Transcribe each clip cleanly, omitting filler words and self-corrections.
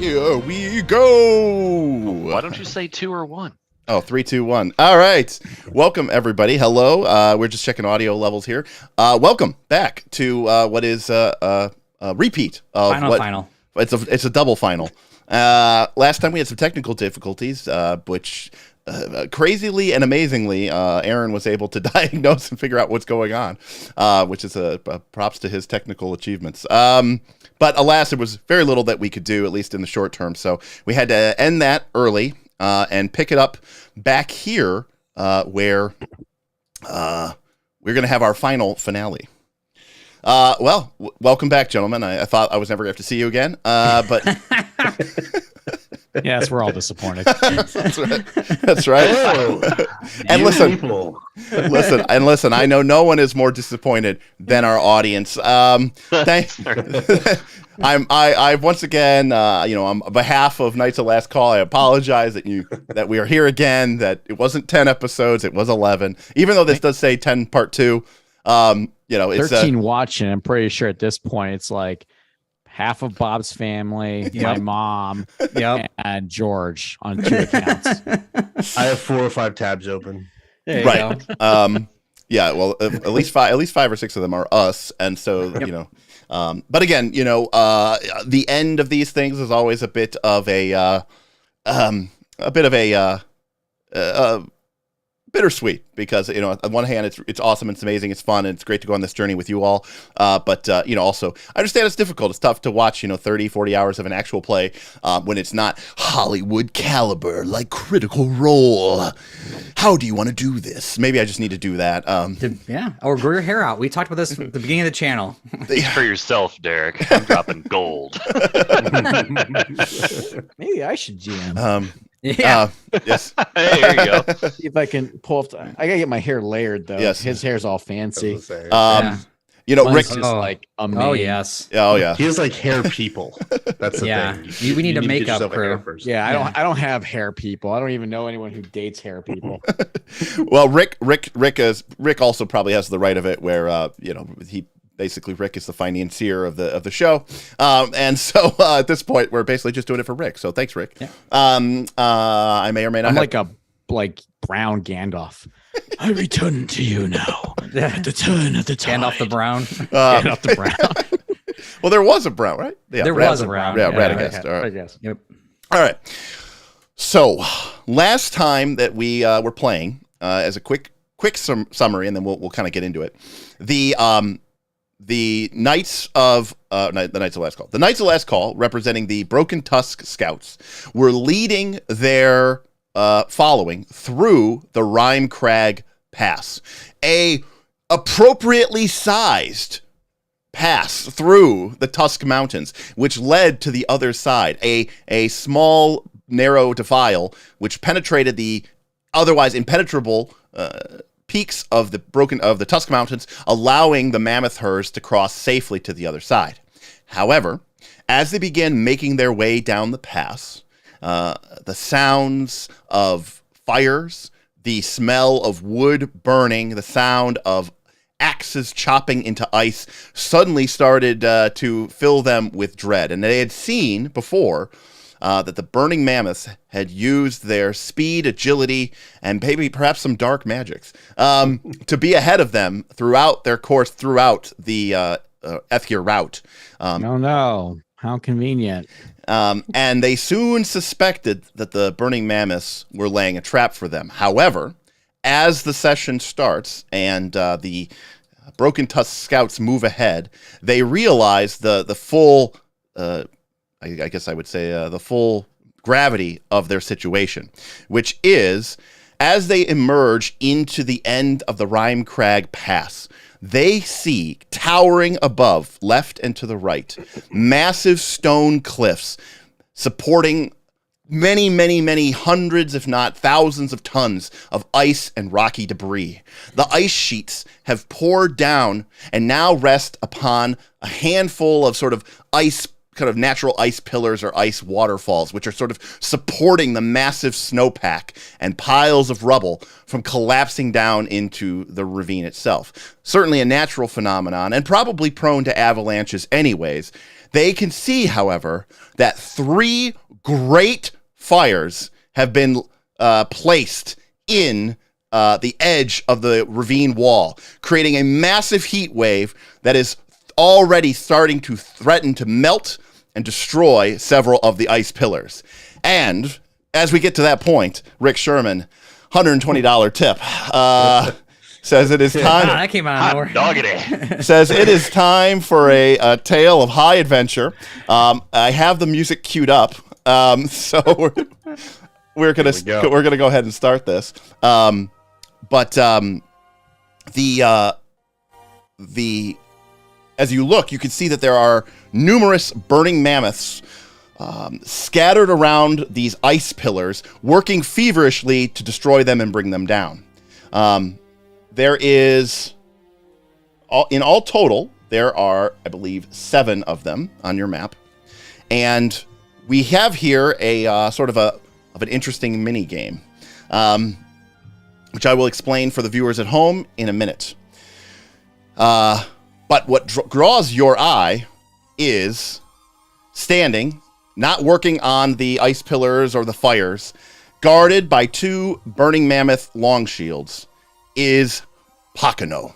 Here we go. Why don't you say 2 or 1? Oh, 3, 2, 1. All right. Welcome, everybody. Hello. We're just checking audio levels here. Welcome back to what is a repeat of Final. It's a double final. Last time we had some technical difficulties, which crazily and amazingly, Aaron was able to diagnose and figure out what's going on, which is a props to his technical achievements. But alas, there was very little that we could do, at least in the short term. So we had to end that early and pick it up back here where we're going to have our final finale. Welcome back, gentlemen. I thought I was never going to have to see you again, but... Yes, we're all disappointed. That's right. Oh, And listen, people. listen. I know no one is more disappointed than our audience. I once again, on behalf of Knights of Last Call, I apologize that we are here again. That it wasn't 10 episodes, it was 11. Even though this does say 10 part 2. It's 13 watching. I'm pretty sure at this point it's like half of Bob's family, my mom, and George on 2 accounts. I have 4 or 5 tabs open. Right. At least 5 or 6 of them are us, and so but again, the end of these things is always a bit of a bittersweet, because on one hand it's awesome, it's amazing, it's fun, and it's great to go on this journey with you all, but also I understand it's difficult. It's tough to watch 30-40 hours of an actual play when it's not Hollywood caliber like Critical Role. How do you want to do this? Maybe I just need to do that. Or grow your hair out. We talked about this at the beginning of the channel. For yourself, Derek. I'm dropping gold. Maybe I should GM. Yes. Hey, there you go. See if I can pull off. I gotta get my hair layered though. Yes. His hair's all fancy. Rick. Mine's just like amazing. Oh yes. Oh yeah. He has like hair people. That's the thing. We need a to get makeup yourself a hair crew. person. Yeah, I don't have hair people. I don't even know anyone who dates hair people. Well, Rick also probably has the right of it, where he basically, Rick is the financier of the show, and so at this point we're basically just doing it for Rick. So thanks, Rick. Yeah. I may or may not. I'm like brown Gandalf. I return to you now. At the turn of the tide. Gandalf the Brown. Gandalf the Brown. Well, there was a Brown, right? Yeah, There was a Brown. Yeah, Yeah, Radagast. Okay, All right. I guess. Yep. All right. So last time that we were playing, as a quick summary, and then we'll kind of get into it. The Knights of Last Call. The Knights of Last Call, representing the Broken Tusks Scouts, were leading their following through the Rimecrag Pass, a appropriately sized pass through the Tusk Mountains, which led to the other side, a small, narrow defile which penetrated the otherwise impenetrable peaks of the Tusk Mountains, allowing the mammoth herds to cross safely to the other side. However, as they began making their way down the pass, the sounds of fires, the smell of wood burning, the sound of axes chopping into ice suddenly started to fill them with dread. And they had seen before that the Burning Mammoths had used their speed, agility, and maybe perhaps some dark magics to be ahead of them throughout their course, throughout the Ethir route. No. How convenient. And they soon suspected that the Burning Mammoths were laying a trap for them. However, as the session starts and the Broken Tusk Scouts move ahead, they realize the full... I guess I would say the full gravity of their situation, which is, as they emerge into the end of the Rimecrag Pass, they see, towering above, left and to the right, massive stone cliffs supporting many, many, many hundreds, if not thousands of tons of ice and rocky debris. The ice sheets have poured down and now rest upon a handful of sort of ice, kind of natural ice pillars or ice waterfalls, which are sort of supporting the massive snowpack and piles of rubble from collapsing down into the ravine itself. Certainly a natural phenomenon, and probably prone to avalanches anyways. They can see, however, that 3 great fires have been placed in the edge of the ravine wall, creating a massive heat wave that is already starting to threaten to melt and destroy several of the ice pillars. And as we get to that point, Rick Sherman, $120 tip, says it is time. That came out of nowhere. Doggity. Says it is time for a tale of high adventure. I have the music queued up, so we're gonna go ahead and start this. But as you look, you can see that there are numerous burning mammoths scattered around these ice pillars, working feverishly to destroy them and bring them down. There is, in all total, there are, I believe, 7 of them on your map, and we have here a sort of an interesting mini game, which I will explain for the viewers at home in a minute. But what draws your eye is standing, not working on the ice pillars or the fires, guarded by 2 burning mammoth long shields, is Pathfinder,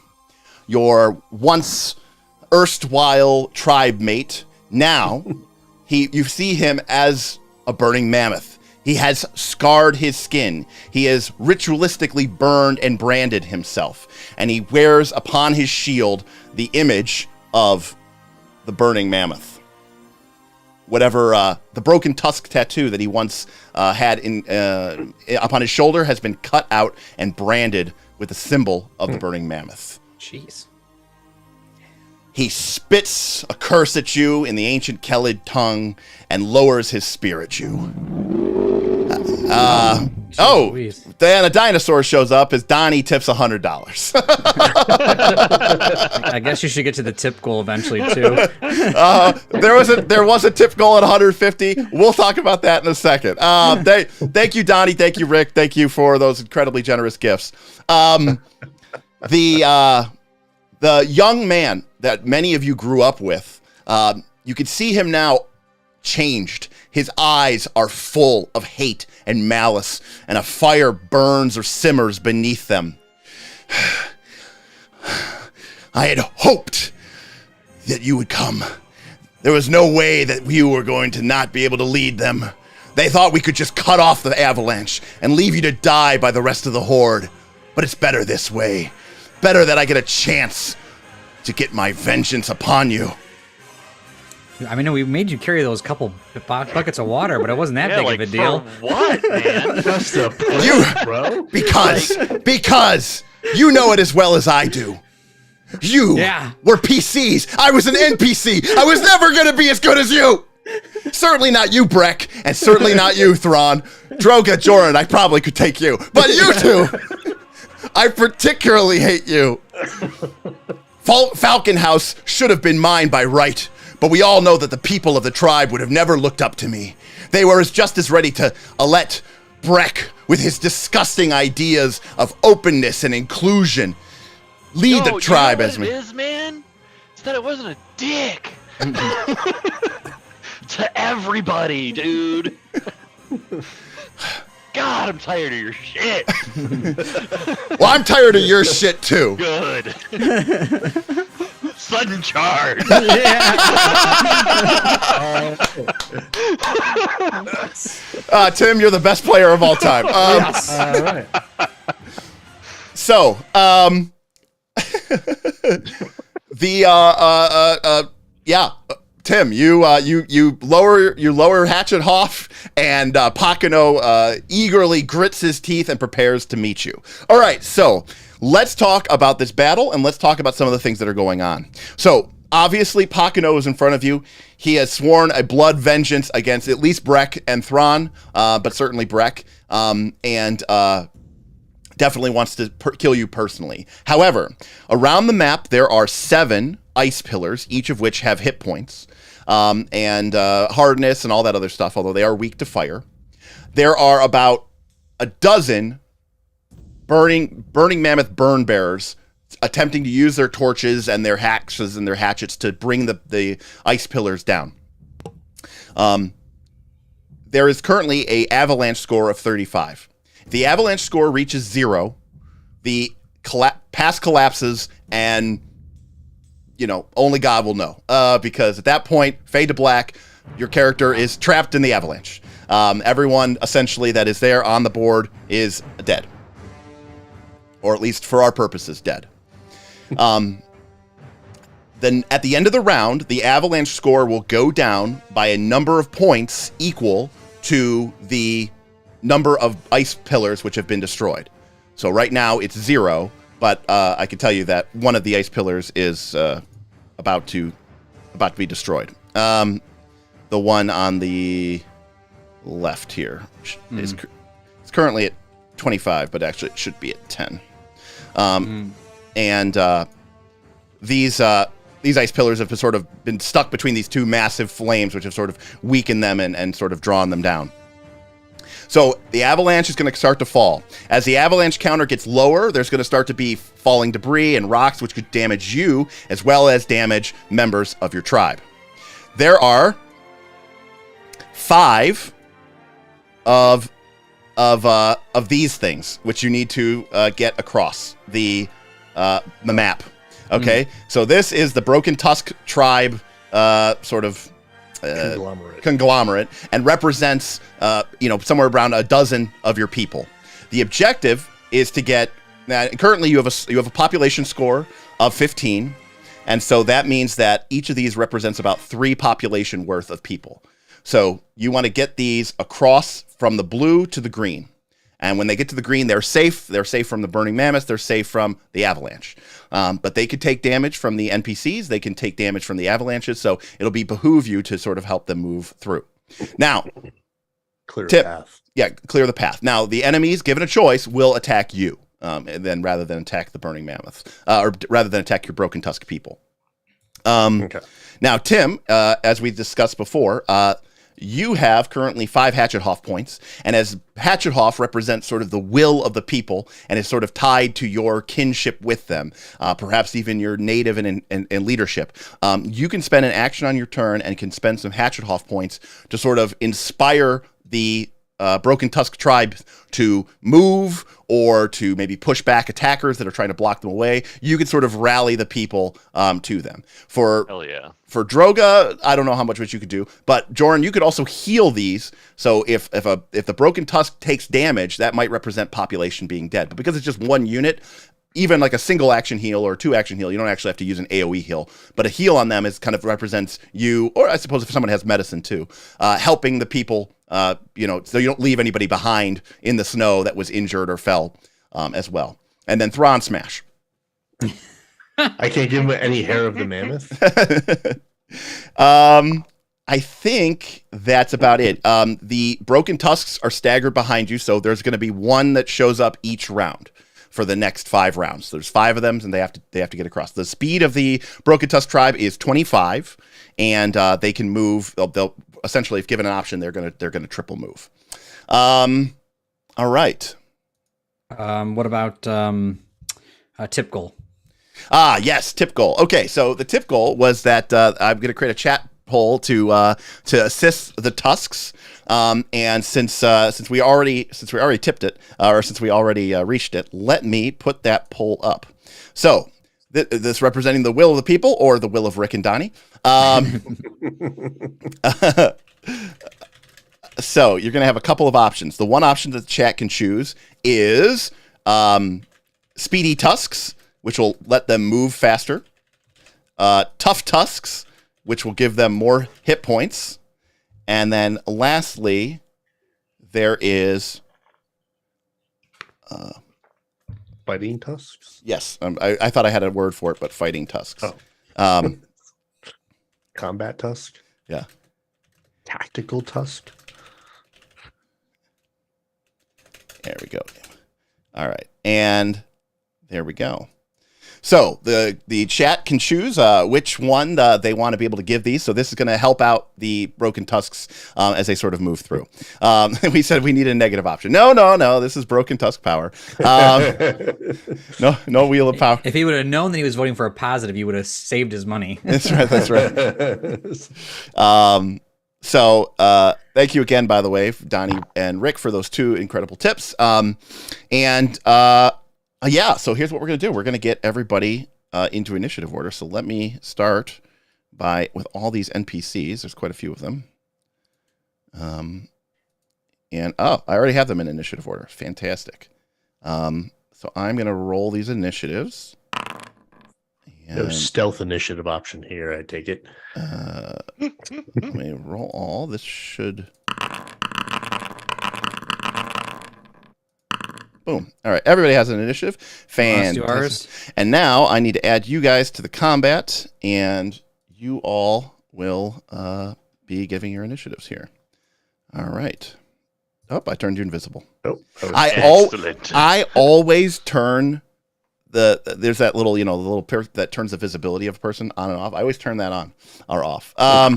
your once erstwhile tribe mate. Now, you see him as a burning mammoth. He has scarred his skin. He has ritualistically burned and branded himself, and he wears upon his shield the image of the burning mammoth. Whatever the broken tusk tattoo that he once had upon his shoulder has been cut out and branded with the symbol of the burning mammoth. Jeez. He spits a curse at you in the ancient Kellid tongue and lowers his spear at you. Then a dinosaur shows up as Donnie tips $100. I guess you should get to the tip goal eventually too. There was a tip goal at 150. We'll talk about that in a second. Thank you, Donnie. Thank you, Rick. Thank you for those incredibly generous gifts. The young man that many of you grew up with, you can see him now changed. His eyes are full of hate and malice, and a fire burns or simmers beneath them. I had hoped that you would come. There was no way that you were going to not be able to lead them. They thought we could just cut off the avalanche and leave you to die by the rest of the horde. But it's better this way. Better that I get a chance to get my vengeance upon you. I mean, we made you carry those couple buckets of water, but it wasn't that big like, of a deal. For what, man? That's the point, bro. Because you know it as well as I do. You were PCs. I was an NPC. I was never going to be as good as you. Certainly not you, Brek, and certainly not you, Thrawn. Droga, Joran, I probably could take you. But you two, I particularly hate you. Falcon House should have been mine by right. But we all know that the people of the tribe would have never looked up to me. They were just as ready to let Brek, with his disgusting ideas of openness and inclusion, lead the tribe as me. It is, man? It's that it wasn't a dick. To everybody, dude. God, I'm tired of your shit. Well, I'm tired of your shit too. Good. Sudden charge. Tim, you're the best player of all time. Yes. All right. So, Tim, you lower Hatchet Hoff, and Pakano eagerly grits his teeth and prepares to meet you. All right, so let's talk about this battle, and let's talk about some of the things that are going on. So, obviously, Pakano is in front of you. He has sworn a blood vengeance against at least Brek and Thrawn, but certainly Brek, and definitely wants to kill you personally. However, around the map, there are 7 ice pillars, each of which have hit points, and hardness and all that other stuff, although they are weak to fire. There are about a dozen burning mammoth burn bearers attempting to use their torches and their axes and their hatchets to bring the ice pillars down. There is currently a avalanche score of 35. If the avalanche score reaches 0, the pass collapses, and only God will know. Because at that point, fade to black, your character is trapped in the avalanche. Everyone essentially that is there on the board is dead, or at least for our purposes, dead. Then at the end of the round, the avalanche score will go down by a number of points equal to the number of ice pillars which have been destroyed. So right now it's 0, but I can tell you that one of the ice pillars is about to be destroyed. The one on the left here is it's currently at 25, but actually it should be at 10. And these ice pillars have sort of been stuck between these two massive flames, which have sort of weakened them and sort of drawn them down. So the avalanche is going to start to fall. As the avalanche counter gets lower, there's going to start to be falling debris and rocks, which could damage you as well as damage members of your tribe. There are 5 of these things which you need to get across the map. Okay, so this is the Broken Tusk tribe sort of conglomerate, and represents somewhere around a dozen of your people. The objective is to get. Now, currently, you have a population score of 15, and so that means that each of these represents about 3 population worth of people. So you want to get these across from the blue to the green. And when they get to the green, they're safe. They're safe from the Burning Mammoths. They're safe from the avalanche. But they could take damage from the NPCs. They can take damage from the avalanches. So it'll behoove you to sort of help them move through. Now, clear the path. Yeah, clear the path. Now, the enemies, given a choice, will attack you, and then rather than attack the Burning Mammoths, or rather than attack your Broken Tusk people. Okay. Now, Tim, as we discussed before, you have currently 5 Hatchet-Hoff points, and as Hatchet-Hoff represents sort of the will of the people and is sort of tied to your kinship with them, perhaps even your native and leadership, you can spend an action on your turn and can spend some Hatchet-Hoff points to sort of inspire the Broken Tusk tribe to move or to maybe push back attackers that are trying to block them away. You can sort of rally the people to them. Hell yeah. For Droga, I don't know how much you could do, but Jordan, you could also heal these. So if the Broken Tusk takes damage, that might represent population being dead. But because it's just one unit, even like a single action heal or 2 action heal, you don't actually have to use an AoE heal. But a heal on them is kind of represents you, or I suppose if someone has medicine too, helping the people, so you don't leave anybody behind in the snow that was injured or fell as well. And then Thrawn Smash. I can't give him any hair of the mammoth. I think that's about it. The Broken Tusks are staggered behind you, so there's going to be one that shows up each round for the next 5 rounds. There's 5 of them, and they have to get across. The speed of the Broken Tusk tribe is 25, and they can move. They'll essentially, if given an option, they're gonna triple move. All right. What about tip goal? Yes, tip goal. Okay, so the tip goal was that I'm going to create a chat poll to assist the Tusks. And since we already tipped it, or since we already reached it, let me put that poll up. So this representing the will of the people or the will of Rick and Donnie. So you're going to have a couple of options. The one option that the chat can choose is Speedy Tusks, which will let them move faster. Tough Tusks, which will give them more hit points. And then lastly, there is... Fighting Tusks? Yes, I thought I had a word for it, but Fighting Tusks. Oh. Combat Tusk? Yeah. Tactical Tusk? There we go. All right. And there we go. So the chat can choose which one they want to be able to give these. So this is going to help out the Broken Tusks as they sort of move through. We said we need a negative option. No. This is Broken Tusk power. No wheel of power. If he would have known that he was voting for a positive, he would have saved his money. That's right. So thank you again, by the way, Donnie and Rick, for those 2 incredible tips. Yeah, so here's what we're going to do. We're going to get everybody into initiative order. So let me start with all these NPCs. There's quite a few of them. I already have them in initiative order. Fantastic. So I'm going to roll these initiatives. No stealth initiative option here, I take it. Let me roll all. This should... Boom. All right. Everybody has an initiative. Fantastic. Let's do ours. And now I need to add you guys to the combat, and you all will be giving your initiatives here. All right. Oh, I turned you invisible. Oh, Excellent. I always turn there's that little, the little that turns the visibility of a person on and off. I always turn that on or off. All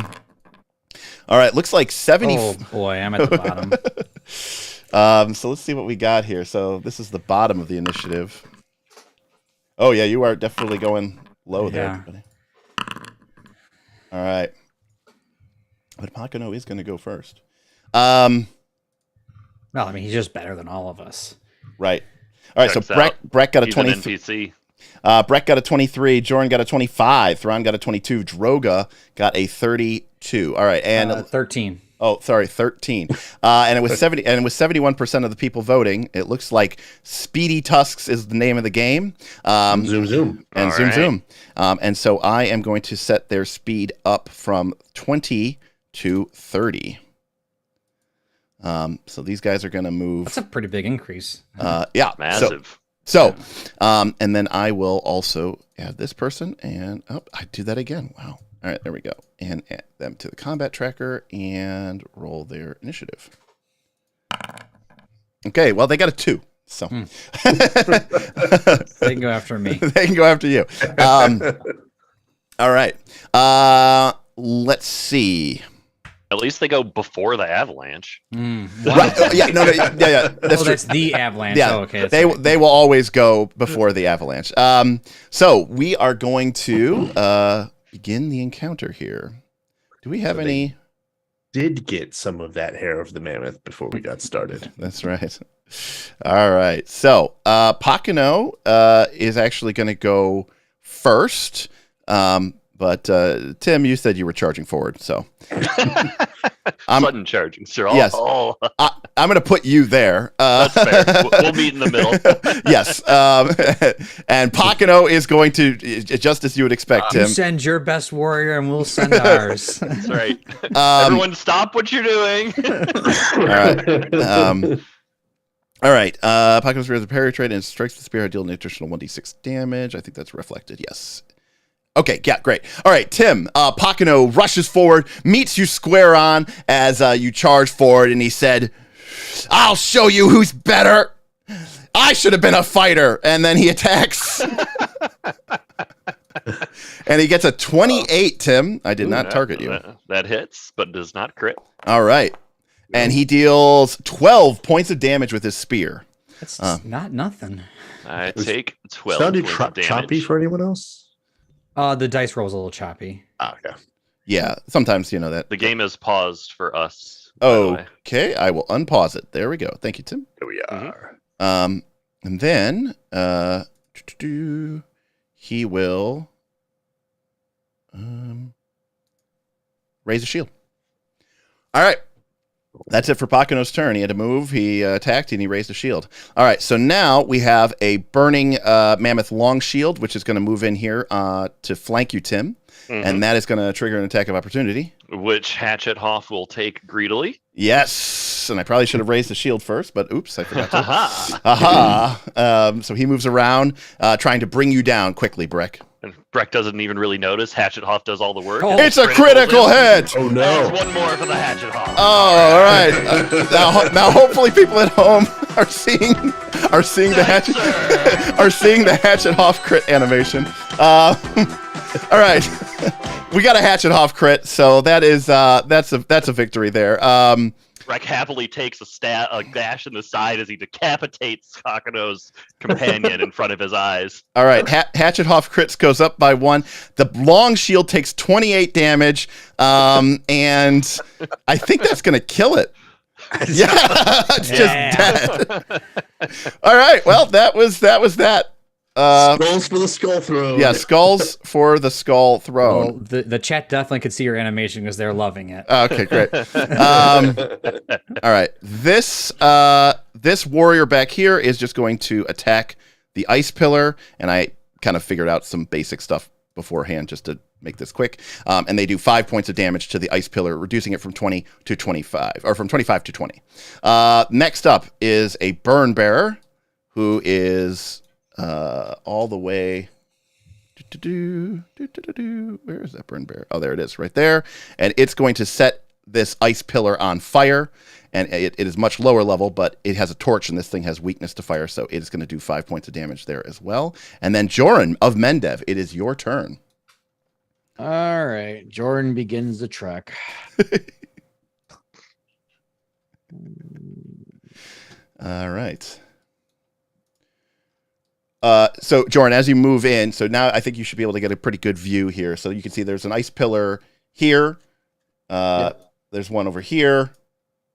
right. Looks like 70. Oh boy, I'm at the bottom. So let's see what we got here. So this is the bottom of the initiative. Oh yeah, you are definitely going low there. Everybody. All right. But Pakano is going to go first. Well, I mean, he's just better than all of us. Right. All right. Checks So out. Brek got a He's an 23. NPC. Brek got a 23. Jordan got a 25. Thrawn got a 22. Droga got a 32. All right. And 13. Oh, sorry, 13. And it was 70, and it was 71% of the people voting. It looks like Speedy Tusks is the name of the game. Zoom. And All zoom, right. zoom. And so I am going to set their speed up from 20 to 30. So these guys are going to move. That's a pretty big increase. Yeah. Massive. And then I will also add this person, and I do that again. Wow. All right, there we go. And add them to the combat tracker and roll their initiative. Okay, well, they got a 2. So They can go after me. they can go after you. All right. Let's see. At least they go before the avalanche. Right. Yeah, no, yeah. That's true. That's the avalanche. Yeah, Oh, okay. That's they right. will always go before the avalanche. So we are going to begin the encounter here. Do we have any? Did get some of that hair of the mammoth before we got started. That's right. All right. So Pakano is actually going to go first. But Tim, you said you were charging forward, so Sudden charging, sir. Yes. Oh, I'm going to put you there. that's fair. We'll meet in the middle. Yes. And Pakano is going to, just as you would expect, You Tim. send your best warrior, and we'll send ours. That's right. Everyone, stop what you're doing. All right. All right. Pakano's rear the parry trade and strikes the spear. Deal an additional 1d6 damage. I think that's reflected. Yes. Okay, yeah, great. All right, Tim, Pakano rushes forward, meets you square on as you charge forward, and he said, "I'll show you who's better. I should have been a fighter." And then he attacks. And he gets a 28, Tim. I did not target you. That hits, but does not crit. All right. And he deals 12 points of damage with his spear. That's not nothing. I take 12 Sounded points of damage. choppy for anyone else? The dice roll was a little choppy. Oh, yeah. Yeah, sometimes that. The game is paused for us. by the way. Okay, I will unpause it. There we go. Thank you, Tim. Here we are. And then he will raise a shield. All right. That's it for Pakano's turn. He had to move, he attacked, and he raised a shield. All right, so now we have a Burning Mammoth long shield, which is going to move in here to flank you, Tim. And that is going to trigger an attack of opportunity. Which Hatchet Hoff will take greedily. Yes, and I probably should have raised the shield first, but oops, I forgot to. Haha. Aha! So he moves around, trying to bring you down quickly, Brek. And Brek doesn't even really notice. Hatchet Hoff does all the work. Oh. It's a critical hit! Oh, That's no. one more for the Hatchet Hoff. Oh, all right. Now, hopefully people at home are seeing the hatchet Hoff crit animation. All right, we got a hatchet Hoff crit, so that's a victory there. Brek happily takes a gash in the side as he decapitates Kakano's companion in front of his eyes. All right, hatchet Hoff crits goes up by 1. The long shield takes 28 damage, and I think that's gonna kill it. Yeah, it's just dead. All right, well, that was that. Skulls for the skull throne. Yeah, skulls for the skull throne. Well, the chat definitely could see your animation because they're loving it. Okay, great. All right, this warrior back here is just going to attack the ice pillar, and I kind of figured out some basic stuff beforehand just to make this quick. And they do 5 points of damage to the ice pillar, reducing it from 20 to 25, or from 25 to 20. Next up is a burn bearer, who is all the way. Where is that burn bearer? Oh, there it is, right there. And it's going to set this ice pillar on fire. And it is much lower level, but it has a torch, and this thing has weakness to fire, so it is going to do 5 points of damage there as well. And then Joran of Mendev, it is your turn. All right, Jordan begins the trek. All right. So Joran, as you move in, so now I think you should be able to get a pretty good view here. So you can see there's an ice pillar here. There's one over here.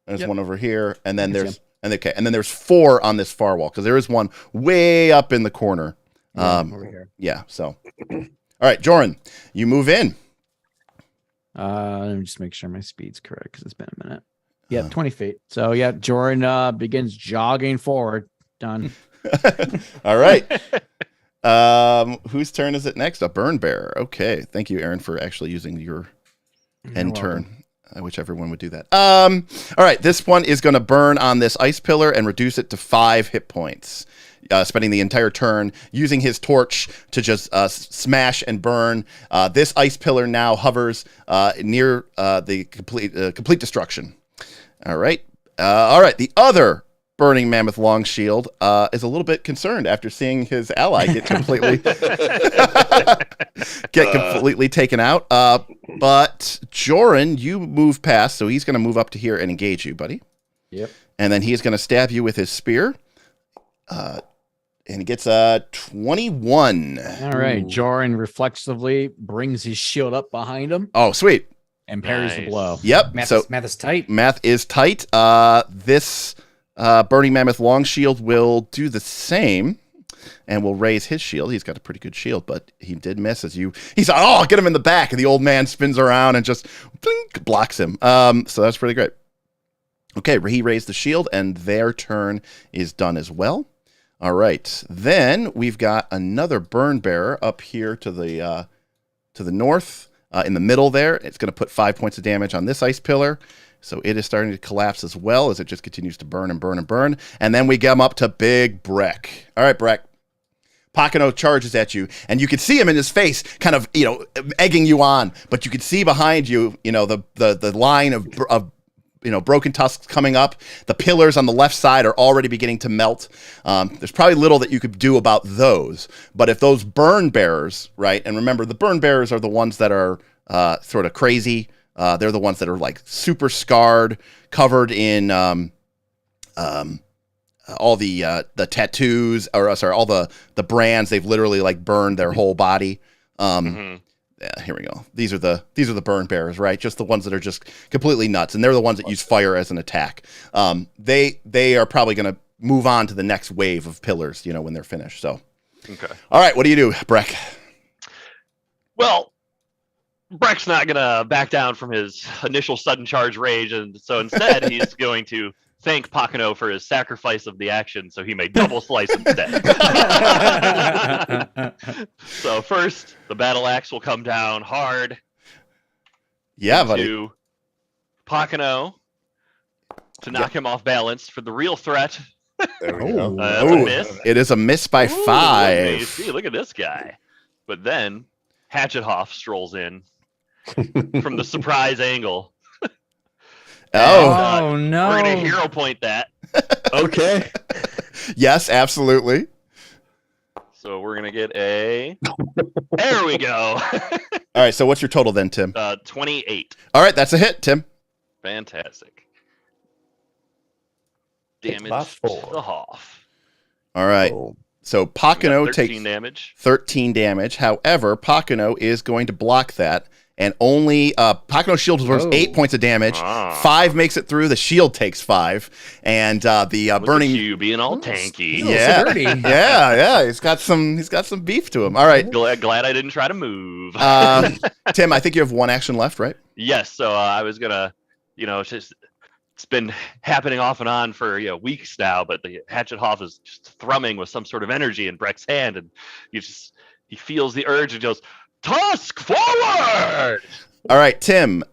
There's one over here, and then there's there's 4 on this far wall because there is one way up in the corner. Over here. Yeah. So, all right, Joran, you move in. Let me just make sure my speed's correct because it's been a minute. Yeah, 20 feet. So yeah, Joran begins jogging forward. Done. All right. Whose turn is it next? A burn bearer. Okay. Thank you, Aaron, for actually using your end turn. I wish everyone would do that. All right. This one is going to burn on this ice pillar and reduce it to 5 hit points. Spending the entire turn using his torch to just smash and burn. This ice pillar now hovers near the complete destruction. All right. All right. The other Burning Mammoth long shield is a little bit concerned after seeing his ally get completely taken out. But Joran, you move past, so he's going to move up to here and engage you, buddy. Yep. And then he's going to stab you with his spear. And he gets 21. All right. Joran reflexively brings his shield up behind him Oh, sweet. and parries the blow. Yep. Math is tight. Math is tight. This Burning Mammoth long shield will do the same and will raise his shield. He's got a pretty good shield, but he did miss he's like, oh, get him in the back. And the old man spins around and just blink, blocks him. So that's pretty great. Okay, he raised the shield, and their turn is done as well. All right. Then we've got another burn bearer up here to the north, in the middle there. It's going to put 5 points of damage on this ice pillar. So it is starting to collapse as well as it just continues to burn and burn and burn. And then we get him up to Big Brek. All right, Brek. Pakano charges at you, and you can see him in his face, kind of, egging you on. But you can see behind you, the line of Broken Tusks coming up. The pillars on the left side are already beginning to melt. There's probably little that you could do about those. But if those burn bearers, right, and remember, the burn bearers are the ones that are sort of crazy. They're the ones that are like super scarred, covered in all the tattoos, or sorry, all the brands. They've literally like burned their whole body. Yeah, here we go. These are the burn bearers, right? Just the ones that are just completely nuts, and they're the ones that use fire as an attack. They are probably going to move on to the next wave of pillars, when they're finished. So, Okay. All right, what do you do, Brek? Well, Brek's not going to back down from his initial sudden charge rage, and so instead he's going to thank Pakano for his sacrifice of the action so he may double slice instead. So first, the battle axe will come down hard. Yeah, buddy. To Pakano to knock him off balance for the real threat. There we go. That's a miss. It is a miss by 5. See, look at this guy. But then Hatchet Hoff strolls in from the surprise angle. Oh no. We're going to hero point that. Okay. Yes, absolutely. So we're gonna get a. There we go. All right, so what's your total then, Tim? 28. All right, that's a hit, Tim. Fantastic. Hit by Damage 4. to the Hoff. All right. Oh, So We got Pakano 13 takes damage. 13 damage. However, Pakano is going to block that, and only Pakano's shield absorbs Oh. 8 points of damage. Ah. 5 makes it through. The shield takes 5, and the Look burning. at you being all tanky. Oh, Yeah, so dirty. yeah. He's got some beef to him. All right, Glad I didn't try to move. Tim. I think you have one action left, right? Yes, so I was gonna, it's been happening off and on for weeks now, but the hatchet Hoff is just thrumming with some sort of energy in Brek's hand, and he feels the urge and goes, "Tusk forward!" All right, Tim.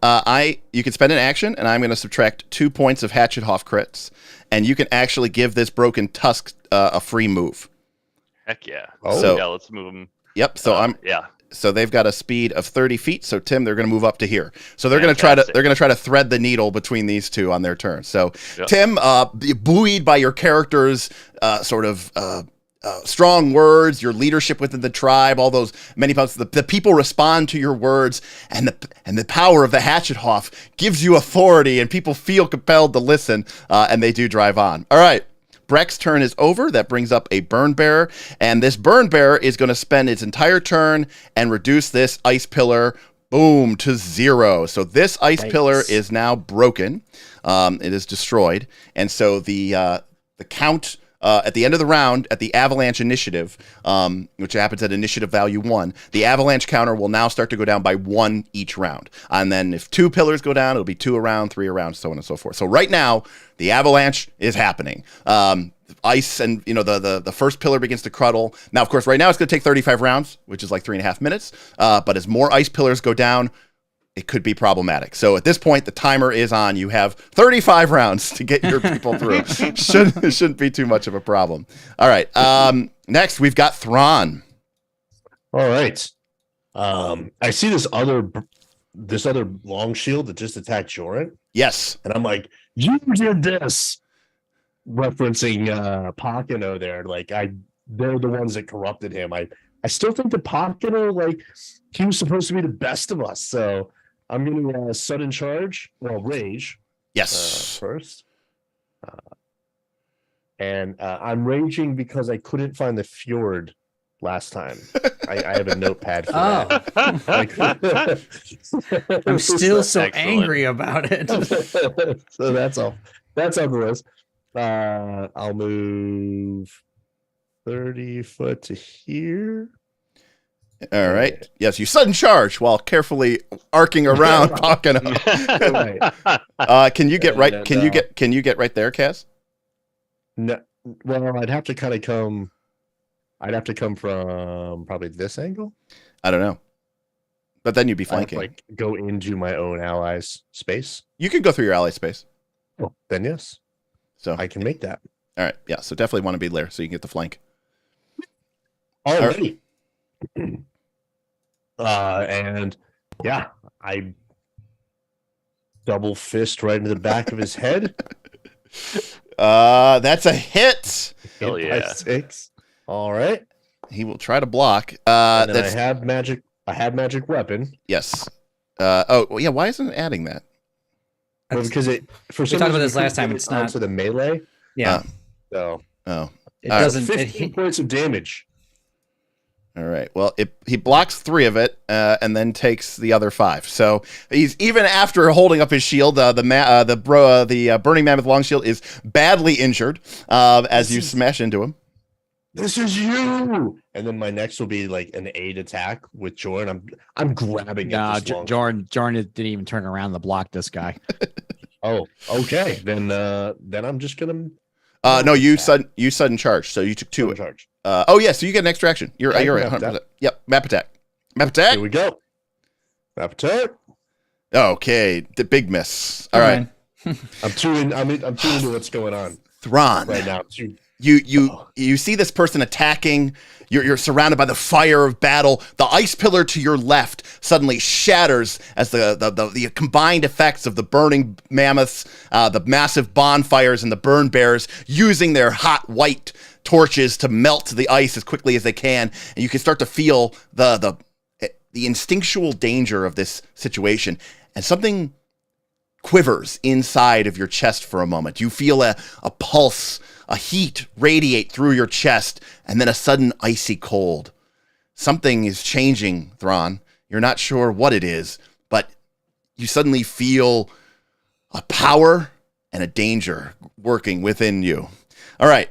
You can spend an action, and I'm going to subtract 2 points of hatchet Hoff crits, and you can actually give this Broken Tusk a free move. Heck yeah! Oh. So- Yeah, let's move him. Yep. So So they've got a speed of 30 feet. So Tim, they're going to move up to here. So they're going to try to thread the needle between these two on their turn. So Yep. Tim, buoyed by your character's strong words, your leadership within the tribe, all those many parts, the people respond to your words, and the power of the hatchet Hoff gives you authority, and people feel compelled to listen, and they do drive on. All right. Brek's turn is over. That brings up a Burn Bearer, and this Burn Bearer is going to spend its entire turn and reduce this ice pillar, boom, to 0. So this ice pillar is now broken. It is destroyed, and so the count at the end of the round at the Avalanche initiative, which happens at initiative value 1, the Avalanche counter will now start to go down by 1 each round, and then if 2 pillars go down, it'll be 2 a round, 3 a round, so on and so forth. So right now, the Avalanche is happening. Ice and the first pillar begins to cruddle. Now, of course, right now it's going to take 35 rounds, which is like 3.5 minutes. But as more ice pillars go down, it could be problematic. So at this point, the timer is on. You have 35 rounds to get your people through. Shouldn't be too much of a problem. All right. Next, we've got Thrawn. all right. I see this other long shield that just attacked Joran, Yes. and I'm like, you did this, referencing Pakano there. Like they're the ones that corrupted him. I still think that Pakano, he was supposed to be the best of us. So I'm going to sudden charge, rage Yes. first. And I'm raging because I couldn't find the fjord last time. I have a notepad for that. I'm still so Excellent. angry about it. So that's all. That's on the list. I'll move 30 foot to here. All right. Yes, you sudden charge while carefully arcing around Pakano. Can you get right? Can you get right there, Cass? No, well, I'd have to kind of come. I'd have to come from probably this angle. I don't know. But then you'd be I'd have to, flanking. go into my own allies' space. You could go through your ally space. Oh, then yes, So I can make that. all right. Yeah. So definitely want to be there so you can get the flank. Already. And yeah, I double fist right into the back of his head. That's a hit. Hell Hit by yeah. 6. All right. He will try to block. And then That's I have magic weapon. yes. Oh well, yeah. Why isn't it adding that? Well, because it for some talked about reason this we last couldn't time, get it's it not- onto the melee. Yeah, So Oh. it all right. doesn't. 15 points of damage. All right. Well, he blocks 3 of it, and then takes the other 5. So he's even after holding up his shield. The Burning Mammoth long shield is badly injured as you smash into him. This is you. And then my next will be like an 8 attack with Jordan. I'm grabbing it. Nah, this long. Jordan didn't even turn around to block this guy. Oh, okay. Then I'm just gonna No, you sudden charge. So you took 2. charge. Oh yeah, so you get an extra action. You're Yeah, right. map 100%. Yep, map attack. Map Here attack. we go. Attack. Okay, the big miss. All right, I'm too into what's going on Thrawn. right now. You see this person attacking. You're surrounded by the fire of battle. The ice pillar to your left suddenly shatters as the combined effects of the burning mammoths, the massive bonfires, and the burn bears using their hot white torches to melt the ice as quickly as they can. And you can start to feel the instinctual danger of this situation. And something quivers inside of your chest for a moment. You feel a pulse, a heat radiate through your chest, and then a sudden icy cold. Something is changing, Thrawn. You're not sure what it is, but you suddenly feel a power and a danger working within you. All right.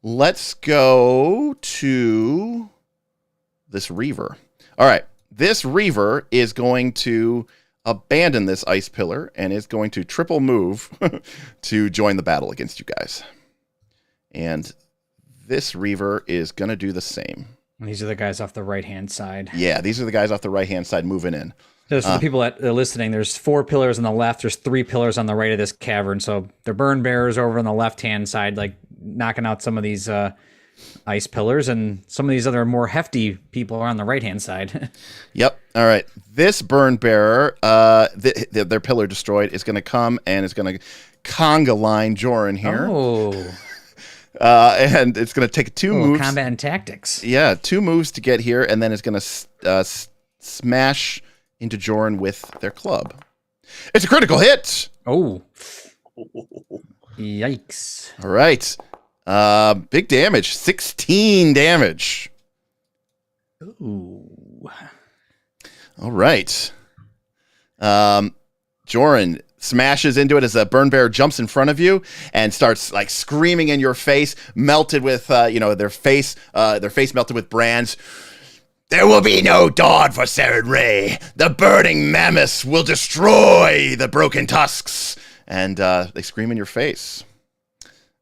Let's go to this Reaver. All right. This Reaver is going to abandon this ice pillar and is going to triple move to join the battle against you guys. And this Reaver is going to do the same. And these are the guys off the right-hand side. Yeah, these are the guys off the right-hand side moving in. So for the people that are listening, there's 4 pillars on the left. There's 3 pillars on the right of this cavern. So they're burn bearers over on the left-hand side, like knocking out some of these ice pillars, and some of these other more hefty people are on the right-hand side. Yep. All right. This burn bearer, their pillar destroyed, is going to come and is going to conga line Joran here. Oh. And it's going to take 2 moves. Combat and tactics. Yeah, 2 moves to get here, and then it's going to smash into Joran with their club. It's a critical hit. Oh. Yikes. All right. Big damage. 16 damage. Ooh. All right. Joran smashes into it as a burn bear jumps in front of you and starts like screaming in your face, melted with their face melted with brands. There will be no dawn for Saren Ray. The burning mammoths will destroy the broken tusks. And they scream in your face.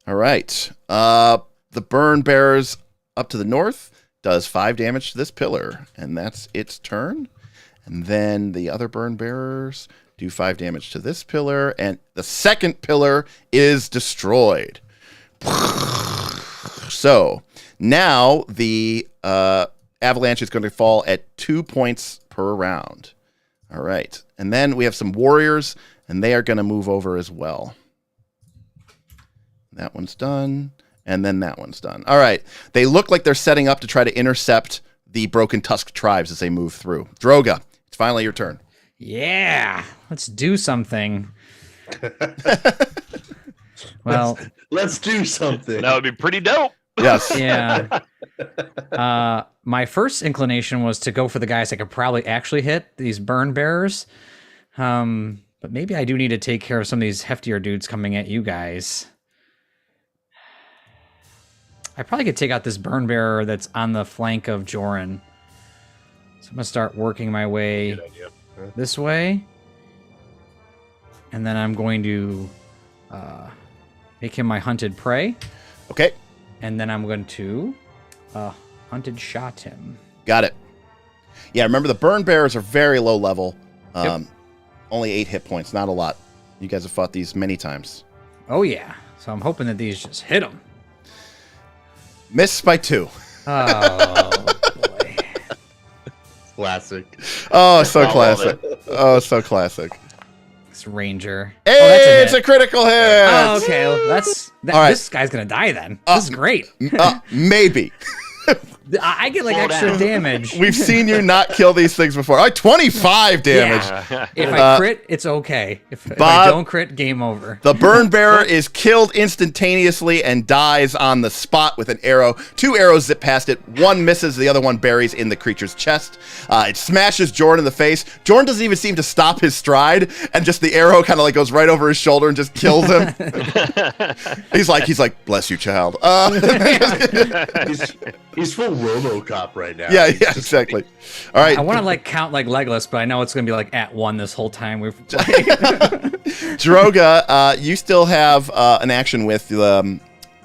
All right. The burn bearers up to the north does 5 damage to this pillar, and that's its turn. And then the other burn bearers do 5 damage to this pillar, and the second pillar is destroyed. So now the avalanche is going to fall at 2 points per round. All right. And then we have some warriors, and they are going to move over as well. That one's done, and then that one's done. All right. They look like they're setting up to try to intercept the Broken Tusk tribes as they move through. Droga, it's finally your turn. Yeah, let's do something. Well, let's do something. That would be pretty dope. Yes. Yeah. My first inclination was to go for the guys I could probably actually hit, these burn bearers. But maybe I do need to take care of some of these heftier dudes coming at you guys. I probably could take out this burn bearer that's on the flank of Joran. So I'm going to start working my way this way. And then I'm going to make him my hunted prey. Okay. And then I'm going to hunted shot him. Got it. Yeah, remember the burn bearers are very low level. Yep. Only 8 hit points, not a lot. You guys have fought these many times. Oh, yeah. So I'm hoping that these just hit him. Miss by 2. Oh, boy. Classic. Oh, so I love classic. Oh, so classic. This ranger. Hey, that's a it's hit. a critical hit. Oh, okay. Well, all right. This guy's going to die then. This is great. Maybe. I get like Slow extra down. damage. We've seen you not kill these things before. All right, 25 damage. Yeah. If I crit, it's okay. If I Bob- don't crit, game over. The burn bearer is killed instantaneously and dies on the spot with an arrow. 2 arrows zip past it. One misses, the other one buries in the creature's chest. It smashes Jordan in the face. Jordan doesn't even seem to stop his stride, and just the arrow kind of like goes right over his shoulder and just kills him. He's like, bless you, child. He's full RoboCop right now. Yeah, exactly. All right, I want to like count like Legolas, but I know it's going to be like at 1 this whole time we've played. Droga, you still have an action with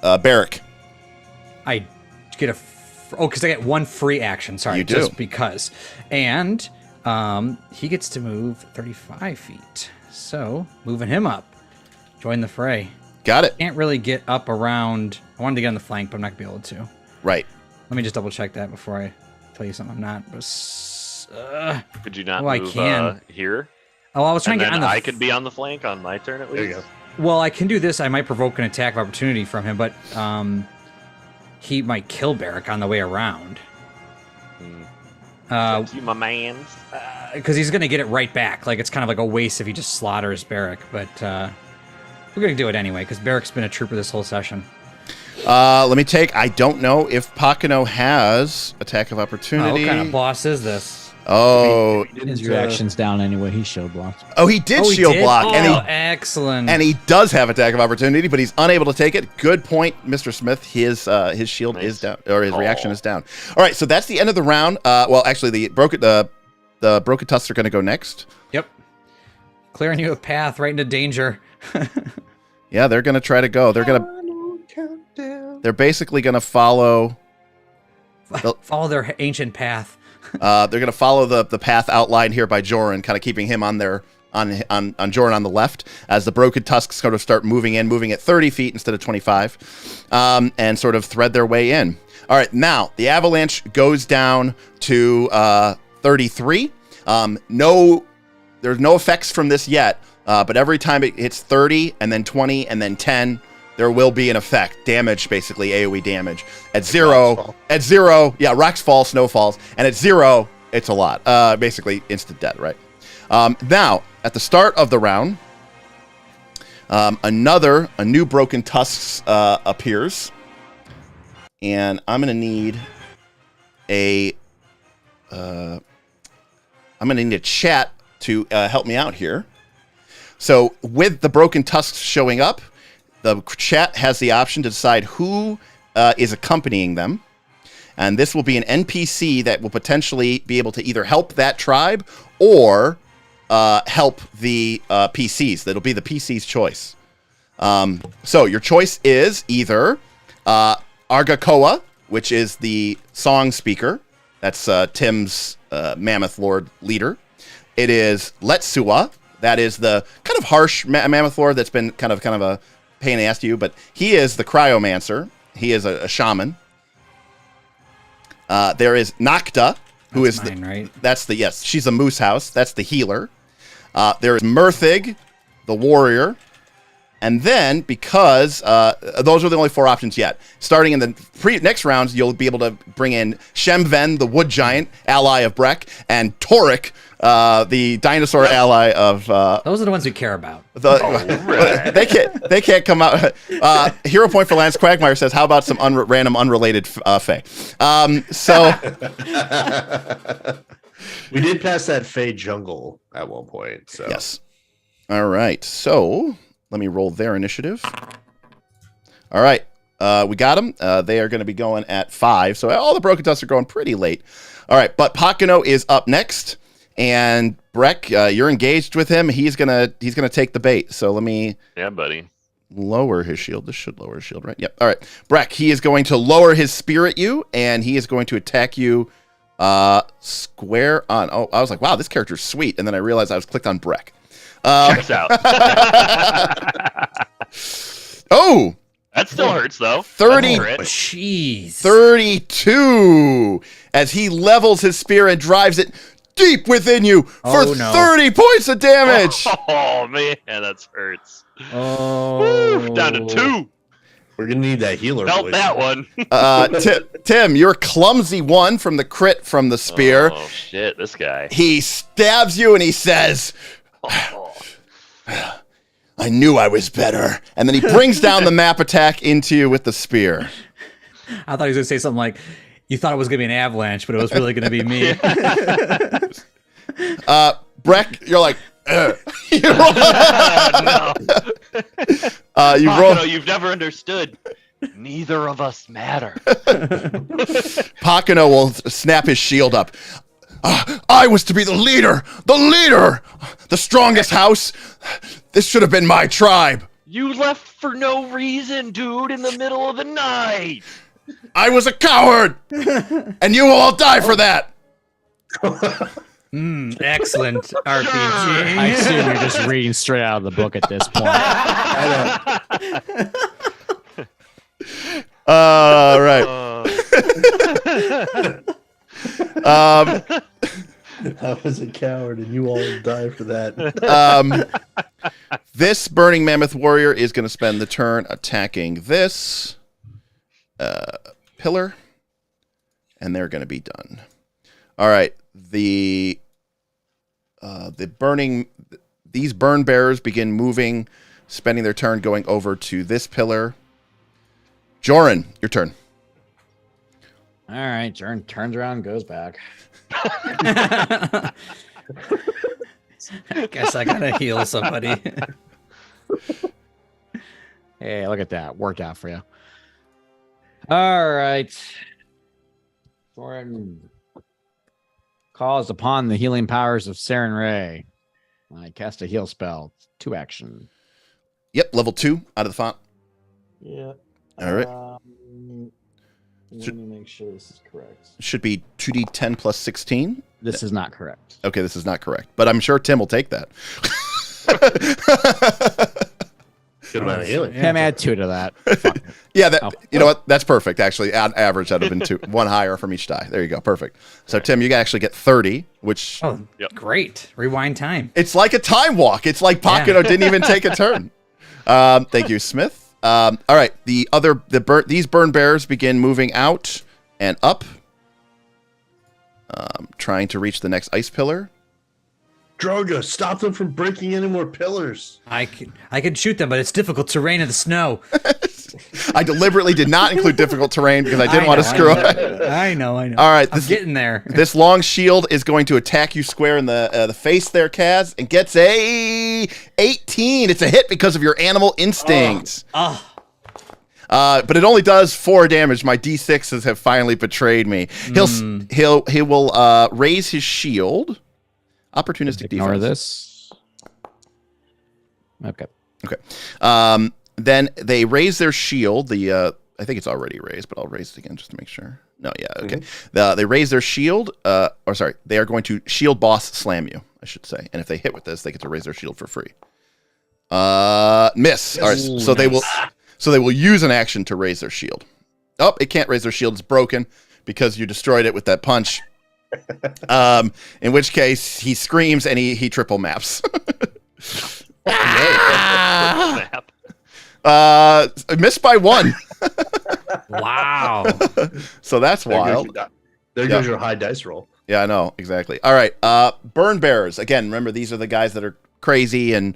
Barrick. I get because I get 1 free action. Sorry, You do. just because. And he gets to move 35 feet. So moving him up, join the fray. Got it. Can't really get up around. I wanted to get on the flank, but I'm not gonna be able to. Right. Let me just double check that before I tell you something I'm not. Could you not I move can. here? Oh, I was trying And to get then on the. I could be on the flank on my turn at least. There you go. Well, I can do this. I might provoke an attack of opportunity from him, but he might kill Barrick on the way around. You my man. Because he's going to get it right back. Like, it's kind of like a waste if he just slaughters Barrick, but we're going to do it anyway, because Barrick's been a trooper this whole session. Let me take. I don't know if Pakano has attack of opportunity. What kind of boss is this? Oh, His reaction's down anyway. He shield blocked. oh, he did Oh, he shield did? block, Oh, and excellent. he does have attack of opportunity, but he's unable to take it. Good point, Mr. Smith. His shield Nice. is down, or his reaction is down. All right, so that's the end of the round. Well, actually, the Broken Tusks are going to go next. Yep. Clearing you a path right into danger. Yeah, they're going to try to go. They're basically going to follow. Follow their ancient path. They're going to follow the path outlined here by Joran, kind of keeping him on Joran on the left, as the Broken Tusks sort of start moving at 30 feet instead of 25, and sort of thread their way in. All right, now the avalanche goes down to 33. There's no effects from this yet, but every time it hits 30 and then 20 and then 10, there will be an effect. Damage, basically, AoE damage. At zero, yeah, rocks fall, snow falls. And at 0, it's a lot. Basically, instant death, right? Now, at the start of the round, a new Broken Tusks appears. And I'm going to need a chat to help me out here. So, with the Broken Tusks showing up, the chat has the option to decide who is accompanying them. And this will be an NPC that will potentially be able to either help that tribe or help the PCs. That'll be the PC's choice. So your choice is either Argakoa, which is the song speaker. That's Tim's Mammoth Lord leader. It is Letsua. That is the kind of harsh Mammoth Lord that's been kind of a pain in the ass to you, but he is the cryomancer. He is a shaman. There is Nocta, who is mine, right? Yes, she's a moose house. That's the healer. There is Murthig, the warrior. And then, because those are the only 4 options yet, starting in the next rounds, you'll be able to bring in Shemven, the wood giant, ally of Brek, and Torik, the dinosaur ally of. Those are the ones we care about. They can't come out. Hero point for Lance Quagmire says, "How about some random unrelated Fae?" So we did pass that Fae jungle at one point. So yes. All right. So. Let me roll their initiative. All right. We got them. They are going to be going at 5. So all the Broken Tusks are going pretty late. All right. But Pakano is up next. And Brek, you're engaged with him. He's gonna take the bait. So let me buddy. Lower his shield. This should lower his shield, right? Yep. All right. Brek, he is going to lower his spear at you. And he is going to attack you square on. Oh, I was like, wow, this character's sweet. And then I realized I was clicked on Brek. Checks out. Oh! That still hurts, though. 30. Jeez. 32. As he levels his spear and drives it deep within you for 30 points of damage. Oh, man, that hurts. Oh. Woo, down to 2. we're gonna need that healer. Felt voice. that one. Tim, you're clumsy 1 from the crit from the spear. Oh, shit, this guy. He stabs you and he says, I knew I was better. And then he brings down the map attack into you with the spear. I thought he was going to say something like, you thought it was going to be an avalanche, but it was really going to be me. Brek, you're like, No. you roll. You've never understood. Neither of us matter. Pakano will snap his shield up. I was to be the leader, the strongest house. This should have been my tribe. You left for no reason, dude, in the middle of the night. I was a coward, and you will all die for that. Excellent RPG. I assume you're just reading straight out of the book at this point. All right. I was a coward, and you all die for that. This Burning Mammoth warrior is going to spend the turn attacking this pillar, and they're going to be done. All right. These burn bearers begin moving, spending their turn going over to this pillar. Joran, your turn. All right, Jordan turns around, goes back. I guess I gotta heal somebody. Hey, look at that. Worked out for you. All right. Jordan calls upon the healing powers of Saren Ray. I cast a heal spell. 2 action. Yep, level 2 out of the font. Yeah. All right. Let me make sure this is correct. Should be 2d10 plus 16. This is not correct. Okay, this is not correct, but I'm sure Tim will take that. Good amount of healing. Tim, add 2 to that. Yeah, you know what? That's perfect. Actually, on average, that would have been 2, 1 higher from each die. There you go. Perfect. So, Tim, you can actually get 30, which Great. Rewind time. it's like a time walk. It's like Pocono didn't even take a turn. Thank you, Smith. All right, these burn bearers begin moving out and up, trying to reach the next ice pillar. Droga, stop them from breaking any more pillars. I could shoot them, but it's difficult terrain in the snow. I deliberately did not include difficult terrain because I didn't want to screw up. I know. All right, I'm getting there. This long shield is going to attack you square in the face there, Kaz, and gets a 18. It's a hit because of your animal instincts. But it only does 4 damage. My D6s have finally betrayed me. He will raise his shield. Opportunistic Ignore defense. this. Okay. Then they raise their shield. I think it's already raised, but I'll raise it again just to make sure. No, yeah, okay. They raise their shield. They are going to shield boss slam you, I should say. And if they hit with this, they get to raise their shield for free. Miss. All right, so they will use an action to raise their shield. Oh, it can't raise their shield. It's broken because you destroyed it with that punch. In which case he screams and he triple maps. Missed by 1. Wow. So that's wild. There goes your high dice roll. Yeah, I know, exactly. All right, burn bearers. Again, remember these are the guys that are crazy and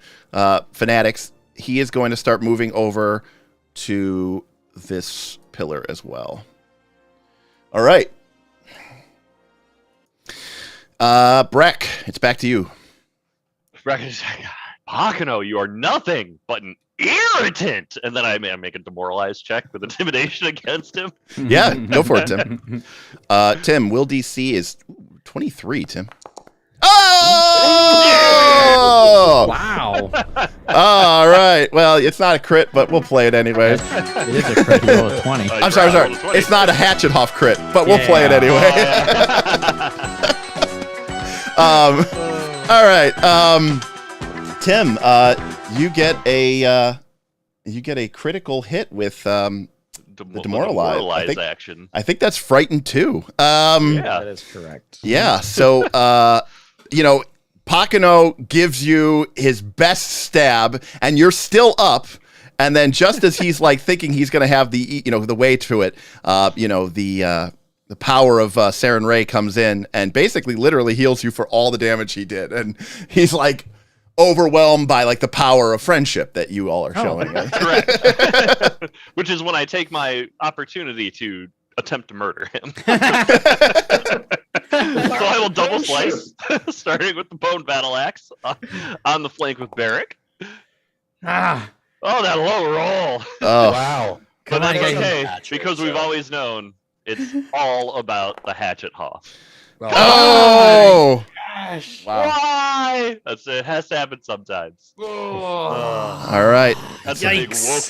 fanatics. He is going to start moving over to this pillar as well. All right. Brek, it's back to you. Brek is like, Pocono, you are nothing but an irritant. And then I make a demoralized check with intimidation against him. Yeah, go for it, Tim. Tim, will DC is 23, Tim. Oh! Wow. All right. Well, it's not a crit, but we'll play it anyway. It is a crit roll of 20. I'm sorry. It's not a Hatchet-Hoff crit, but we'll play it anyway. All right. Tim, you get a critical hit with the demoralize action. I think that's frightened too. That is correct. Yeah. So Pocono gives you his best stab, and you're still up. And then just as he's like thinking he's going to have the way to it, the power of Saren Ray comes in and basically literally heals you for all the damage he did. And he's like overwhelmed by like the power of friendship that you all are showing. Correct. Which is when I take my opportunity to attempt to murder him. So I will double slice, starting with the bone battle axe on the flank with Barrick. Oh, that low roll. Oh, wow. But that's okay, because we've always known it's all about the Hatchet-Hoff. Oh! Gosh. Wow. Why? It has to happen sometimes. All right. That's a big whoop.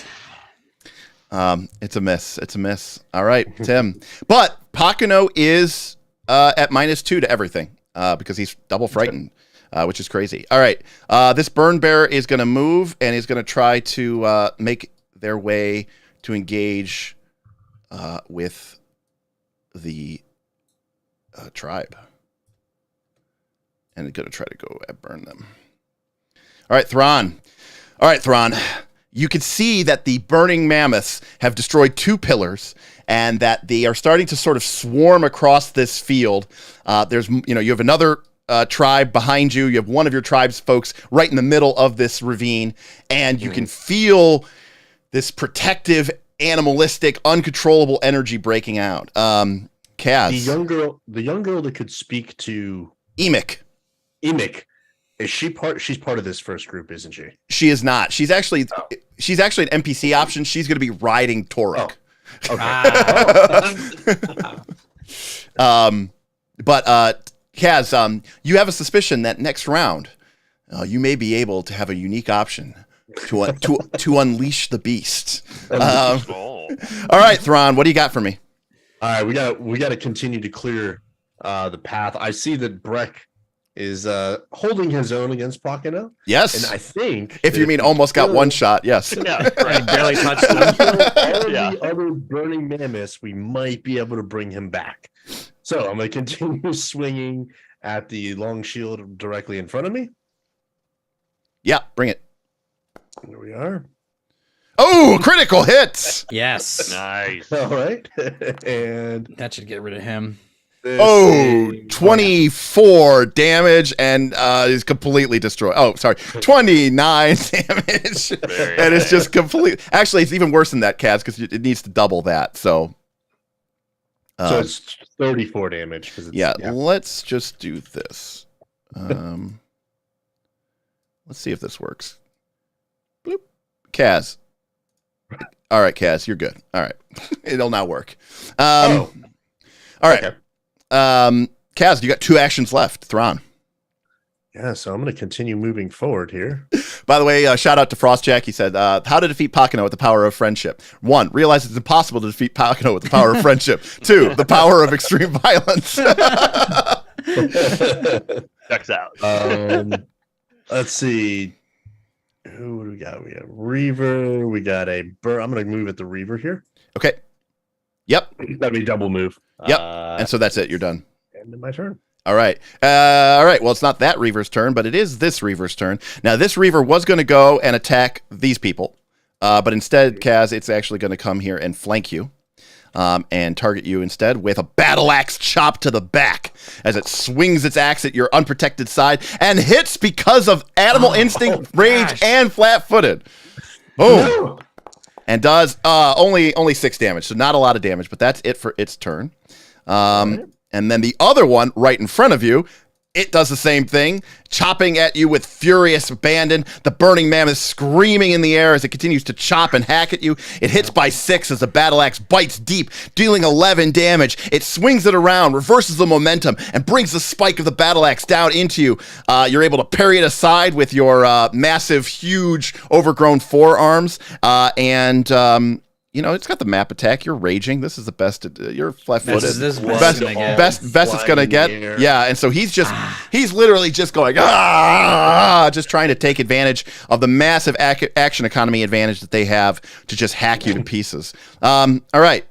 It's a miss. It's a miss. All right, Tim. But Pocono is at -2 to everything because he's double frightened, which is crazy. All right. This burn bearer is going to move and is going to try to make their way to engage with the tribe. And going to try to go burn them. All right, Thrawn. You can see that the burning mammoths have destroyed 2 pillars, and that they are starting to sort of swarm across this field. You have another tribe behind you. You have one of your tribe's folks right in the middle of this ravine, and you can feel this protective, animalistic, uncontrollable energy breaking out. Kaz, the young girl that could speak to Emic. Is she part? She's part of this first group, isn't she? She is not. She's actually an NPC option. She's going to be riding Toruk. Okay. But Kaz, you have a suspicion that next round, you may be able to have a unique option to unleash the beast. All right, Thrawn, what do you got for me? All right, we got to continue to clear the path. I see that Brek is holding his own against Pocono. Yes. And I think if you mean almost got one shot, yes. Yeah, right. Barely touched him. The other burning mammoths, we might be able to bring him back. So I'm going to continue swinging at the long shield directly in front of me. Yeah, bring it. There we are. Oh, critical hits. Yes. Nice. All right. And That should get rid of him. Oh, 24 damage and is completely destroyed. Oh, sorry. 29 damage. And it's just complete. Actually, it's even worse than that, Kaz, because it needs to double that. So it's 34 damage. Yeah, let's just do this. Let's see if this works. Bloop. Kaz. All right, Kaz, you're good. All right. It'll now work. All right. Okay. Kaz, you got 2 actions left. Thrawn. Yeah, so I'm going to continue moving forward here. By the way, shout out to Frostjack. He said, how to defeat Pocono with the power of friendship. 1, realize it's impossible to defeat Pocono with the power of friendship. 2, the power of extreme violence. Checks out. Let's see. Who do we got? We got Reaver. We got a Burr. I'm going to move at the Reaver here. Okay. Yep. That'd be double move. Yep. And so that's it. You're done. End of my turn. All right. All right. Well, it's not that Reaver's turn, but it is this Reaver's turn. Now, this Reaver was going to go and attack these people, but instead, Kaz, it's actually going to come here and flank you and target you instead with a battle axe chop to the back as it swings its axe at your unprotected side and hits because of animal instinct, rage, and flat-footed. Boom. No. And does only 6 damage, so not a lot of damage, but that's it for its turn. And then the other one right in front of you, it does the same thing, chopping at you with furious abandon. The burning mammoth screaming in the air as it continues to chop and hack at you. It hits by 6 as the battle axe bites deep, dealing 11 damage. It swings it around, reverses the momentum, and brings the spike of the battle axe down into you. You're able to parry it aside with your massive, huge, overgrown forearms. It's got the map attack. You're raging. This is the best. You're flat-footed. This is best it's gonna get. Yeah, and so he's literally just going just trying to take advantage of the massive action economy advantage that they have to just hack you to pieces. All right.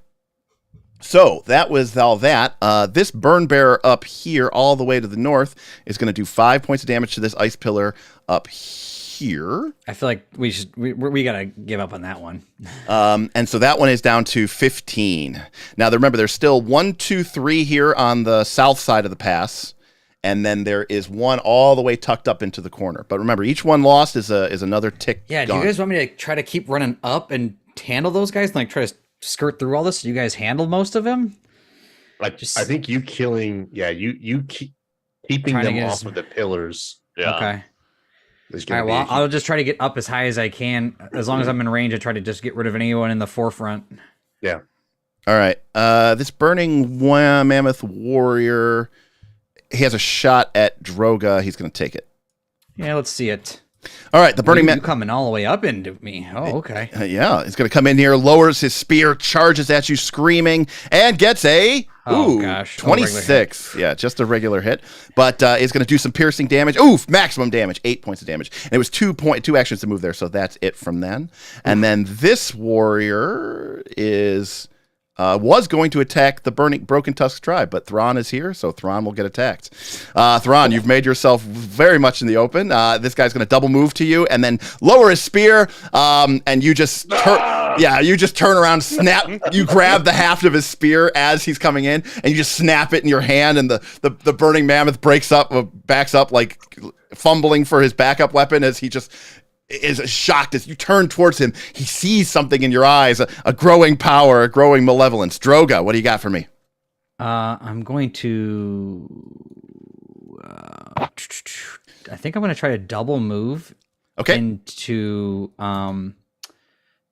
So that was all that. This burn bearer up here, all the way to the north, is going to do 5 points of damage to this ice pillar up here. I feel like we gotta give up on that one. And so that one is down to 15. Now remember, there's still 1, 2, 3 here on the south side of the pass, and then there is one all the way tucked up into the corner. But remember, each one lost is another tick. Yeah. gone. Do you guys want me to try to keep running up and handle those guys, and like try to skirt through all this so you guys handle most of them? I think you killing. Yeah, you keeping them off of the pillars. Yeah. Okay. All right, well, I'll just try to get up as high as I can. As long as I'm in range, I try to just get rid of anyone in the forefront. Yeah. All right. This burning mammoth warrior, he has a shot at Droga. He's going to take it. Yeah, let's see it. All right, the burning you coming all the way up into me. Oh, okay. Yeah, he's going to come in here, lowers his spear, charges at you, screaming, and gets a 26. Yeah, just a regular hit, but is going to do some piercing damage. Oof, maximum damage, 8 points of damage, and it was 2 actions to move there, so that's it from then. And then this warrior is was going to attack the Broken Tusks tribe, but Thrawn is here, so Thrawn will get attacked. Thrawn, you've made yourself very much in the open. This guy's going to double move to you and then lower his spear, and you just turn around, snap. You grab the haft of his spear as he's coming in, and you just snap it in your hand, and the Burning Mammoth backs up, like fumbling for his backup weapon as he just is shocked as you turn towards him. He sees something in your eyes, a growing power, a growing malevolence. Droga, what do you got for me? I'm going to... I think I'm going to try to double move into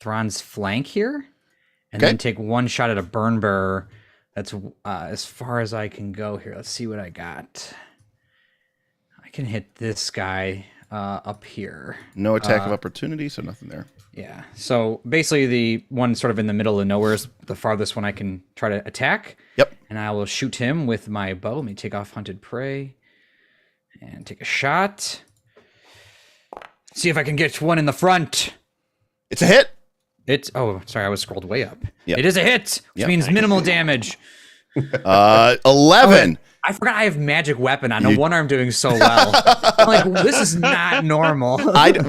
Thrawn's flank here, and then take one shot at a burn bearer. That's as far as I can go here. Let's see what I got. I can hit this guy up here. No attack of opportunity, so nothing there. Yeah. So basically, the one sort of in the middle of nowhere is the farthest one I can try to attack. Yep. And I will shoot him with my bow. Let me take off hunted prey and take a shot. See if I can get one in the front. It's a hit. Sorry, I was scrolled way up. Yep. It is a hit, which means minimal damage. 11. I forgot I have magic weapon on. No wonder I'm doing so well. I'm like, this is not normal.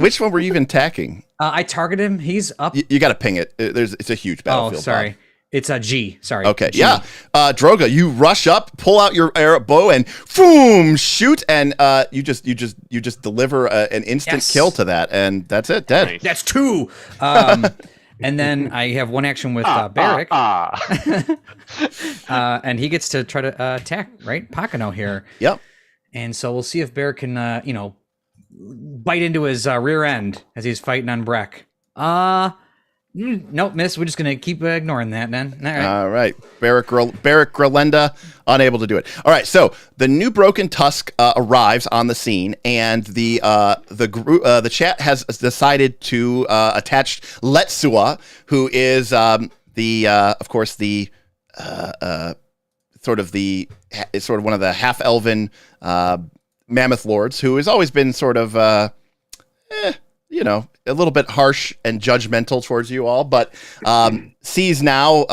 Which one were you even attacking? I target him. He's up. You got to ping it. It's a huge battlefield. Oh, sorry. It's a G. Sorry. Okay. G. Yeah. Droga, you rush up, pull out your arrow bow, and boom, shoot, and you just deliver an instant kill to that, and that's it. Dead. Nice. That's 2. And then I have one action with Barrick. And he gets to try to attack, right? Pakano here. Yep. And so we'll see if Barrick can, bite into his rear end as he's fighting on Brek. Nope, miss. We're just going to keep ignoring that then. All right. Barrick Grelenda, unable to do it. All right, so the new Broken Tusk arrives on the scene, and the chat has decided to attach Letsua, who is of course the sort of one of the half-elven mammoth lords, who has always been sort of a little bit harsh and judgmental towards you all, but sees now,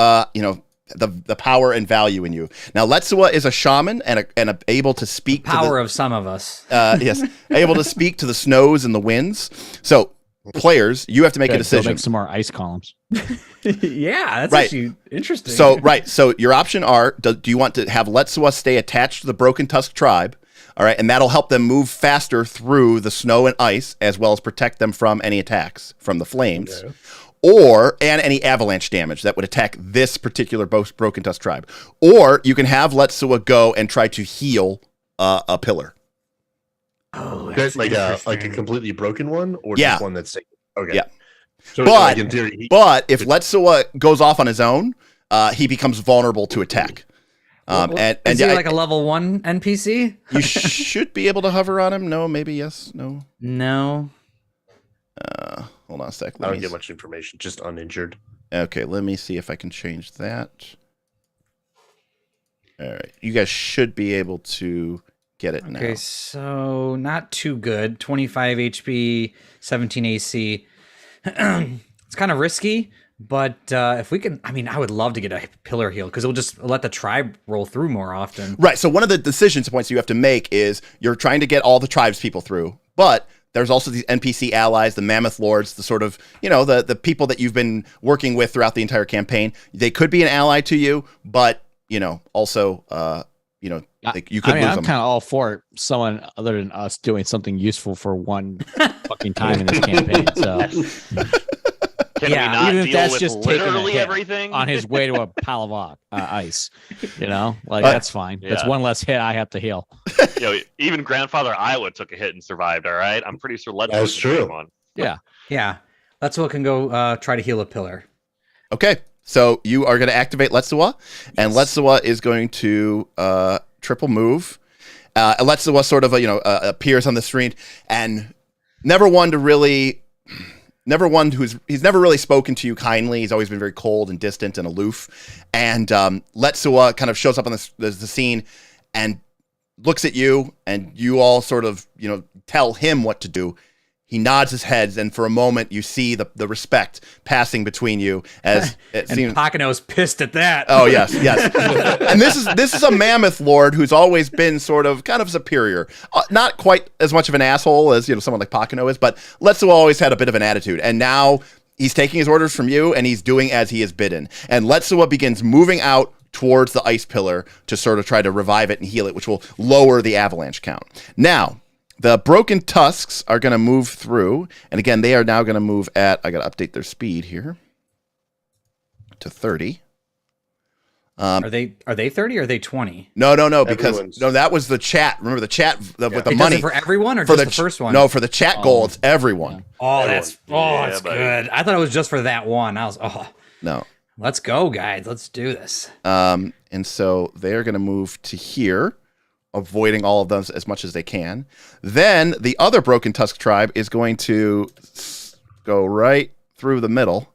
the power and value in you. Now, Letsua is a shaman and able to speak power of some of us. Yes, able to speak to the snows and the winds. So, players, you have to make a decision. Make some more ice columns. Yeah, that's actually interesting. So your option are: do you want to have Letsua stay attached to the Broken Tusk tribe? All right, and that'll help them move faster through the snow and ice, as well as protect them from any attacks from the flames, and any avalanche damage that would attack this particular Broken Tusk tribe. Or you can have Letsua go and try to heal a pillar. Oh, that's like a completely broken one, or just one that's okay. Yeah, so but in theory, if Letsua goes off on his own, he becomes vulnerable to attack. Is he like a level 1 NPC? You should be able to hover on him. No, maybe yes. No. Hold on a sec. I don't get much information. Just uninjured. Okay, let me see if I can change that. All right, you guys should be able to get it now. Okay, so not too good. 25 HP, 17 AC. It's kind of risky. But if we can, I would love to get a pillar heal because it'll just let the tribe roll through more often. Right. So one of the decisions points you have to make is you're trying to get all the tribes people through, but there's also these NPC allies, the Mammoth Lords, the sort of, the people that you've been working with throughout the entire campaign. They could be an ally to you, but, also, you could lose them. I'm kind of all for someone other than us doing something useful for one fucking time in this campaign. So. Can we not even if deal that's with just taking literally a hit everything on his way to a pile of ice, that's fine. That's one less hit I have to heal. Even Grandfather Iowa took a hit and survived. All right, I'm pretty sure Letsua that's true. One. Yeah. Letsua can go try to heal a pillar. Okay, so you are going to activate Letsua, and Letsua is going to triple move. Letsua sort of appears on the screen, and he's never really spoken to you kindly. He's always been very cold and distant and aloof. And Letsua kind of shows up on the scene and looks at you, and you all sort of, tell him what to do. He nods his head, and for a moment you see the respect passing between you as it And seems. Pakano's pissed at that. Oh yes. And this is a mammoth lord who's always been sort of kind of superior, not quite as much of an asshole as someone like Pakano is, but Letsu always had a bit of an attitude, and now he's taking his orders from you, and he's doing as he is bidden. And Letsua begins moving out towards the ice pillar to sort of try to revive it and heal it, which will lower the avalanche count. Now, the Broken Tusks are going to move through, and again, they are now going to move at, I got to update their speed here, to 30. Are they 30 or are they 20? No, because that was the chat. Remember the chat with the It money. does it for everyone or just the first one? No, for the chat goal, it's everyone. Oh, that's Yeah, buddy. good. I thought it was just for that one. No. Let's go, guys. Let's do this. And so they're going to move to here, avoiding all of those as much as they can. Then the other Broken Tusk tribe is going to go right through the middle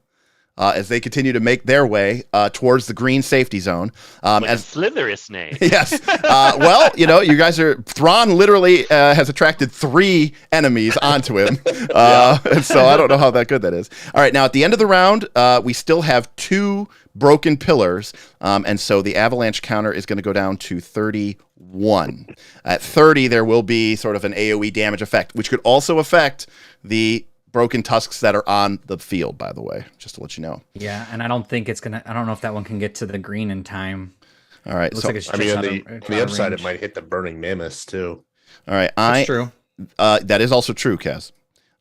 as they continue to make their way towards the green safety zone. Like a slithery snake. Yes. Well, you guys are... Thrawn literally has attracted 3 enemies onto him. And so I don't know how that good that is. All right, now at the end of the round, we still have 2 broken pillars. And so the avalanche counter is going to go down to 31. At 30, there will be sort of an AoE damage effect, which could also affect the Broken Tusks that are on the field, by the way, just to let you know. Yeah, and I don't think it's going to... I don't know if that one can get to the green in time. All right. Looks So, like it's I mean, just on out the of upside, range. it might hit the Burning Mammoths too. all right. That's true. That is also true, Kaz.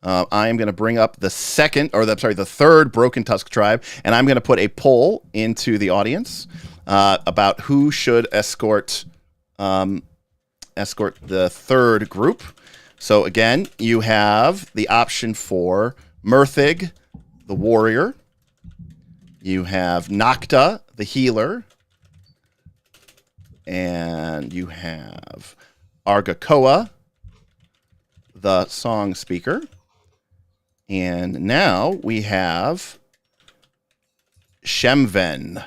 I am going to bring up the third Broken Tusk tribe, and I'm going to put a poll into the audience about who should escort the third group. So again, you have the option for Murthig, the warrior. You have Nocta, the healer. And you have Argakoa, the song speaker. And now we have Shemven,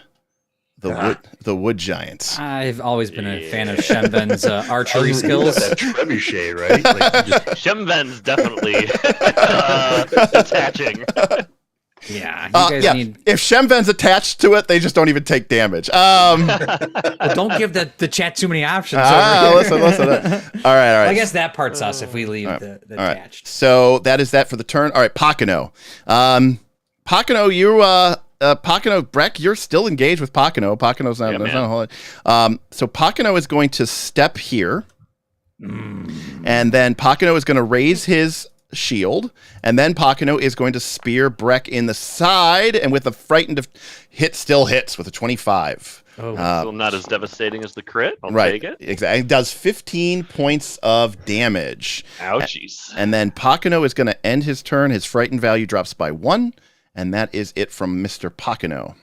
the wood giant. I've always been a fan of Shenben's archery skills. That trebuchet, right? Like, just, Shemven's definitely attaching. Yeah, you guys need... If Shemven's attached to it, they just don't even take damage. Well, don't give the chat too many options. Listen. All right. I guess that part's us if we leave the All right. attached. So that is that for the turn. All right, Pakano. Pakano, Brek, you're still engaged with Pakano. Pakano's not, Yeah, not a whole lot. So Pakano is going to step here. And then Pakano is going to raise his shield. And then Pakano is going to spear Brek in the side. And with a frightened hit, still hits with a 25. Still not as devastating as the crit. I'll Right. take it. Exactly. It does 15 points of damage. Ouchies. And then Pakano is going to end his turn. His frightened value drops by 1. And that is it from Mr. Pakano.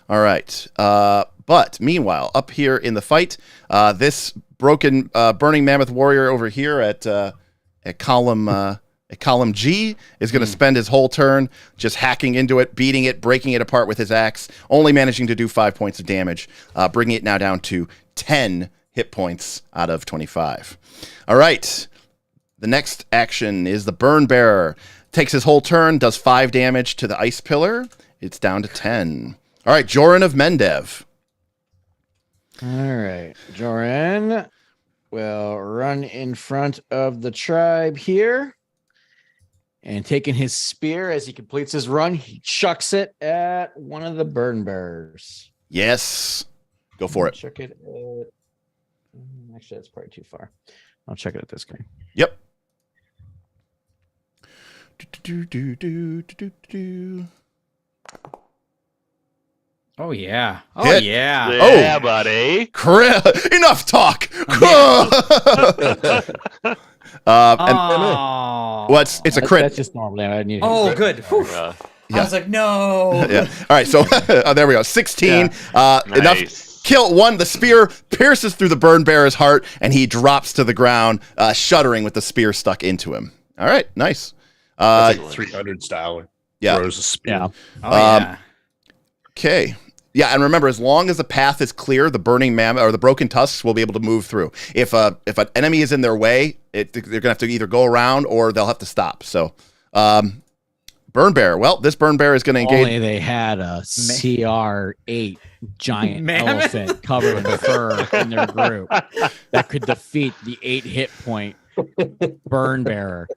All right. But meanwhile, up here in the fight, this broken Burning Mammoth warrior over here at column G is going to spend his whole turn just hacking into it, beating it, breaking it apart with his axe, only managing to do 5 points of damage, bringing it now down to 10 hit points out of 25. All right. The next action is the Burn Bearer. Takes his whole turn, does 5 damage to the ice pillar. It's down to 10. All right, Joran of Mendev. All right. Joran will run in front of the tribe here. And taking his spear as he completes his run, he chucks it at one of the burn bearers. Yes. Go for it. Chuck it at... Actually, that's probably too far. I'll check it at this guy. Yep. Oh, yeah. Oh, Hit. yeah. Yeah, buddy. Enough talk. It's a crit. That's just normal. I need Oh, good. Whew. Yeah. I was like, no. Yeah. All right. So there we go. 16. Enough. Nice. Kill one. The spear pierces through the burn bearer's heart, and he drops to the ground, shuddering with the spear stuck into him. All right. Nice. like 300 style. Yeah. Throws a spear. Yeah. Oh, yeah. Okay. Yeah, and remember, as long as the path is clear, the Burning Mammoth or the Broken Tusks will be able to move through. If an enemy is in their way, they're going to have to either go around or they'll have to stop. So, Burn Bear. Well, this Burn Bear is going to engage. Only they had a CR8 giant Mammoth? elephant covered in fur in their group that could defeat the 8 hit point Burn Bearer.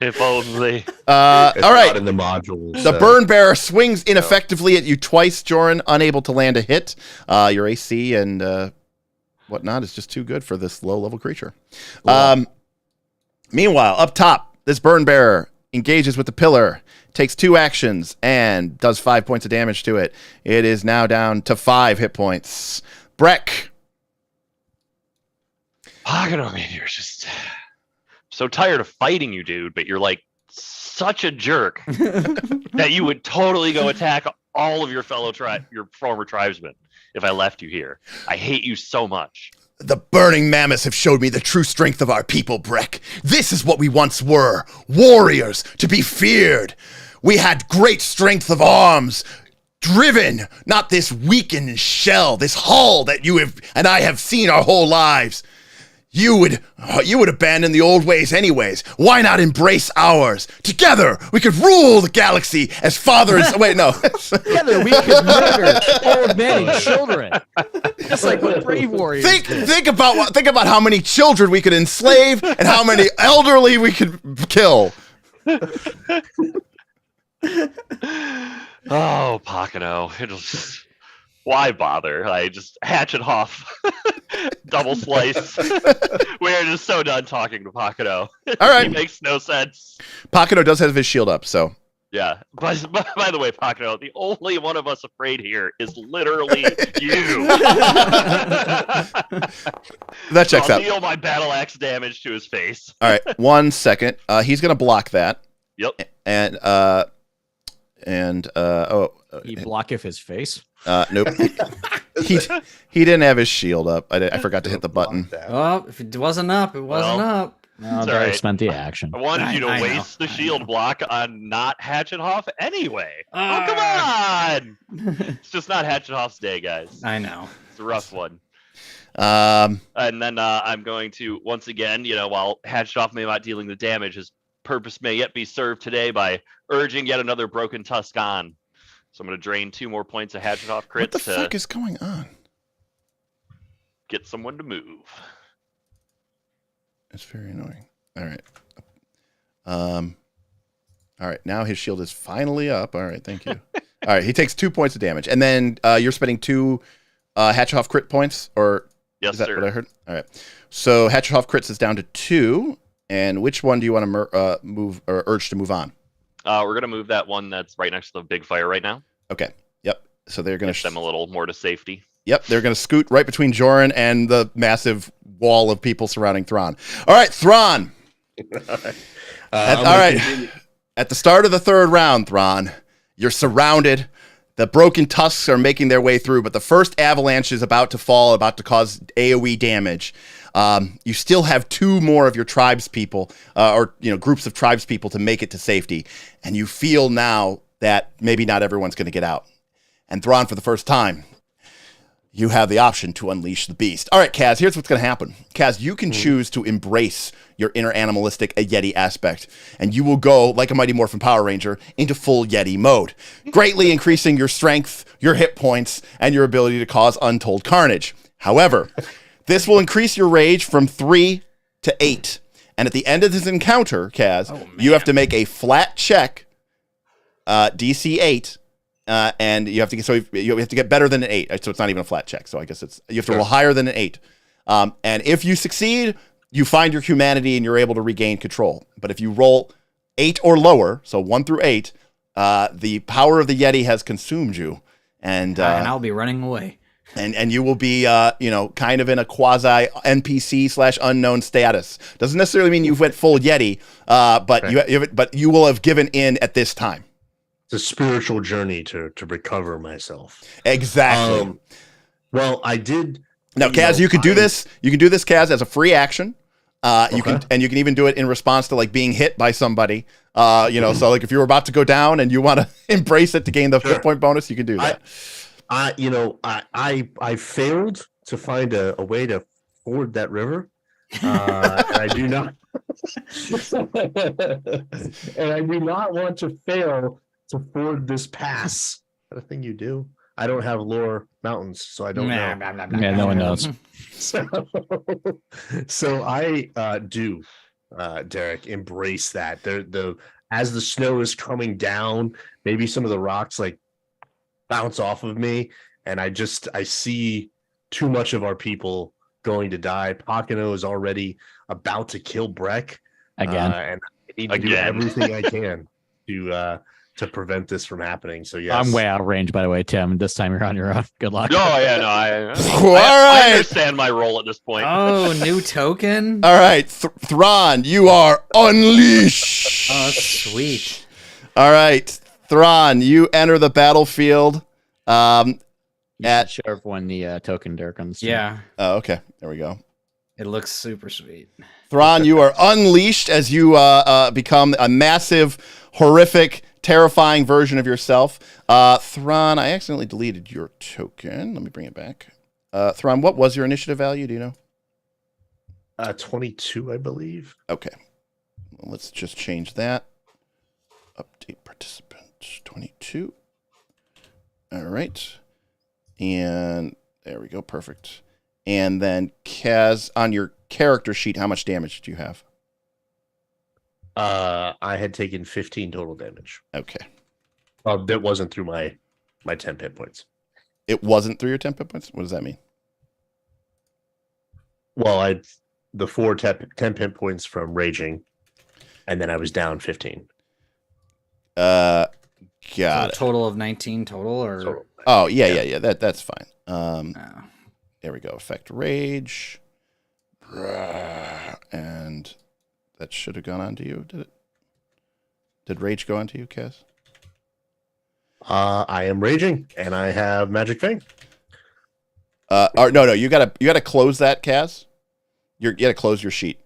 If only. All right. Not in the modules. The Burn Bearer swings ineffectively at you twice, Joran, unable to land a hit. Your AC and whatnot is just too good for this low-level creature. Meanwhile, up top, this Burn Bearer engages with the pillar, takes 2 actions, and does 5 points of damage to it. It is now down to 5 hit points. Brek. Pakano, man, you're just so tired of fighting you, dude, but you're like such a jerk that you would totally go attack all of your your former tribesmen if I left you here. I hate you so much. The Burning Mammoths have showed me the true strength of our people, Brek. This is what we once were. Warriors, to be feared. We had great strength of arms. Driven, not this weakened shell, this hull that you and I have seen our whole lives. You would abandon the old ways anyways. Why not embrace ours? Together, we could rule the galaxy as fathers. Wait, no. Together we could murder old men and children. It's like what Brave Warriors did. Think about how many children we could enslave and how many elderly we could kill. Oh, Pakano, it'll just... Why bother? I just hatchet off, double slice. We're just so done talking to Pakano. All right. He makes no sense. Pakano does have his shield up, so. Yeah. By the way, Pakano, the only one of us afraid here is literally you. That checks I'll out. deal my battle axe damage to his face. All right, 1 second. He's gonna block that. Yep. And He blocketh his face. nope. he didn't have his shield up. I forgot to hit the button. Oh, if it wasn't up, it wasn't up. No, It's they all right. spent the action. I wanted you to I know, waste the I shield know. block on not Hatchet Hoff anyway. Oh, come Ah. on! It's just not Hatchet Hoff's day, guys. I know. It's a rough one. Um, And then I'm going to, once again, while Hatchet Hoff may not dealing the damage, his purpose may yet be served today by urging yet another Broken Tusk on. So I'm going to drain 2 more points of Hatchet Hoff crits what the to fuck is going on? get someone to move. It's very annoying. All right. All right. Now his shield is finally up. All right. Thank you. All right. He takes 2 points of damage, and then you're spending 2 Hatchoff crit points, or Yes, is that sir. what I heard? All right. So Hatchoff crits is down to 2. And which one do you want to move or urge to move on? We're going to move that one that's right next to the big fire right now. Okay. Yep. So they're going Get them a little more to safety. Yep, they're going to scoot right between Joran and the massive wall of people surrounding Thrawn. All right, Thrawn. All right. At the start of the 3rd round, Thrawn, you're surrounded. The Broken Tusks are making their way through, but the first avalanche is about to fall, about to cause AoE damage. You still have 2 more of your tribespeople, or groups of tribespeople to make it to safety, and you feel now that maybe not everyone's going to get out. And Thrawn, for the first time, you have the option to unleash the beast. All right, Kaz, here's what's going to happen. Kaz, you can choose to embrace your inner animalistic Yeti aspect, and you will go, like a Mighty Morphin Power Ranger, into full Yeti mode, greatly increasing your strength, your hit points, and your ability to cause untold carnage. However, this will increase your rage from 3 to 8. And at the end of this encounter, Kaz, you have to make a flat check, DC 8, and you have to get better than an 8. So it's not even a flat check. So I guess you have to roll higher than an 8. And if you succeed, you find your humanity and you're able to regain control. But if you roll 8 or lower, so 1 through 8, the power of the Yeti has consumed you, and I'll be running away. And you will be, kind of in a quasi NPC / unknown status. Doesn't necessarily mean you went full Yeti, but you will have given in at this time. It's a spiritual journey to recover myself. Exactly. Well, I did. Now, Kaz, you can do this. You can do this, Kaz, as a free action. You can even do it in response to like being hit by somebody. So like if you were about to go down and you want to embrace it to gain the hit point bonus, you can do that. I failed to find a way to ford that river. And I do not and I do not want to fail to ford this pass. Is that a thing you do? I don't have lore mountains, so I don't know. Yeah, no one knows. So I do, Derek, embrace that. As the snow is coming down, maybe some of the rocks like bounce off of me, and I see too much of our people going to die. Pocono is already about to kill Brek Again. and I need to do everything I can to prevent this from happening. So yes, I'm way out of range, by the way, Tim. This time you're on your own. Good luck. Oh yeah, no, I I understand my role at this point. Oh, new token. All right, Thrawn, you are unleashed. Oh, sweet. All right, Thrawn, you enter the battlefield. At show everyone the token, Derek, on the stream. Yeah, Oh, okay, there we go. it looks super sweet. Thrawn, you are unleashed as you become a massive, horrific, terrifying version of yourself. Thrawn, I accidentally deleted your token. Let me bring it back. Thrawn, what was your initiative value? Do you know? 22, I believe. Okay. Well, let's just change that. Update participant 22. All right. And there we go. Perfect. And then Kaz, on your character sheet, how much damage do you have? I had taken 15 total damage. Okay. That wasn't through my 10 hit points. It wasn't through your 10 hit points? What does that mean? Well, I had the 10 hit points from raging, and then I was down 15. Got So a it. total of 19 total, or Total. Oh, yeah. That's fine. Oh. There we go. Effect rage. And that should have gone on to you, did it? Did rage go on to you, Kaz? I am raging, and I have magic fang. No, you gotta close that, Kaz. You gotta close your sheet.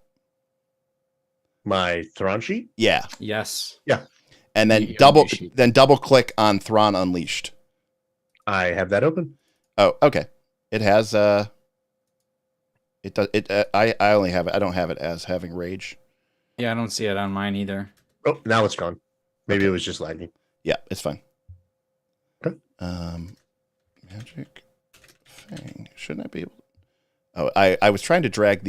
My Thrawn sheet. Yeah. Yes. And then Your sheet. double click on Thrawn Unleashed. I have that open. Oh, okay. It has it does it I only have it. I don't have it as having rage. Yeah, I don't see it on mine either. Oh, now it's gone. Maybe it was just lagging. Yeah, it's fine. Okay. Magic Fang. Shouldn't I be able? Oh, I was trying to drag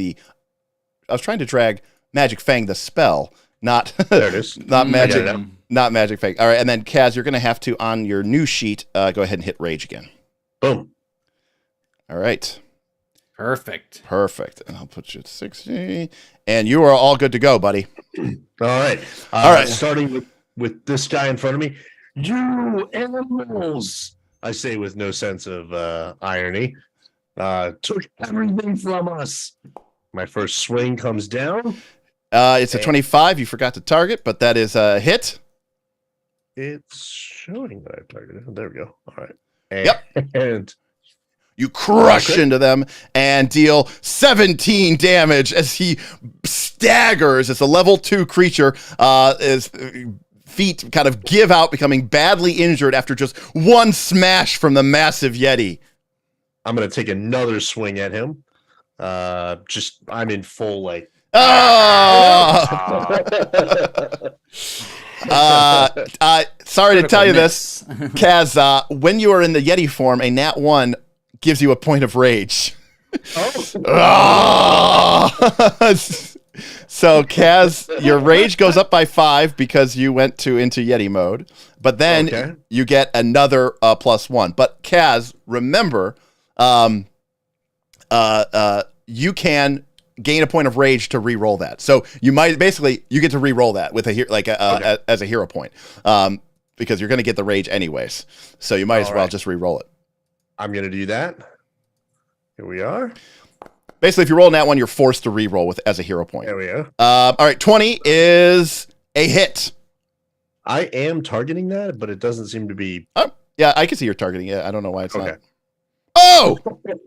Magic Fang the spell, not There it is. not magic, got it. not Magic Fang. All right, and then Kaz, you're gonna have to on your new sheet go ahead and hit rage again. Boom. All right, Perfect. perfect. And I'll put you at 60, and you are all good to go, buddy. All right. All right. Starting with this guy in front of me. You animals, I say with no sense of irony, took everything from us. My first swing comes down. It's a 25. You forgot to target, but that is a hit. It's showing that I targeted. There we go. All right. Yep. And You crush Okay. into them and deal 17 damage as he staggers. It's a level 2 creature. His feet kind of give out, becoming badly injured after just one smash from the massive Yeti. I'm going to take another swing at him. I'm in full like. Oh! Sorry to tell you this, Kaz. When you are in the Yeti form, a nat 1 gives you a point of rage. Oh. So, Kaz, your rage goes up by 5 because you went into Yeti mode, but then Okay. you get another +1. But Kaz, remember, you can gain a point of rage to re-roll that. So you get to re-roll that with as a hero point, because you're going to get the rage anyways. So you might as well just re-roll it. I'm going to do that. Here we are. Basically, if you roll nat 1, you're forced to re-roll as a hero point. There we go. All right, 20 is a hit. I am targeting that, but it doesn't seem to be. Oh, yeah, I can see you're targeting it. I don't know why it's Okay. not. Oh!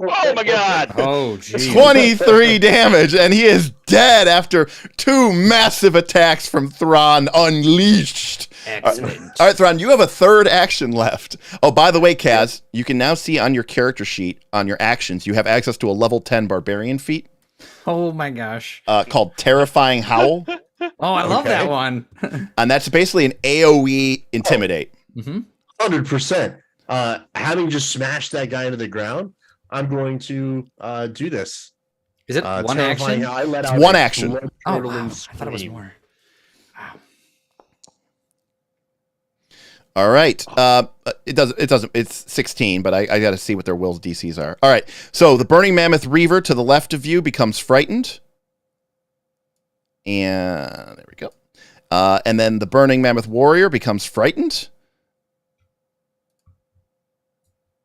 Oh my god! Oh, geez. 23 damage, and he is dead after 2 massive attacks from Thrawn unleashed. Excellent. All right, Thrawn, you have a third action left. Oh, by the way, Kaz, you can now see on your character sheet, on your actions, you have access to a level 10 Barbarian feat Oh my gosh. called Terrifying Howl. Oh, I love Okay. that one. And that's basically an AoE Intimidate. Mm-hmm. 100%. Having just smashed that guy into the ground, I'm going to do this. Is it one Terrifying action? Howl. I let It's out one a action. Oh, blood-curdling wow. I thought it was scream. more. Wow. All right. It doesn't. It's 16, but I got to see what their will's DCs are. All right. So the Burning Mammoth Reaver to the left of you becomes frightened. And there we go. And then the Burning Mammoth Warrior becomes frightened.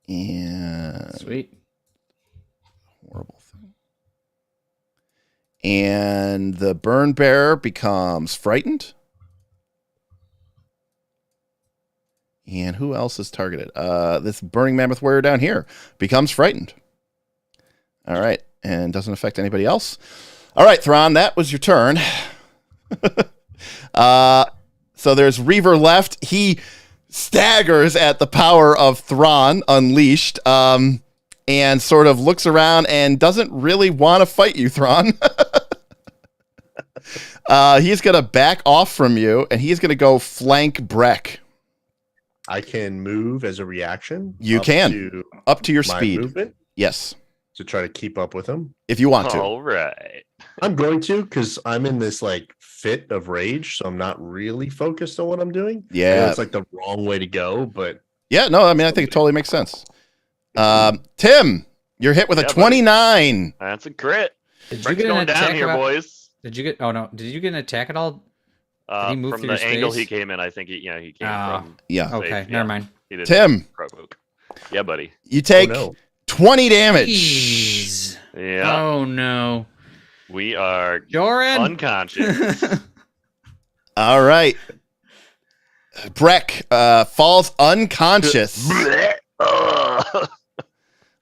And Sweet. horrible thing. And the Burn Bearer becomes frightened. And who else is targeted? This Burning Mammoth Warrior down here becomes frightened. All right. And doesn't affect anybody else. All right, Thrawn, that was your turn. So there's Reaver left. He staggers at the power of Thrawn unleashed and sort of looks around and doesn't really want to fight you, Thrawn. He's going to back off from you, and he's going to go flank Brek. I can move as a reaction. You up can. to Up to your my speed. movement Yes, to try to keep up with him. if you want to. All right. I'm going to because I'm in this like fit of rage, so I'm not really focused on what I'm doing. I know Yeah. it's like the wrong way to go, but Yeah, no, I mean, I think it totally makes sense. Tim, you're hit with a Yeah, buddy. 29. That's a crit. Did you Break's get an going down attack? here, boys. Did you get? Oh no. Did you get an attack at all? he move From through the your angle space? he came in, I think he came Ah. from. Yeah. Okay, Yeah. never mind. He didn't Tim, provoke. Yeah, buddy. you take oh no. 20 damage. Jeez. Yeah, Oh no. we are Joran. unconscious. All right. Brek falls unconscious. Ugh.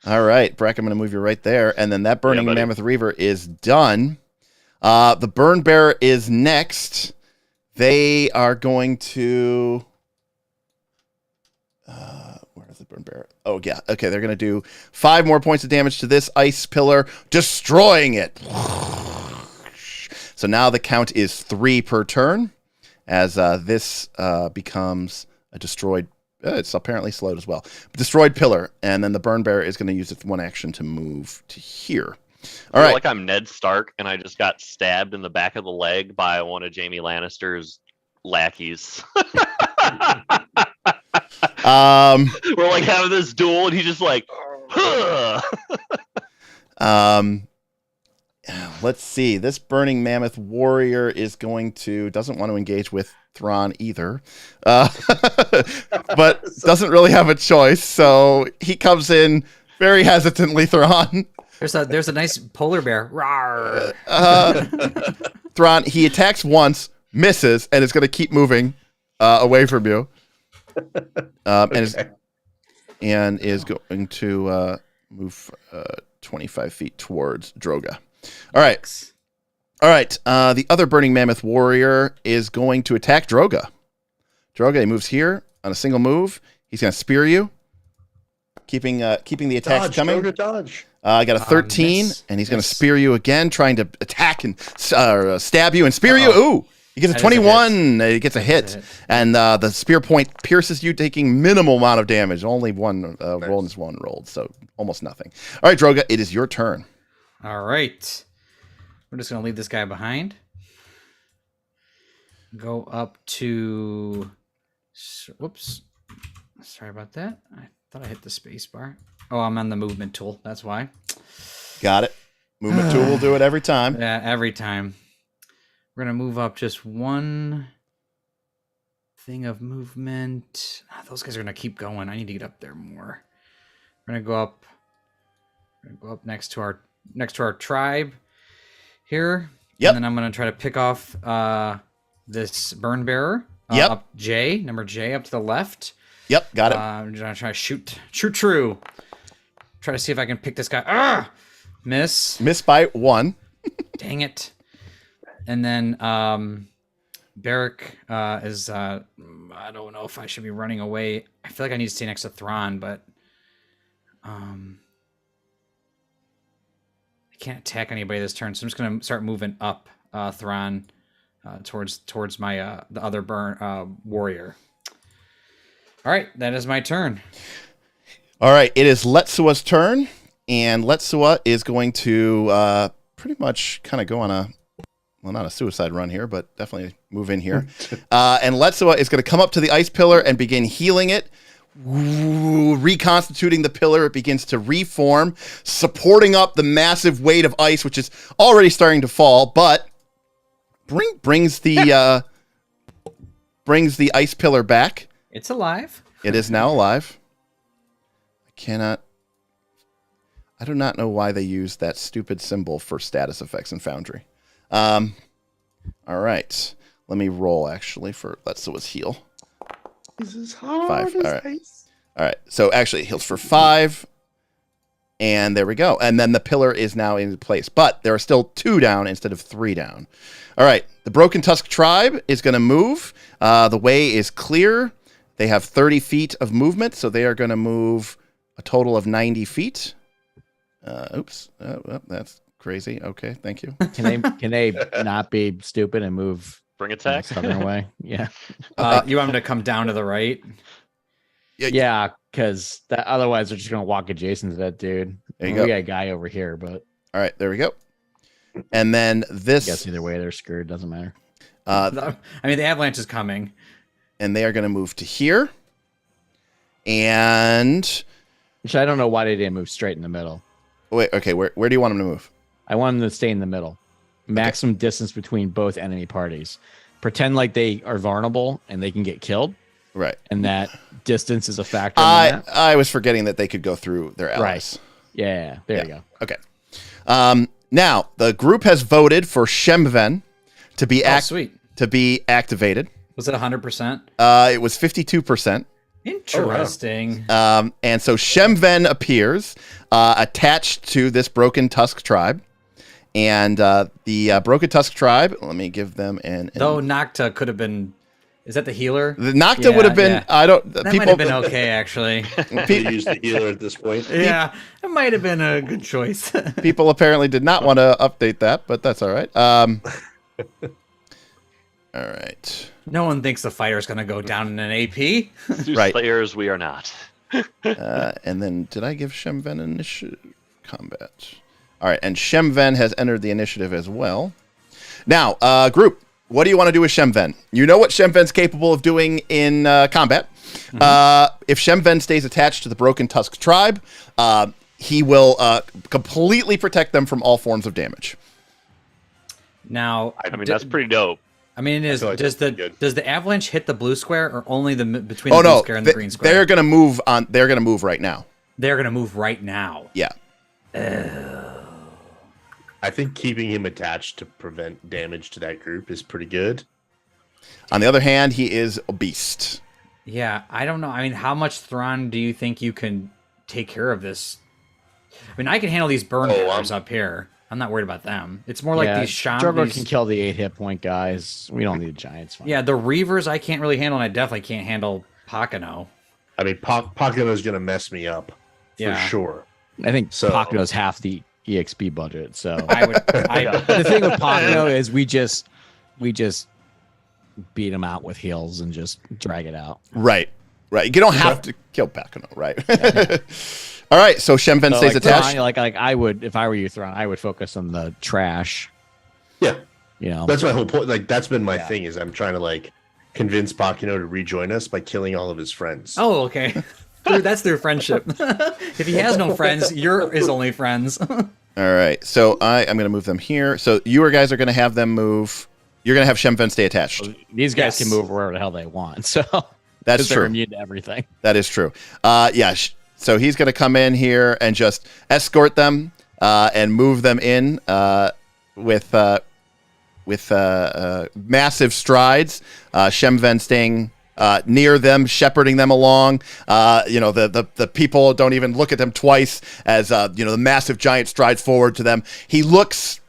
All right, Brek, I'm going to move you right there. And then that Burning buddy. Mammoth Reaver is done. The Burn Bearer is next. They are going to... where is the Burn Bearer? Oh, yeah. Okay, they're going to do 5 more points of damage to this ice pillar, destroying it. So now the count is 3 per turn, as this becomes a destroyed... it's apparently slowed as well. Destroyed pillar, and then the Burn Bearer is going to use its one action to move to here. All I feel right. like I'm Ned Stark, and I just got stabbed in the back of the leg by one of Jaime Lannister's lackeys. We're like having this duel, and he's just like, huh. Let's see. This Burning Mammoth Warrior is doesn't want to engage with Thrawn either, but doesn't really have a choice. So he comes in very hesitantly, Thrawn. There's a nice polar bear. Rawr. Thrawn, he attacks once, misses, and is going to keep moving away from you. And is going to move 25 feet towards Droga. All right. All right. The other Burning Mammoth Warrior is going to attack Droga. Droga, he moves here on a single move. He's going to spear you, keeping the attacks Dodge, coming. Droga, dodge. I got a 13, miss. and he's going to Miss. spear you again, trying to attack and stab you and spear you. Ooh, he gets a That is a 21. He gets a hit. hit. And the spear point pierces you, taking minimal amount of damage. Only one roll is one rolled, so almost nothing. All right, Droga, it is your turn. All right. We're just going to leave this guy behind. Go up to... Whoops. Sorry about that. I thought I hit the space bar. Oh, I'm on the movement tool. That's why. Got it. Movement tool will do it every time. Yeah, every time. We're going to move up just one thing of movement. Those guys are going to keep going. I need to get up there more. We're going to go up. We're going to go up next to our tribe here. Yep. And then I'm going to try to pick off this burn bearer. Yep. Up number J up to the left. Yep, got it. I'm going to try to shoot true. try to see if I can pick this guy. Ah! Miss. Miss by 1. Dang it. And then Brek is I don't know if I should be running away. I feel like I need to stay next to Thrawn, but I can't attack anybody this turn, so I'm just gonna start moving up Thrawn towards my the other warrior. All right, that is my turn. All right, it is Letsua's turn, and Letsua is going to pretty much kind of go on a, well, not a suicide run here, but definitely move in here. And Letsua is going to come up to the ice pillar and begin healing it, reconstituting the pillar. It begins to reform, supporting up the massive weight of ice, which is already starting to fall, but brings the ice pillar back. It's alive. It is now alive. I do not know why they used that stupid symbol for status effects in Foundry. All right. Let me roll, actually, for Letsua's heal. This is hard 5. as All right. ice. All right. So actually, it heals for 5. And there we go. And then the pillar is now in place. But there are still 2 down instead of 3 down. All right. The Broken Tusk tribe is going to move. The way is clear. They have 30 feet of movement, so they are going to move a total of 90 feet. Oops. Well, that's crazy. Okay, thank you. Can they not be stupid and move Bring attack. southern way? Yeah. You want him to come down to the right? Yeah, because otherwise they're just gonna walk adjacent to that dude. There you We go. got a guy over here, but All right, there we go. And then I this, guess either way they're screwed. Doesn't matter. I mean, the avalanche is coming. and they are going to move to here. And Which I don't know why they didn't move straight in the middle. wait, okay, where do you want them to move? I want them to stay in the middle. Maximum distance between both enemy parties. Pretend like they are vulnerable and they can get killed, Right. and that distance is a factor. in that. I was forgetting that they could go through their allies. Yeah, there you go. Okay. Now the group has voted for Shemven to be Sweet. activated. Was it 100%? It was 52%. Interesting. And so Shemven appears attached to this Broken Tusk tribe. And the Broken Tusk tribe, let me give them an... Though Nocta could have been... Is that the healer? The Nocta would have been... Yeah. I don't... That people might have been okay, actually. They use the healer at this point. Yeah, it might have been a good choice. People apparently did not want to update that, but that's all right. All right. No one thinks the fighter's going to go down in an AP. Right. Players, we are not. And then did I give Shemven initiative combat? All right, and Shemven has entered the initiative as well. Now, group, what do you want to do with Shemven? You know what Shemven's capable of doing in combat. If Shemven stays attached to the Broken Tusk tribe, he will completely protect them from all forms of damage. Now, I mean, that's pretty dope. I mean, it is. feel like Does that's good. the avalanche hit the blue square, or only between the blue square and the green square? They're going to move on. They're going to move right now. They're going to move right now. Yeah. I think keeping him attached to prevent damage to that group is pretty good. On the other hand, he is a beast. Yeah, I don't know. I mean, how much Thrawn do you think you can take care of this? I mean, I can handle these burn bearers up here. I'm not worried about them. It's more like these Droga can kill the 8 hit point guys. We don't need giants. Fine. Yeah, the Reavers I can't really handle, and I definitely can't handle Pakano. I mean, Pakano is going to mess me up for sure. I think So- Pakano's half the EXP budget. So I the thing with Pakano is we just beat him out with heals and just drag it out. Right. You don't have to kill Pakano, right? All right, so Shemven stays attached. Thrawn, like I would, if I were you, Thrawn, I would focus on the trash. Yeah, You know, that's my whole point. Like, that's been my thing, is I'm trying to, like, convince Pakano to rejoin us by killing all of his friends. Oh, okay. That's their friendship. If he has no friends, you're his only friends. All right, so I'm going to move them here. So you guys are going to have them move. You're going to have Shemven stay attached. these guys Yes. can move wherever the hell they want. So That's 'cause they're true. immune to everything. That is true. Yeah. So he's going to come in here and just escort them and move them in with massive strides. Shemven staying near them, shepherding them along. The people don't even look at them twice as the massive giant strides forward to them. He looks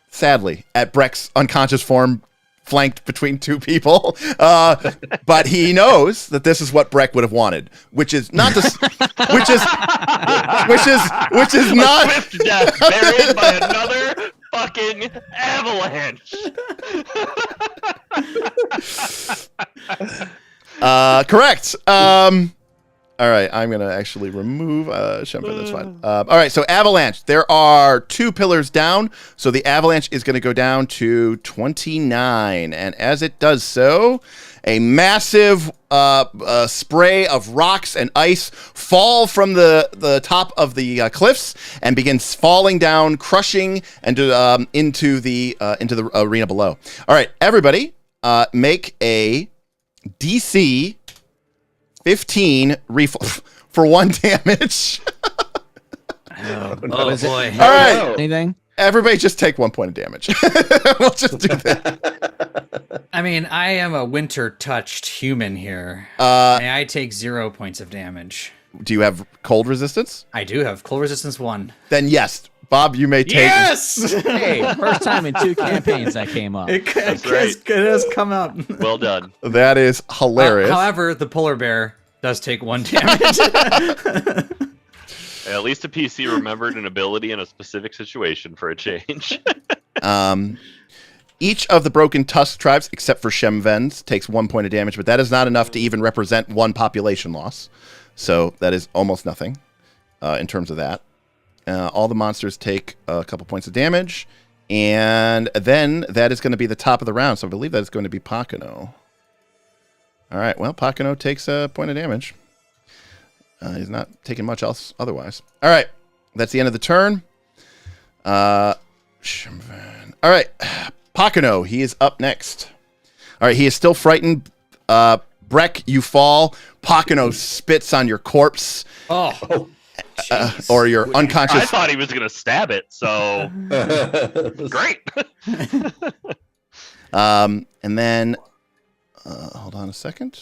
sadly at Brek's unconscious form, flanked between two people, but he knows that this is what Brek would have wanted, which is not to, which is not a swift death buried by another fucking avalanche. Correct. All right, I'm going to actually remove Shemper. That's fine. All right, so Avalanche. There are 2 pillars down, so the Avalanche is going to go down to 29. And as it does so, a massive spray of rocks and ice fall from the top of the cliffs and begins falling down, crushing and into the arena below. All right, everybody, make a DC 15 for 1 damage. Oh boy! All right, Anything? everybody, just take 1 point of damage. We'll just do that. I mean, I am a winter-touched human here. May I take 0 points of damage? Do you have cold resistance? I do have cold resistance 1. Then yes, Bob, you may take. Yes! Hey, first time in 2 campaigns that came up. It right. has come up. Well done. That is hilarious. However, the polar bear does take 1 damage. At least a PC remembered an ability in a specific situation for a change. Each of the Broken Tusk tribes, except for Shemvens, takes 1 point of damage, but that is not enough to even represent 1 population loss. So that is almost nothing in terms of that. All the monsters take a couple points of damage, and then that is going to be the top of the round. So I believe that is going to be Pakano. All right, well, Pakano takes a point of damage. He's not taking much else otherwise. All right, that's the end of the turn. All right, Pakano, he is up next. All right, he is still frightened. Brek, you fall. Pakano spits on your corpse. Oh. Or your unconscious. I thought he was going to stab it, so great. And then, hold on a second.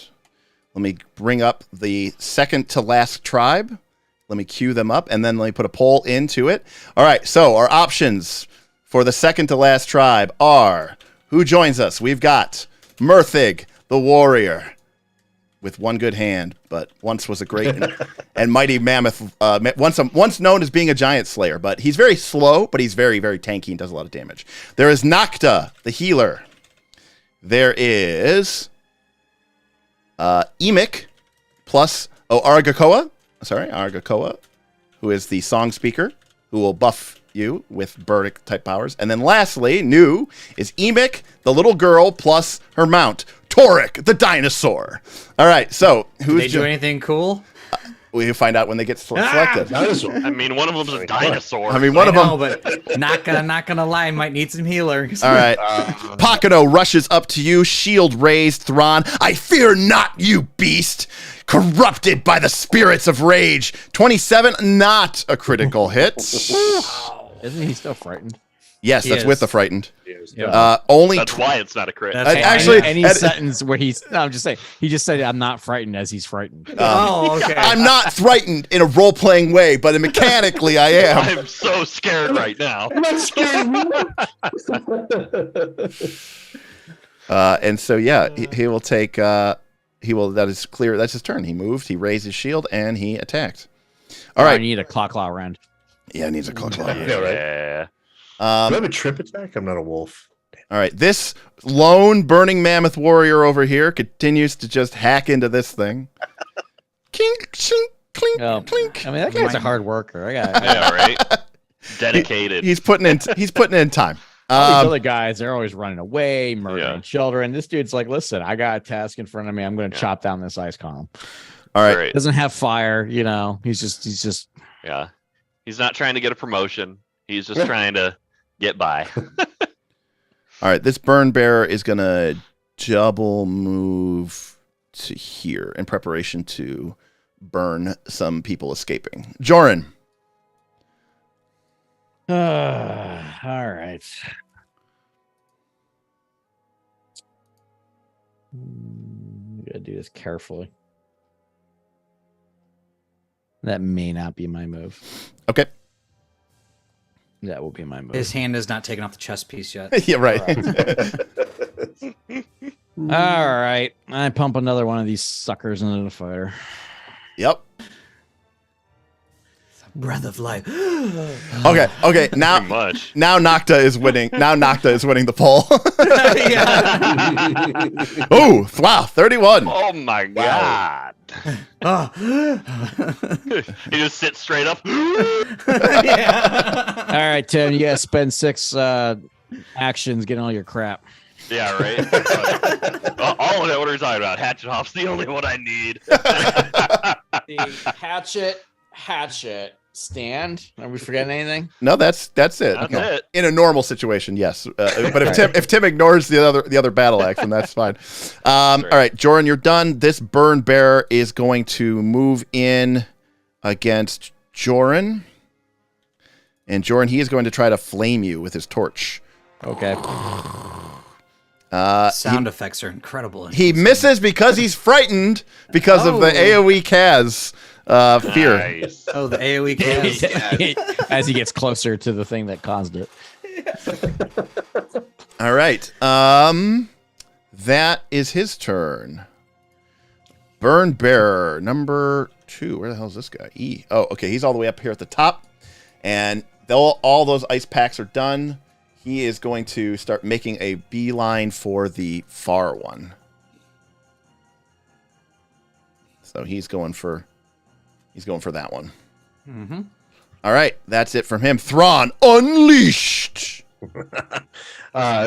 Let me bring up the second to last tribe. Let me queue them up, and then let me put a poll into it. All right, so our options for the second to last tribe are, who joins us? We've got Murthig, the warrior, with 1 good hand, but once was a great and mighty mammoth, once known as being a giant slayer, but he's very slow, but he's very, very tanky and does a lot of damage. There is Nocta, the healer. There is Emic plus Aragakoa, who is the song speaker, who will buff you with Burdic type powers. And then lastly, new is Emic, the little girl, plus her mount, Toric, the dinosaur. All right, so who's... They do anything cool? We'll find out when they get selected. Dinosaur. I mean, one of them's a dinosaur. I mean, one of them... but not gonna lie, might need some healers. All right. Pakano rushes up to you, shield raised, Thrawn. I fear not you, beast. Corrupted by the spirits of rage. 27, not a critical hit. Isn't he still frightened? Yes, He that's is. with the frightened. Yeah. Only That's why it's not a crit. Actually, any sentence where I'm just saying, he just said, "I'm not frightened," as he's frightened. Oh, okay. I'm not frightened in a role-playing way, but mechanically I am. I'm so scared right now. I'm not scared. And so, yeah, he will take... that is clear. That's his turn. He moved, he raised his shield, and he attacked. All I right. need a claw round. Yeah, it needs a claw. Yeah. Right. Do I have a trip attack? I'm not a wolf. All right, this lone Burning Mammoth warrior over here continues to just hack into this thing. Kink, shink, clink, Oh, clink. I mean, that guy's a hard worker. I got Yeah, right. Dedicated. He's putting in time. all these other guys, they're always running away, murdering Yeah. children. This dude's like, listen, I got a task in front of me. I'm going to Yeah. chop down this ice column. All right. Great. Doesn't have fire, He's just. Yeah. He's not trying to get a promotion. He's just trying to get by. All right, this burn bearer is going to double move to here in preparation to burn some people escaping. Joran. All right. You gotta do this carefully. That may not be my move. Okay. That will be my move. His hand is not taken off the chess piece yet. Yeah, right. All right. I pump another one of these suckers into the fighter. Yep. Breath of life. Okay. Pretty Now much. Nocta is winning. Now Nocta is winning the poll. Yeah. Oh, wow, 31. Oh my god. Oh. He just sits straight up. Yeah. All right, Tim. You gotta spend 6 actions getting all your crap. Yeah, right. All of that, what are we talking about? Hatchet Hoff's the only one I need. The hatchet, stand. Are we forgetting anything? No, that's it. That's Okay. it. In a normal situation, yes. But if Tim ignores the other battle axe, then that's fine. All right, Joran, you're done. This burn bearer is going to move in against Joran. And Joran, he is going to try to flame you with his torch. Okay. Sound effects are incredible. He misses because he's frightened because of the AoE Kaz fear. Nice. Oh, the AoE cast. As he gets closer to the thing that caused it. All right. That is his turn. Burn Bearer, number 2. Where the hell is this guy? E. Oh, okay. He's all the way up here at the top. And all those ice packs are done. He is going to start making a beeline for the far one. So he's going for that one. Mm-hmm. All right, that's it from him. Thrawn unleashed.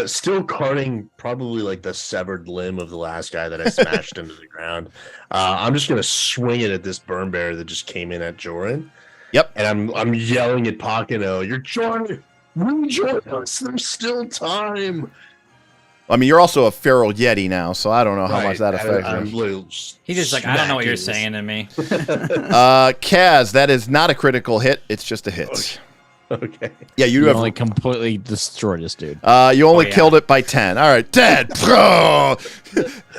Still carting probably like the severed limb of the last guy that I smashed into the ground. I'm just gonna swing it at this burn bear that just came in at Joran. Yep. And I'm yelling at Pakino, "You're joining! Rejoin us! There's still time!" I mean, you're also a feral yeti now, so I don't know how much that affects you. He's just like, I don't know what you're saying to me. Kaz, that is not a critical hit. It's just a hit. Okay. Yeah, You have only completely destroyed this dude. you only killed it by 10. All right, dead.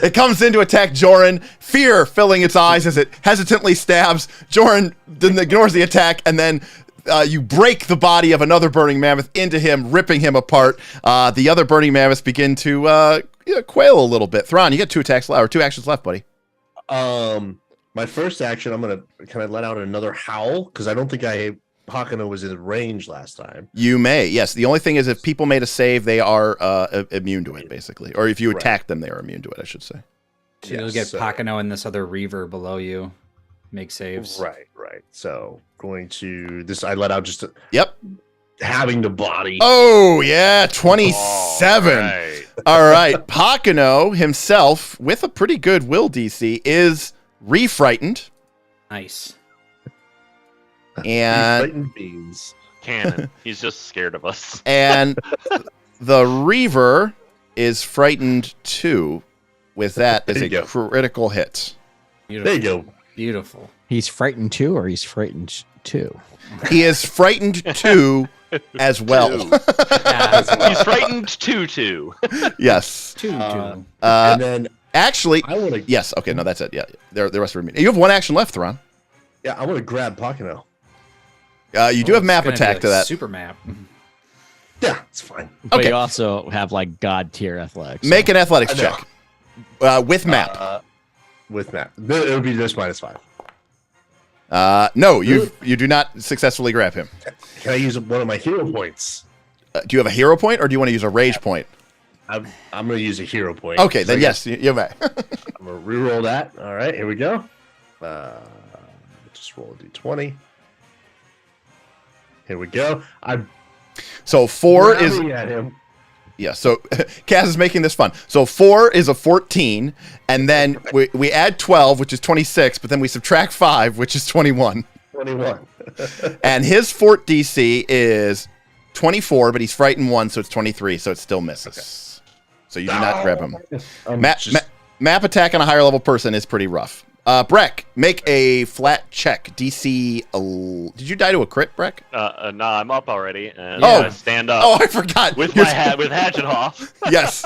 It comes in to attack Joran, fear filling its eyes as it hesitantly stabs. Joran then ignores the attack, and then you break the body of another burning mammoth into him, ripping him apart. The other burning mammoths begin to quail a little bit. Thrawn, you get 2 attacks left, or 2 actions left, buddy. My first action, I'm gonna kind of let out another howl because I don't think Pakino was in range last time. You may, yes. The only thing is if people made a save, they are immune to it, basically. Or if you attack them, they are immune to it, I should say. So you'll get Pakino and this other Reaver below you. Make saves. Right. So going to this, I let out just Yep. having the body. Oh, yeah, 27. All right. Pakino himself, with a pretty good will DC, is re-frightened. Nice. And Frightened beans. Cannon. He's just scared of us. and the Reaver is frightened too. With that as There a you go. critical hit. Beautiful. There you go. Beautiful. He's frightened too, or he's frightened too? He is frightened too as well. He's frightened too. Yes. Two. And then Actually, I want to. yes. Okay, no, that's it. Yeah, the rest are immune. You have 1 action left, Thrawn. Yeah, I want to grab Pakino. You do have map attack to that. Super map. Yeah, it's fine. But Okay. you also have like god tier athletics. Make an athletics I know. check with map. With map, it would be just -5. No, you do not successfully grab him. Can I use one of my hero points? Do you have a hero point, or do you want to use a rage point? I'm going to use a hero point. Okay, So then I yes, you may. I'm going to reroll that. All right, here we go. Just roll a d20. Here we go. I'm So 4 is grabbing at him. yeah. So Kaz is making this fun. So 4 is a 14, and then we add 12, which is 26, but then we subtract 5, which is 21. 21. And his fort DC is 24, but he's frightened 1, so it's 23, so it still misses. So you do not grab him. Map attack on a higher level person is pretty rough. Brek, make a flat check. DC. Did you die to a crit, Brek? Nah, I'm up already. And Oh. I stand up Oh, I forgot. with my hat with Hatchet Hoff. Yes.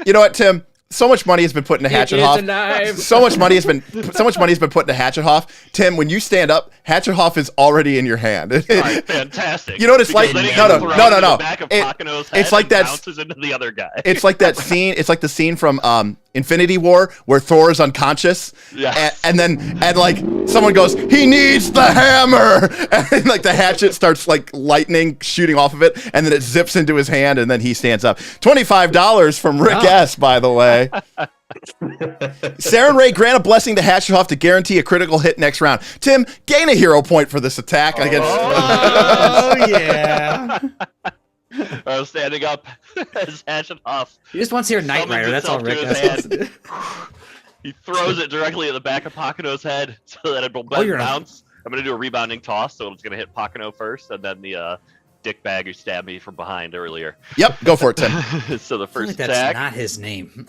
You know what, Tim? so much money has been put into It is Hatchethoff. a knife. So much money has been put into Hatchethoff. Tim, when you stand up, Hatchethoff is already in your hand. All right, fantastic. You know what it's Because like? then he No, gets no, thrown no, into no. the back of Pakano's head it's like and that- bounces into the other guy. It's like that scene. It's like the scene from Infinity War where Thor is unconscious, Yeah. and like someone goes, "He needs the hammer," and like the hatchet starts like lightning shooting off of it, and then it zips into his hand, and then he stands up. $25 from Rick S. By the way. Saren Ray, grant a blessing to Hatchethoff to guarantee a critical hit next round. Tim, gain a hero point for this attack against. Oh yeah. I was standing up as Hatchethoff. He just wants to hear Knight summons Rider. That's all itself Rick to has. his hand. He throws it directly at the back of Pakano's head so that it will you're not- bounce. I'm going to do a rebounding toss, so it's going to hit Pakano first, and then the dickbag who stabbed me from behind earlier. Yep, go for it, Tim. So the I feel first like that's attack. not his name.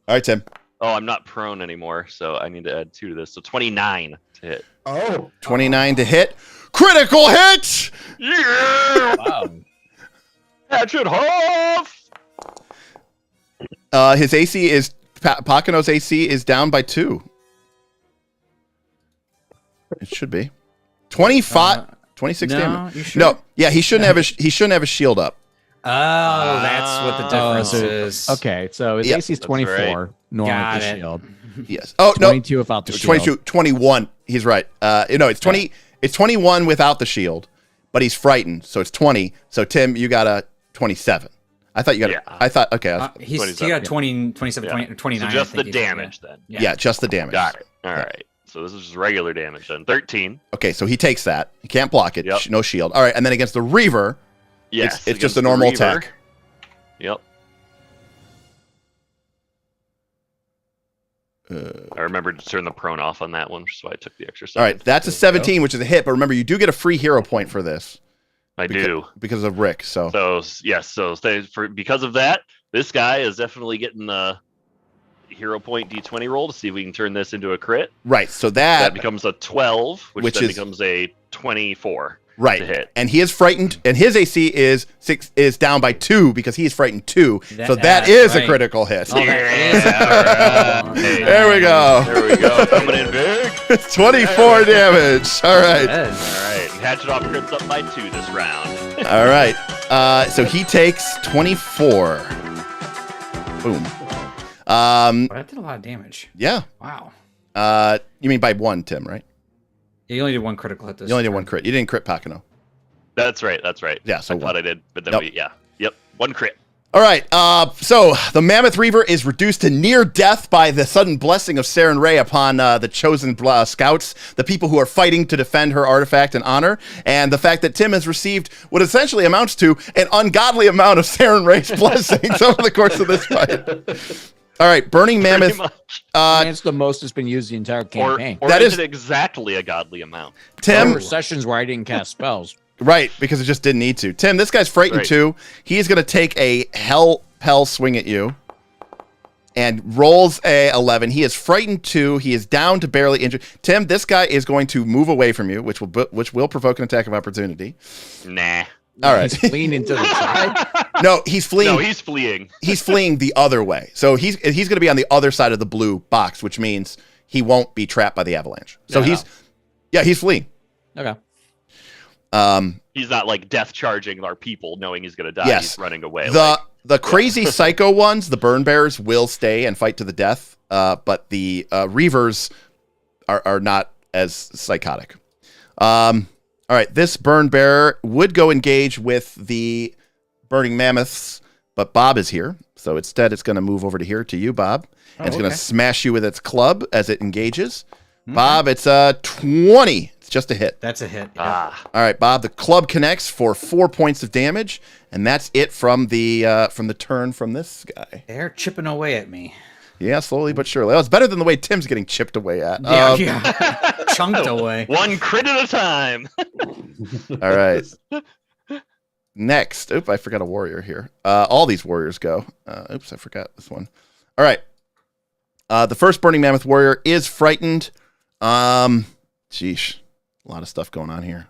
All right, Tim. Oh, I'm not prone anymore, so I need to add 2 to this. So 29 to hit. Oh, 29 to hit. Critical hit! Yeah! Wow. Hatchethoff! His AC is Pakano's AC is down by 2. It should be 25, 26 no, damage. you sure? No, yeah, he shouldn't have a shield up. Oh, that's what the difference so- is. Okay, so his Yeah, AC is that's 24, right. normal Got with the it. shield. Yes. Oh no, 22 without the shield. 22, 21. He's right. No, it's 20. It's 21 without the shield, but he's frightened, so it's 20. So Tim, you got a 27. I thought you got. Yeah. I thought okay. He 27, got 20, 27, Yeah. 20, 29. So just I the think he said, damage then. yeah, just the damage. Got it. All right. So this is just regular damage then. 13. Okay, so he takes that. He can't block it. Yep. No shield. All right, and then against the Reaver, Yes. it's just against a the normal Reaver. attack. Yep. I remembered to turn the prone off on that one, which is why I took the extra All right, second. that's a 17, which is a hit. But remember, you do get a free hero point for this I do. because of Rick. So So yes, because of that, this guy is definitely getting the hero point D20 roll to see if we can turn this into a crit. right, so That that becomes a 12, which which then is- becomes a 24 to right, hit. and he is frightened, and his AC is down by 2 because he's frightened 2. So that That's is a right. critical hit. Oh, that is Yeah, a all critical. right. There we go. There we go. Coming in big. 24 damage. All right. Yes. All right. Hatchethoff crits up by 2 this round. All right. So he takes 24. Boom. Well, that did a lot of damage. Yeah. Wow. You mean by 1, Tim, right? You only did one critical hit this You only did turn. 1 crit. You didn't crit Pakano. That's right. That's right. Yeah, so I thought I did, but then Yep. Yep. 1 crit. All right. So the Mammoth Reaver is reduced to near death by the sudden blessing of Saren Ray upon the chosen scouts, the people who are fighting to defend her artifact and honor, and the fact that Tim has received what essentially amounts to an ungodly amount of Saren Ray's blessings over the course of this fight. All right, Burning Pretty Mammoth. much. It's the most that's been used the entire Or, campaign. or That is is- it exactly a godly amount? There Tim, were sessions where I didn't cast spells. right, because it just didn't need to. Tim, this guy's frightened Right. too. He is going to take a hell pell swing at you and rolls a 11. He is frightened too. He is down to barely injured. Tim, this guy is going to move away from you, which will provoke an attack of opportunity. Nah. All right. He's lean into the side. No, he's fleeing. No, he's fleeing. He's fleeing the other way. So he's going to be on the other side of the blue box, which means he won't be trapped by the avalanche. So Yeah. he's fleeing. Okay. He's not like death charging our people, knowing he's gonna die. Yes. He's running away. The crazy psycho ones, the burn bearers, will stay and fight to the death. But the reavers are not as psychotic. All right, this burn bearer would go engage with the burning mammoths, but Bob is here. So instead, it's going to move over to here to you, Bob. And it's going okay. to smash you with its club as it engages. Bob, it's a 20. It's just a hit. That's a hit. Yeah. All right, Bob. The club connects for 4 points of damage, and that's it from the turn from this guy. They're chipping away at me. Yeah, slowly but surely. Well, it's better than the way Tim's getting chipped away at. Yeah, chunked away. One crit at a time. All right. Next, I forgot a warrior here. All these warriors go. I forgot this one. All right. The first Burning Mammoth warrior is frightened. Sheesh, a lot of stuff going on here.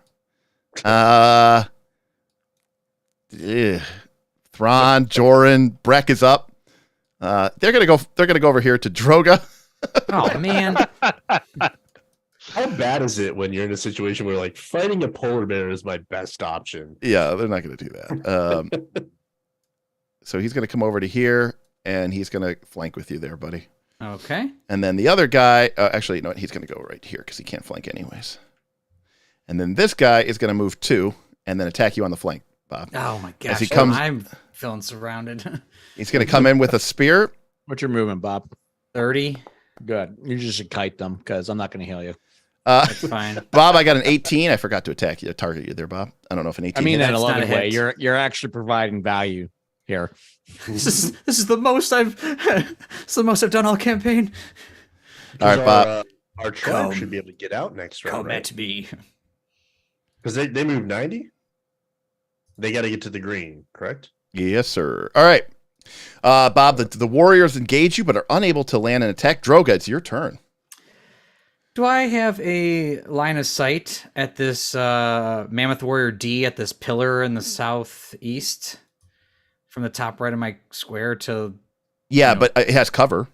Thrawn, Joran, Brek is up. They're gonna go over here to Droga. Oh man. How bad is it when you're in a situation where like fighting a polar bear is my best option? Yeah, they're not gonna do that. So he's gonna come over to here, and he's gonna flank with you there, buddy. Okay. And then the other guy, actually, no, he's gonna go right here because he can't flank anyways. And then this guy is gonna move 2 and then attack you on the flank, Bob. Oh my gosh. he comes- I'm feeling surrounded. He's gonna come in with a spear. What's your movement, Bob? 30. Good. You just should kite them because I'm not going to heal you. That's fine. Bob, I got an 18. I forgot to target you there, Bob. I don't know if an 18. I mean hits. that in a That's not loving a way. hit. You're actually providing value here. This is the most I've done all campaign. All right, Bob. Our tribe Come. should be able to get out next round, Come right? at me. Because they move 90. They got to get to the green, correct? Yes, sir. All right. Bob, the warriors engage you but are unable to land an attack. Droga, it's your turn. Do I have a line of sight at this Mammoth Warrior D at this pillar in the southeast? From the top right of my square to... Yeah, No. but it has cover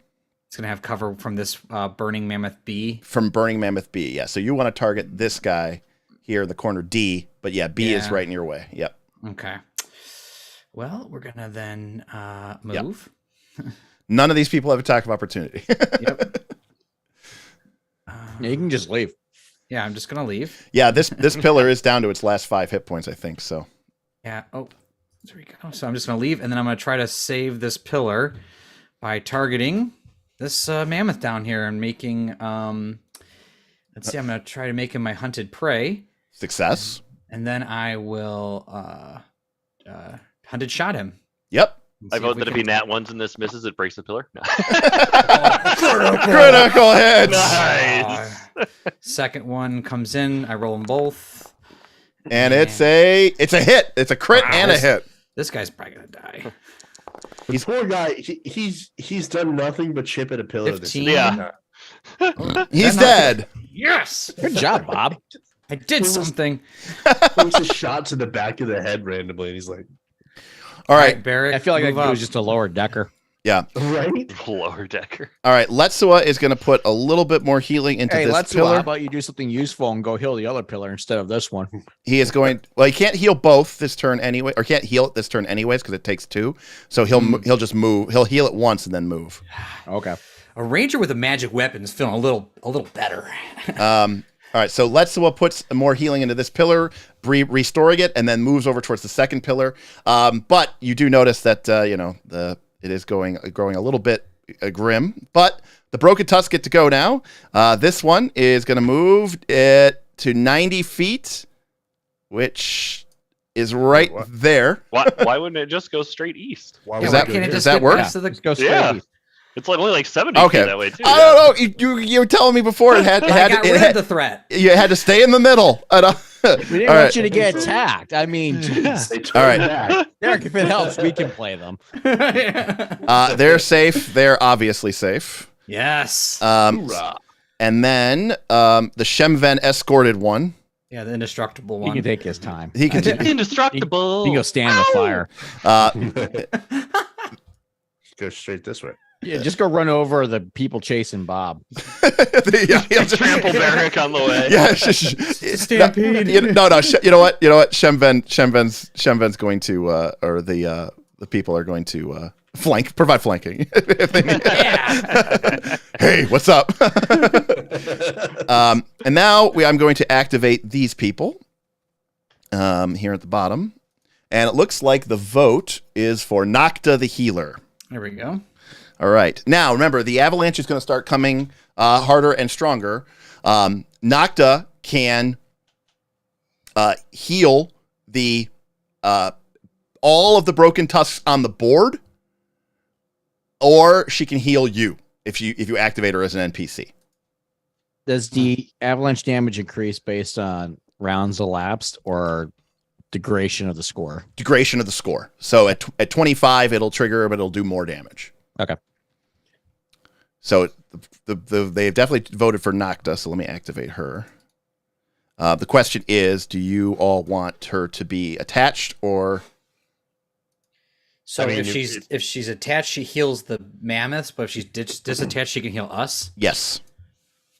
It's going to have cover from this Burning Mammoth B. from Burning Mammoth B. Yeah, so you want to target this guy here in the corner D, but yeah, B is Yeah. right in your way. Yep. Okay. Well, we're going to then move. None of these people have attack of opportunity. Yep. Yeah, you can just leave. Yeah, I'm just going to leave. Yeah, this pillar is down to its last 5 hit points, I think. So Yeah. Oh, there we go. So I'm just going to leave, and then I'm going to try to save this pillar by targeting this mammoth down here and making... let's see, I'm going to try to make him my hunted prey, success. and then I will hunted shot him. Yep. and I see vote we that if can- he nat ones and this misses, it breaks the pillar. No. Critical hits. Nice. Second one comes in. I roll them both. And it's a hit. It's a crit Wow. and a hit. This guy's probably gonna die. This poor guy, he's done nothing but chip at a pillar. 15. Yeah. He's Then dead. Yes, Good job, Bob. I did something. Throws a shot to the back of the head randomly, and he's like, All right. Barrett. I feel like move it up. was just a lower decker. Yeah. right? Lower decker. All right. Letsua is going to put a little bit more healing into Hey, this let's pillar. how about you do something useful and go heal the other pillar instead of this one? He is going. Well, he can't heal both this turn anyway, or can't heal it this turn anyways because it takes 2. So he'll just move. He'll heal it once and then move. Okay. A ranger with a magic weapon is feeling a little better. All right. So Letsua puts more healing into this pillar, restoring it, and then moves over towards the second pillar. But you do notice that it is growing a little bit grim. But the Broken Tusks get to go now. This one is going to move it to 90 feet, which is right What? there. Why wouldn't it just go straight east? Why Is would that- we Can't do it does just that get work? next to the- Let's go straight Yeah. east. It's like only like 70 Okay. feet that way too. I don't know. You were telling me before it had I got rid of the threat. you had to stay in the middle. We didn't All want right. you to get attacked. I mean, geez. They All right. back. Derek, if it helps, we can play them. They're safe. They're obviously safe. Yes. Hoorah. And then the Shemven escorted one. Yeah, the indestructible He one. can take his time. He can. Indestructible. He can go stand in the fire. Go straight this way. Yeah, just go run over the people chasing Bob. Yeah, he'll just- Trample Barrick on the way. Yeah, Stampede. No, you know what? Shemven's going to, or the people are going to provide flanking if they need. Yeah. Hey, what's up? And now I'm going to activate these people here at the bottom, and it looks like the vote is for Nocta the healer. There we go. All right. Now, remember, the avalanche is going to start coming harder and stronger. Nocta can heal the all of the Broken Tusks on the board, or she can heal you if you activate her as an NPC. Does the avalanche damage increase based on rounds elapsed or degradation of the score? Degradation of the score. So at 25, it'll trigger, but it'll do more damage. Okay. So they've definitely voted for Nocta, so let me activate her. The question is, do you all want her to be attached or... So I mean, if she's attached, she heals the mammoths, but if she's disattached, she can heal us. Yes.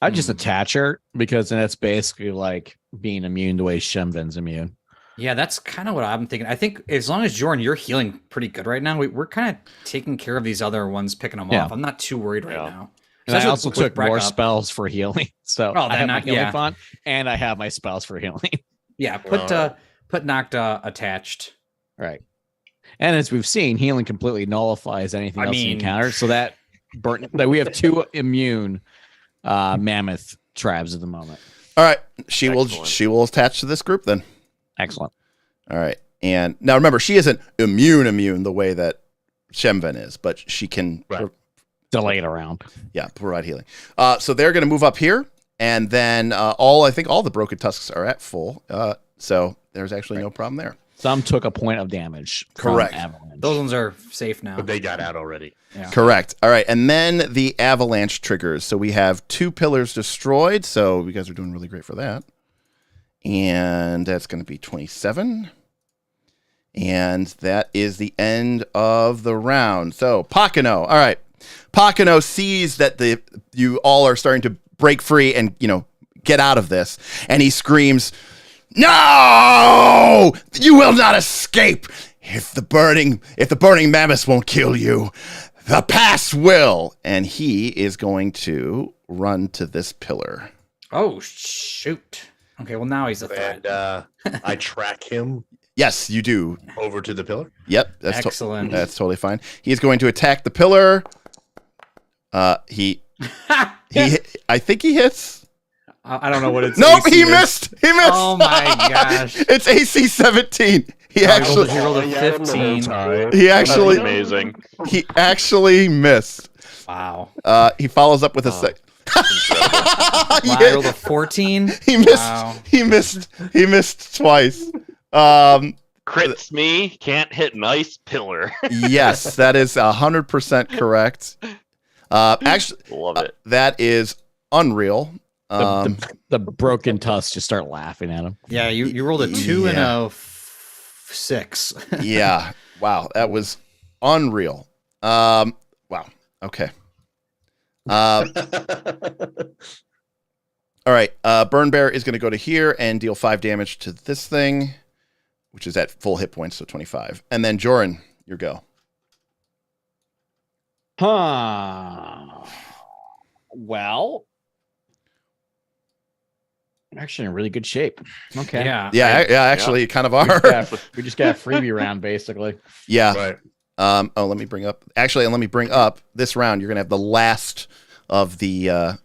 I just attach her because then it's basically like being immune the way Shemvin's immune. Yeah, that's kind of what I'm thinking. I think as long as Jordan, you're healing pretty good right now. We're kind of taking care of these other ones, picking them off. I'm not too worried right now. And I Especially also with took Brek more up. spells for healing. So Oh, I have then my healing yeah. font and I have my spells for healing. Yeah, put Nocta attached. Right. And as we've seen, healing completely nullifies anything else in encounter. So that we have 2 immune mammoth tribes at the moment. All right. She Excellent. will attach to this group then. Excellent. All right. And now remember, she isn't immune the way that Shemvin is, but she can Delay it around. provide healing. So they're going to move up here, and then I think all the Broken Tusks are at full. So there's actually no problem there. Some took a point of damage. Correct. From avalanche. Those ones are safe now. But they got out already. Yeah. Correct. All right. And then the avalanche triggers. So we have 2 pillars destroyed. So you guys are doing really great for that. And that's going to be 27. And that is the end of the round. So Pakano. All right. Pakano sees that you all are starting to break free and, get out of this. And he screams, "No! You will not escape! If the burning mammoths won't kill you, the pass will." And he is going to run to this pillar. Oh shoot! Okay, well now he's a threat. And I track him Yes, you do. over to the pillar. Yep, that's Excellent. that's totally fine. He's going to attack the pillar. He I think he hits. I don't know what it's. Nope, AC he is. missed. He missed. Oh my gosh! It's AC 17. He actually he rolled a 15. he actually That's amazing. he actually missed. Wow. He follows up with a sec. Wow, I rolled a 14. He missed. Wow. He missed twice. Crits me, can't hit nice pillar. Yes, that is 100% correct. Actually, Love it. that is unreal. The broken tusks just start laughing at him. Yeah, you rolled a 2 and Yeah. a 6. Yeah. Wow, that was unreal. Wow. Okay. All right. Burn Bear is going to go to here and deal 5 damage to this thing, which is at full hit points, so 25. And then Joran, your go. Well, I'm actually in really good shape. Okay. Yeah. Yeah, actually, you kind of are. We just got a freebie round, basically. Yeah. Right. Let me bring up. Actually, let me bring up this round. You're gonna have the last of the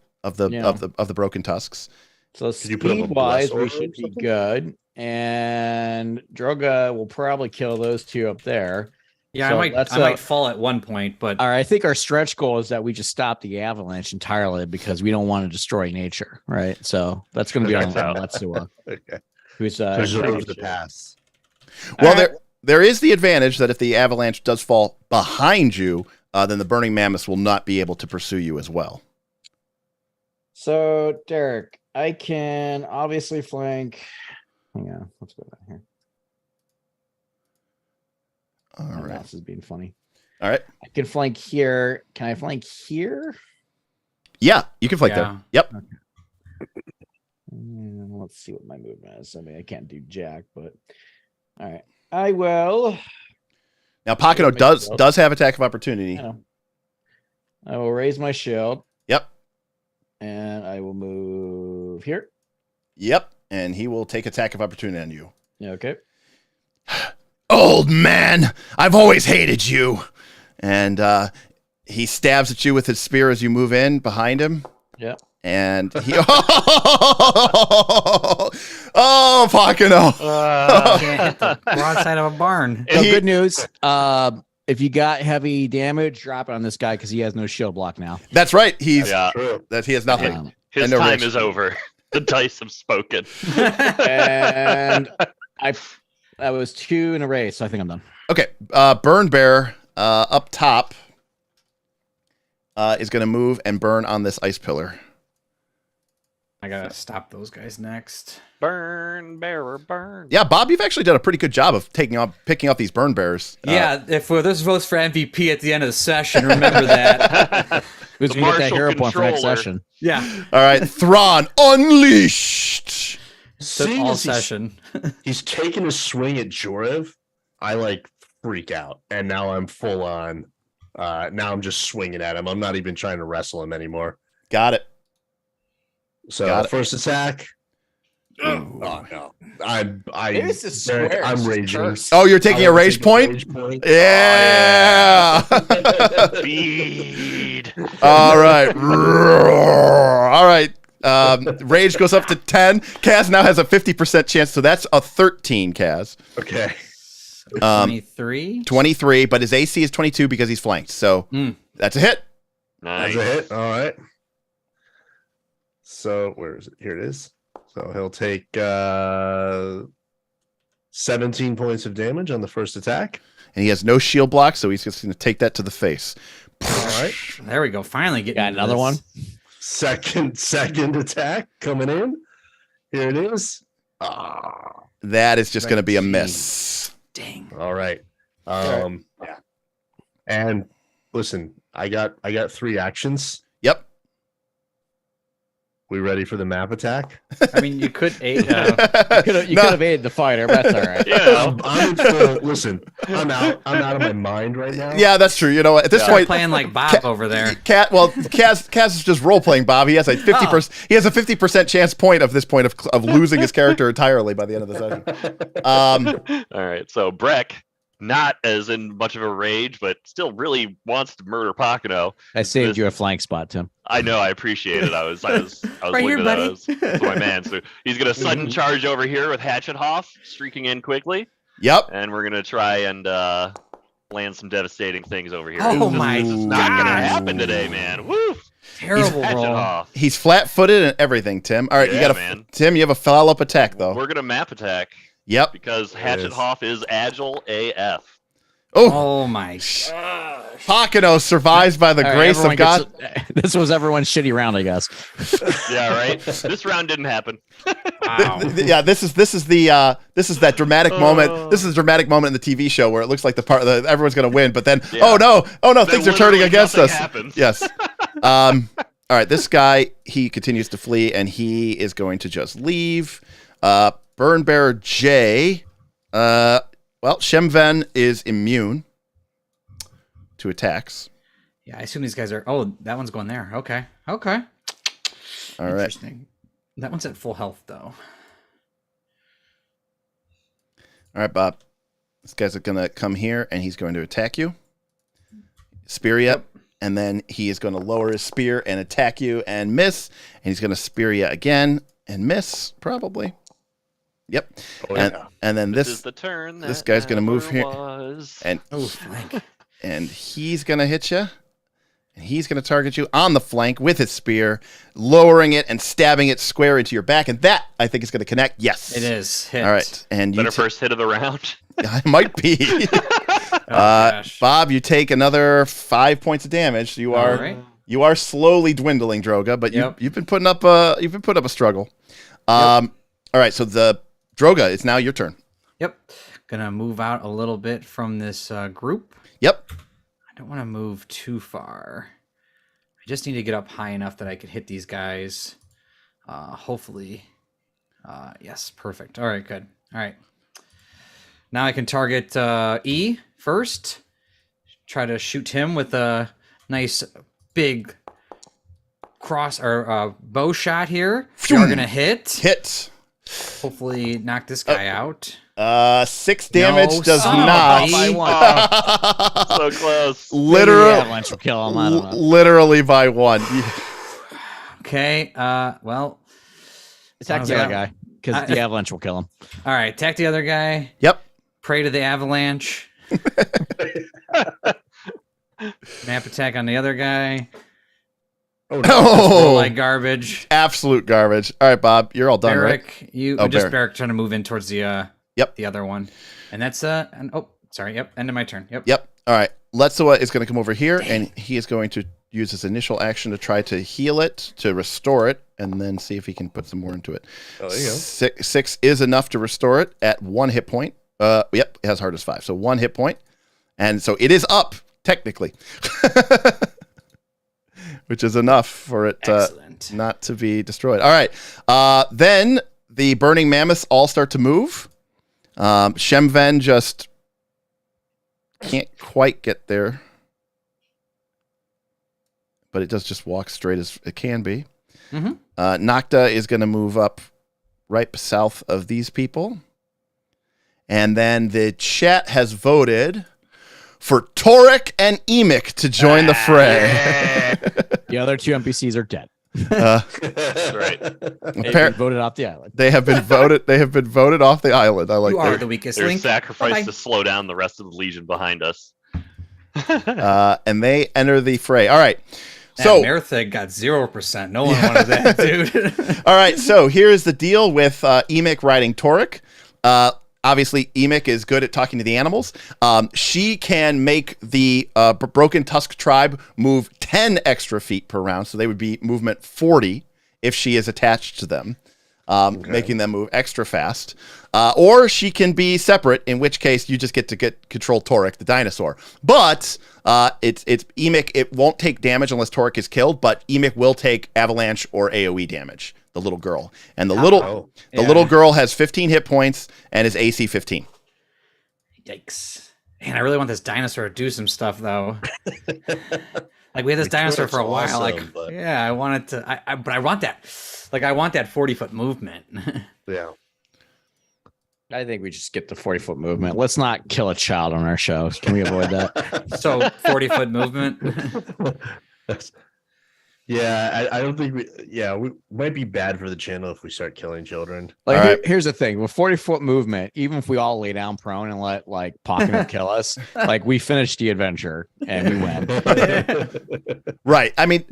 Broken Tusks. So you put up a speed wise, bless order we or should be something? good. And Droga will probably kill those 2 up there. Yeah, So I might fall at one point, but All right, I think our stretch goal is that we just stop the avalanche entirely because we don't want to destroy nature, right? So that's going to be on Letsua, Okay. who's Preserve the pass. Well, there is the advantage that if the avalanche does fall behind you, then the burning mammoths will not be able to pursue you as well. So Derek, I can obviously flank. Hang on, let's go down here. All My right. mouse is being funny. All right. I can flank here. Can I flank here? Yeah, you can flank there. Yep. Let's see what my movement is. I mean, I can't do jack, but all right, I will. Now Pakano does have attack of opportunity. I will raise my shield. Yep. And I will move here. Yep. And he will take attack of opportunity on you. Yeah, okay. Old man, I've always hated you. And he stabs at you with his spear as you move in behind him. Yeah. And he oh, Pakano. can't hit the broadside of a barn. So good news. If you got heavy damage, drop it on this guy because he has no shield block now. That's right. He's Yeah. that he has nothing. His And no time reaction. is over. The dice have spoken. And that was 2 in a race, so I think I'm done. Okay. Burn Bear up top is going to move and burn on this ice pillar. I gotta stop those guys next. Burn, bearer, burn. Yeah, Bob, you've actually done a pretty good job of picking up these burn bears. Yeah, if this votes for MVP at the end of the session, remember that. Who's The gonna get that martial hero point for next controller. session? Yeah, All right, Thrawn unleashed. took Seeing all as session. he's taking a swing at Jorev, I like freak out, and now I'm full on. Now I'm just swinging at him. I'm not even trying to wrestle him anymore. Got it. So Got it. first attack. Oh no! Maybe it's the squares. I'm raging. Curse. Oh, you're taking a rage point? Rage point. Yeah. Feed. All right. All right. Rage goes up to 10. Kaz now has a 50% chance, so that's a 13, Kaz. Okay. 23. 23, but his AC is 22 because he's flanked. So that's a hit. Nice. That's a hit. All right. So where is it? Here it is. So he'll take 17 points of damage on the first attack. And he has no shield block, so he's just going to take that to the face. All right. There we go. Finally getting Got into another this. one. Second attack coming in. Here it is. That is just going to be a 13. miss. Dang. All right. Yeah. And listen, I got 3 actions. Yep. We ready for the map attack? I mean, you could You could have aided the fighter, but that's all right. Yeah. Listen, I'm out of my mind right now. Yeah, that's true. You know what? At this point, playing like Bob over there. Kaz is just role playing Bob. He has a 50%. He has a 50% chance point of this point of losing his character entirely by the end of the session. All right. So Brek, not as in much of a rage, but still really wants to murder Pocono. I saved you a flank spot, Tim. I know. I appreciate it. I was Right looking here, at buddy. those. That's my man. So he's gonna sudden charge over here with Hatchet Hoff streaking in quickly, Yep. and we're gonna try and land some devastating things over here. Oh This my is not gonna gosh. happen today, man. Woo! Terrible Hatchet roll. Hoff. He's flat-footed and everything, Tim. All right, Yeah, you got man. Tim, you have a follow-up attack though. We're gonna map attack Yep. because There it Hatchet is. Hoff is agile AF. Oh, Oh my. Pocono survives by the All right, grace of everyone God. this was everyone's shitty round, I guess. Yeah, right. This round didn't happen. Wow. Yeah, this is that dramatic moment. This is a dramatic moment in the TV show where it looks like everyone's gonna win, but then Yeah. oh no, Then things are turning literally against nothing us. happens. Yes. All right, this guy, he continues to flee and he is going to just leave. Burn Bearer J. Well, Shemven is immune to attacks. Yeah, I assume these guys are. Oh, that one's going there. Okay. Okay. All right. Interesting. That one's at full health though. All right, Bob. This guy's going to come here and he's going to attack you. Spear you up. And then he is going to lower his spear and attack you and miss. And he's going to spear you again and miss, probably. Yep. Oh, and, yeah. and then This this is the turn. this that guy's gonna move never here. was. and Oh, flank. and he's going to hit you. And he's going to target you on the flank with his spear, lowering it and stabbing it square into your back. And that, I think, is going to connect. Yes. It is. Hit. All right. And you Better first hit of the round. I might be. Oh, gosh. Bob, you take another 5 points of damage. You All are right. you are slowly dwindling, Droga, but Yep. you've been putting up a struggle. All right, so the Droga, it's now your turn. Yep. Gonna move out a little bit from this group. Yep. I don't want to move too far. I just need to get up high enough that I could hit these guys. Hopefully. Yes, perfect. All right, good. All right. Now I can target E first. Try to shoot him with a nice big cross or bow shot here. You're gonna hit. Hit. Hopefully knock this guy out. 6 damage No, does son of a not. bitch. So close. Maybe the Literally, avalanche will kill him. I don't know. literally by 1. Okay. Well. Attack the other guy because the avalanche will kill him. All right. Attack the other guy. Yep. Pray to the avalanche. Map attack on the other guy. Oh, no. Oh, Roll like garbage. absolute garbage. All right, Bob, you're all done, right? Barrick, you Oh, just Barrick. Barrick trying to move in towards the Yep. the other one, and that's sorry, yep, end of my turn. Yep. Yep. All right. Letsua is going to come over here, and he is going to use his initial action to try to heal it, to restore it, and then see if he can put some more into it. Oh, there you go. Six is enough to restore it at 1 hit point. Yep, it has hard as 5, so 1 hit point, and so it is up technically, which is enough for it not to be destroyed. All right, then the burning mammoths all start to move. Shemven just can't quite get there, but it does just walk straight as it can be. Nocta is going to move up right south of these people. And then the chat has voted for Torek and Emic to join the fray. The other 2 NPCs are dead. That's right. They've been voted off the island. They have been voted. They have been voted off the island. I like You are that. the weakest They're link. sacrificed Bye-bye. to slow down the rest of the Legion behind us. And they enter the fray. All right. So So, Merthig got 0%. No one wanted that, dude. all right. So here's the deal with Emic riding Torek. Obviously, Emic is good at talking to the animals. She can make the Broken Tusk tribe move 10 extra feet per round, so they would be movement 40 if she is attached to them, making them move extra fast. Or she can be separate, in which case you just get to control Torek, the dinosaur. But it's Emic. It won't take damage unless Torek is killed, but Emic will take avalanche or AoE damage. The little girl, and the little girl has 15 hit points and is AC 15. Yikes. Man, I really want this dinosaur to do some stuff, though. Like, we had this dinosaur for a while. awesome, but- I wanted to, but I want that. Like, I want that 40-foot movement. Yeah. I think we just get the 40-foot movement. Let's not kill a child on our show. Can we avoid that? So, 40-foot movement. Yeah, I don't think we might be bad for the channel if we start killing children. Like, All right. here's the thing: with 40-foot movement, even if we all lay down prone and let like Pocket kill us, like we finish the adventure and we win. Right. I mean,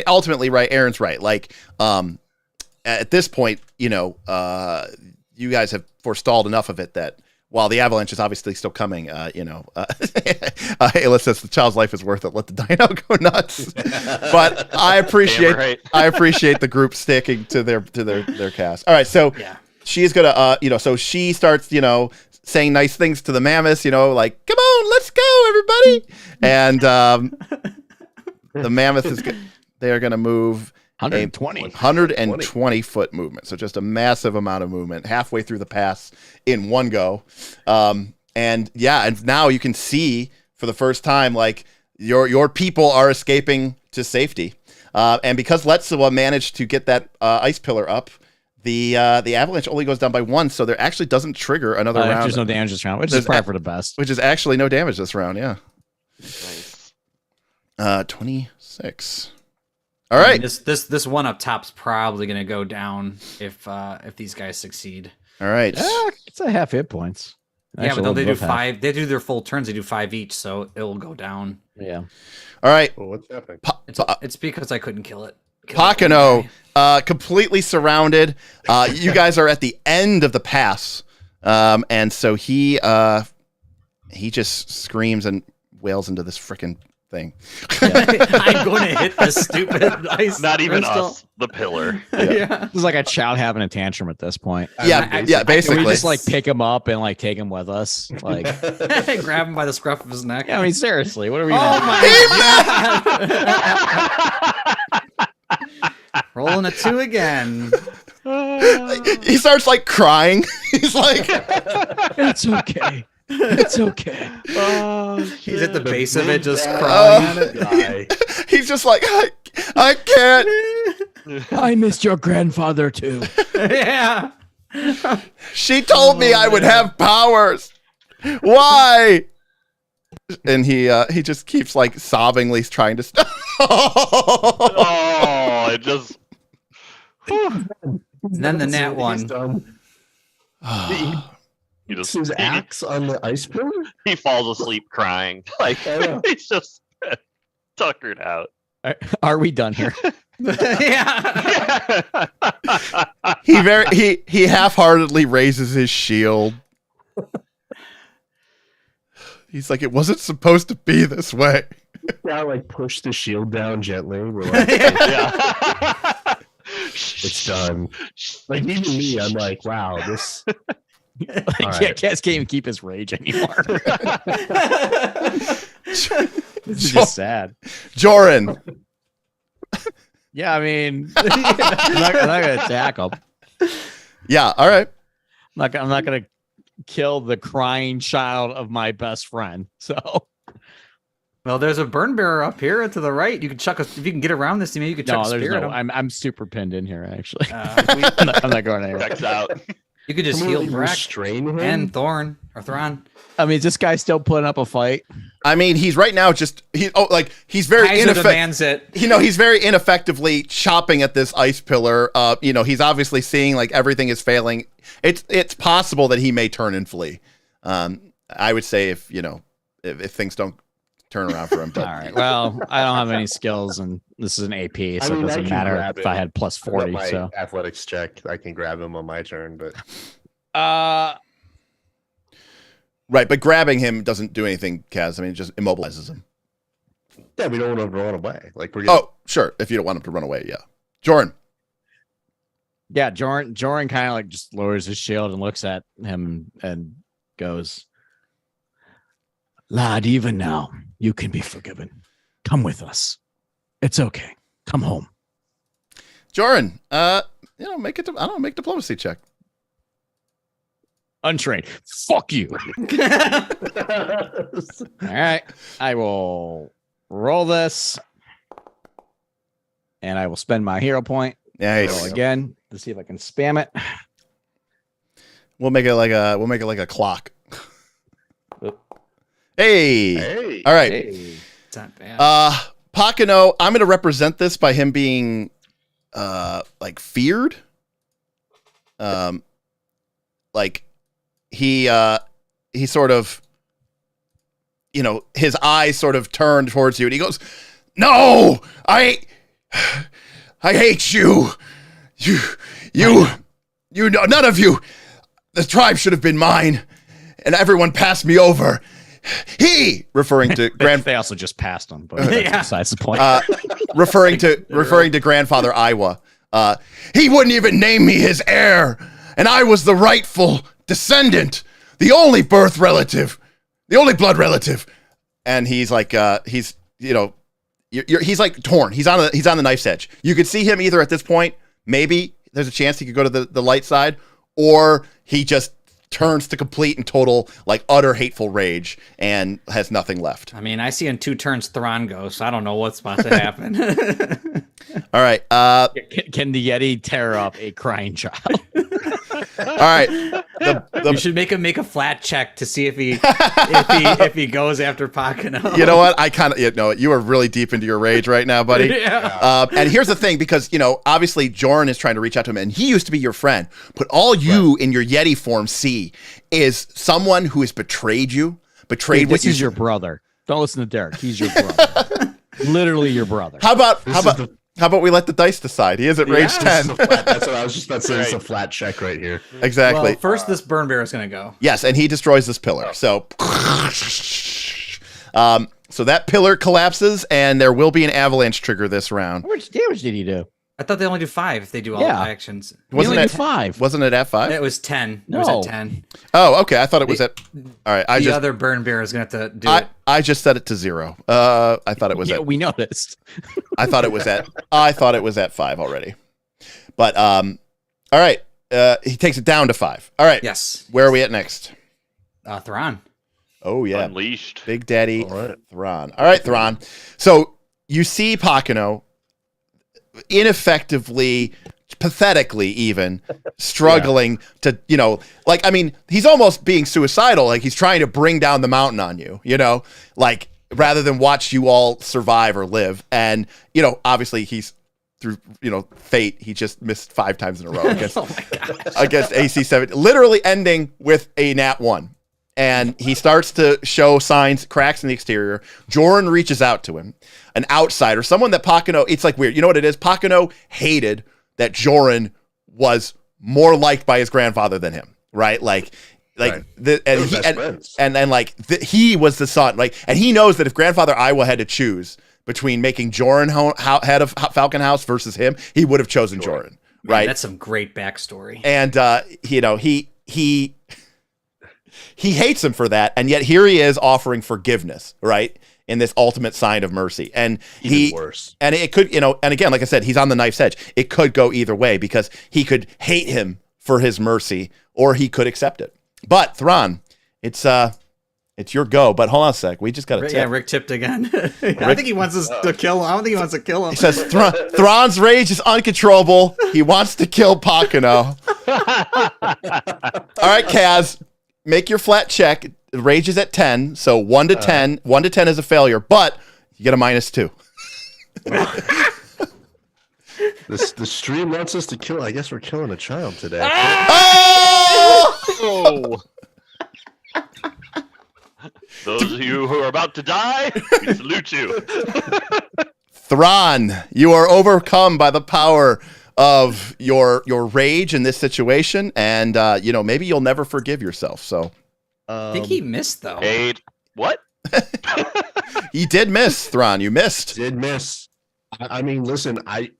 ultimately, right. Aaron's right. Like, at this point, you guys have forestalled enough of it that while the avalanche is obviously still coming, Ayla says the child's life is worth it. Let the dino go nuts. But I appreciate the group sticking to their cast. All right, so she's gonna, so she starts, saying nice things to the mammoths, like, come on, let's go, everybody. And the mammoth they are gonna move 120 foot movement, so just a massive amount of movement halfway through the pass in one go. And now you can see for the first time, like, your people are escaping to safety, and because Letzawa managed to get that ice pillar up, the avalanche only goes down by 1, so there actually doesn't trigger another round. There's no damage this round, which is probably for the best. Which is actually no damage this round. Nice. 26. All right. This one up top's probably gonna go down if these guys succeed. All right. It's a half hit points. Yeah, Actually, but they do above half. 5. They do their full turns. They do 5 each, so it'll go down. Yeah. All right. Well, what's happening? It's because I couldn't kill it. Pocono, completely surrounded. You guys are at the end of the pass, and so he just screams and wails into this freaking thing. I'm going to hit this stupid ice. Not even crystal. us, the pillar. Yeah. This is like a child having a tantrum at this point. Basically. Can we just like pick him up and like take him with us? Like, Grab him by the scruff of his neck. yeah, I mean, seriously, what are we? Oh doing? my god! Rolling a 2 again. He starts like crying. He's like, It's okay. It's okay. He's at the base of it, just crying at it. he's just like, I can't. I missed your grandfather too. Yeah. She told me I would have powers. Why? And he just keeps like sobbingly trying to stop. Oh, it just. And then the nat one. He just His axe on the ice pillar? he falls asleep crying. Like, he's just tuckered out. Are we done here? Yeah. He half-heartedly raises his shield. He's like, it wasn't supposed to be this way. Yeah, like push the shield down gently. We're like, Yeah. it's done. Like even me, I'm like, wow, this. Like, All yeah, right. Cass can't even keep his rage anymore. This is just sad. Joran. Yeah, I mean, I'm not gonna attack him. Yeah, all right. I'm not gonna kill the crying child of my best friend. So Well, there's a burn bearer up here to the right. You can chuck if you can get around this, maybe you could chuck no, a there's spear at no. him. I'm super pinned in here actually. We- I'm not going anywhere. Checks out. you could just Can we, heal like, Brek restrain him? and Thorn or Thrawn. I mean, is this guy still putting up a fight? I mean, he's right now just he's Kaiser very ineffective. demands it. He's very ineffectively chopping at this ice pillar. He's obviously seeing like everything is failing. It's possible that he may turn and flee. I would say if things don't turn around for him. All right. Well, I don't have any skills, and this is an AP, so I mean, it I doesn't can matter grab if I him. had plus I've got 40. my So, athletics check. I can grab him on my turn, but Right, but grabbing him doesn't do anything, Kaz. I mean, it just immobilizes him. yeah, we don't want him to run away. Like we're gonna, Oh, sure. If you don't want him to run away, yeah. Joran. yeah, Joran kind of like just lowers his shield and looks at him and goes, "Lad, even now you can be forgiven. Come with us. It's okay. Come home." Joran, make diplomacy check. Untrained. Fuck you. All right. I will roll this, and I will spend my hero point. Nice. Roll again to see if I can spam it. We'll make it like a clock. Hey. hey, All right. Hey. It's not bad. Pakano, I'm going to represent this by him being like feared. Like he sort of, his eyes sort of turned towards you and he goes, "No, I hate you. You know, none of you. The tribe should have been mine and everyone passed me over. He," referring to They also just passed him, but that's Yeah. besides the point. referring to grandfather Iowa. He wouldn't even name me his heir, and I was the rightful descendant, the only birth relative, the only blood relative. And he's like, he's like torn. He's on the knife's edge. You could see him either at this point, maybe there's a chance he could go to the light side, or he just turns to complete and total, like utter hateful rage and has nothing left. I mean, I see in 2 turns Thrawn go, so I don't know what's about to happen. All right. Can the Yeti tear up a crying child? All right. You should make him make a flat check to see if he goes after Pakano. You know what? I kind of, you are really deep into your rage right now, buddy. Yeah. And here's the thing, because, obviously Joran is trying to reach out to him and he used to be your friend, but all you in your Yeti form see is someone who has betrayed you, betrayed Dude, what this you is your brother. Don't listen to Derek. He's your brother. Literally your brother. How about we let the dice decide? He is at rage 10. That's what I was just about to say. It's a flat check right here. Exactly. Well, first, this burn bear is going to go. Yes, and he destroys this pillar. So that pillar collapses and there will be an avalanche trigger this round. How much damage did he do? I thought they only do 5 if they do all Yeah. actions. He Wasn't only it did 5. Wasn't it at 5? It was 10. It No. was at 10. Oh, okay. I thought it was at. All right. The other burn bear is going to have to do it. I just set it to 0. I thought it was Yeah, at. we noticed. I thought it was at 5 already. But all right. He takes it down to 5. All right. Yes. Where are we at next? Thrawn. Oh yeah, Unleashed. Big Daddy All right. Thrawn. All right, Thrawn. So you see Pakano ineffectively, pathetically even, struggling to, he's almost being suicidal. Like he's trying to bring down the mountain on you, like rather than watch you all survive or live. And, obviously he's through, fate. He just missed 5 times in a row against, Oh my gosh. against AC 7, literally ending with a nat 1. And he starts to show cracks in the exterior. Joran reaches out to him, an outsider, someone that Pakano, it's like weird. You know what it is? Pakano hated that Joran was more liked by his grandfather than him, right? Like Like Right. the and They're he best friends. and then like he was the son, like, and he knows that if Grandfather Iowa had to choose between making Joran head of Falcon House versus him, he would have chosen Joran, Man, right? that's some great backstory. And you know, he hates him for that, and yet here he is offering forgiveness, right? In this ultimate sign of mercy, and Even worse. and it could, you know, and again, like I said, he's on the knife's edge. It could go either way because he could hate him for his mercy, or he could accept it. But Thrawn, it's your go. But hold on a sec, we just got to tip. Yeah, Rick tipped again. I think he wants us to kill him. I don't think he wants to kill him. He says Thrawn's rage is uncontrollable. He wants to kill Pakano. All right, Kaz, make your flat check. Rage is at 10, so 1 to 10. 1 to 10 is a failure, but you get a -2. The stream wants us to kill. I guess we're killing a child today. Oh! Those of you who are about to die, we salute you. Thrawn, you are overcome by the power of your rage in this situation, and you know, maybe you'll never forgive yourself. So I think he missed though. What? you did miss, Thrawn. You missed. Did miss. I mean, listen, I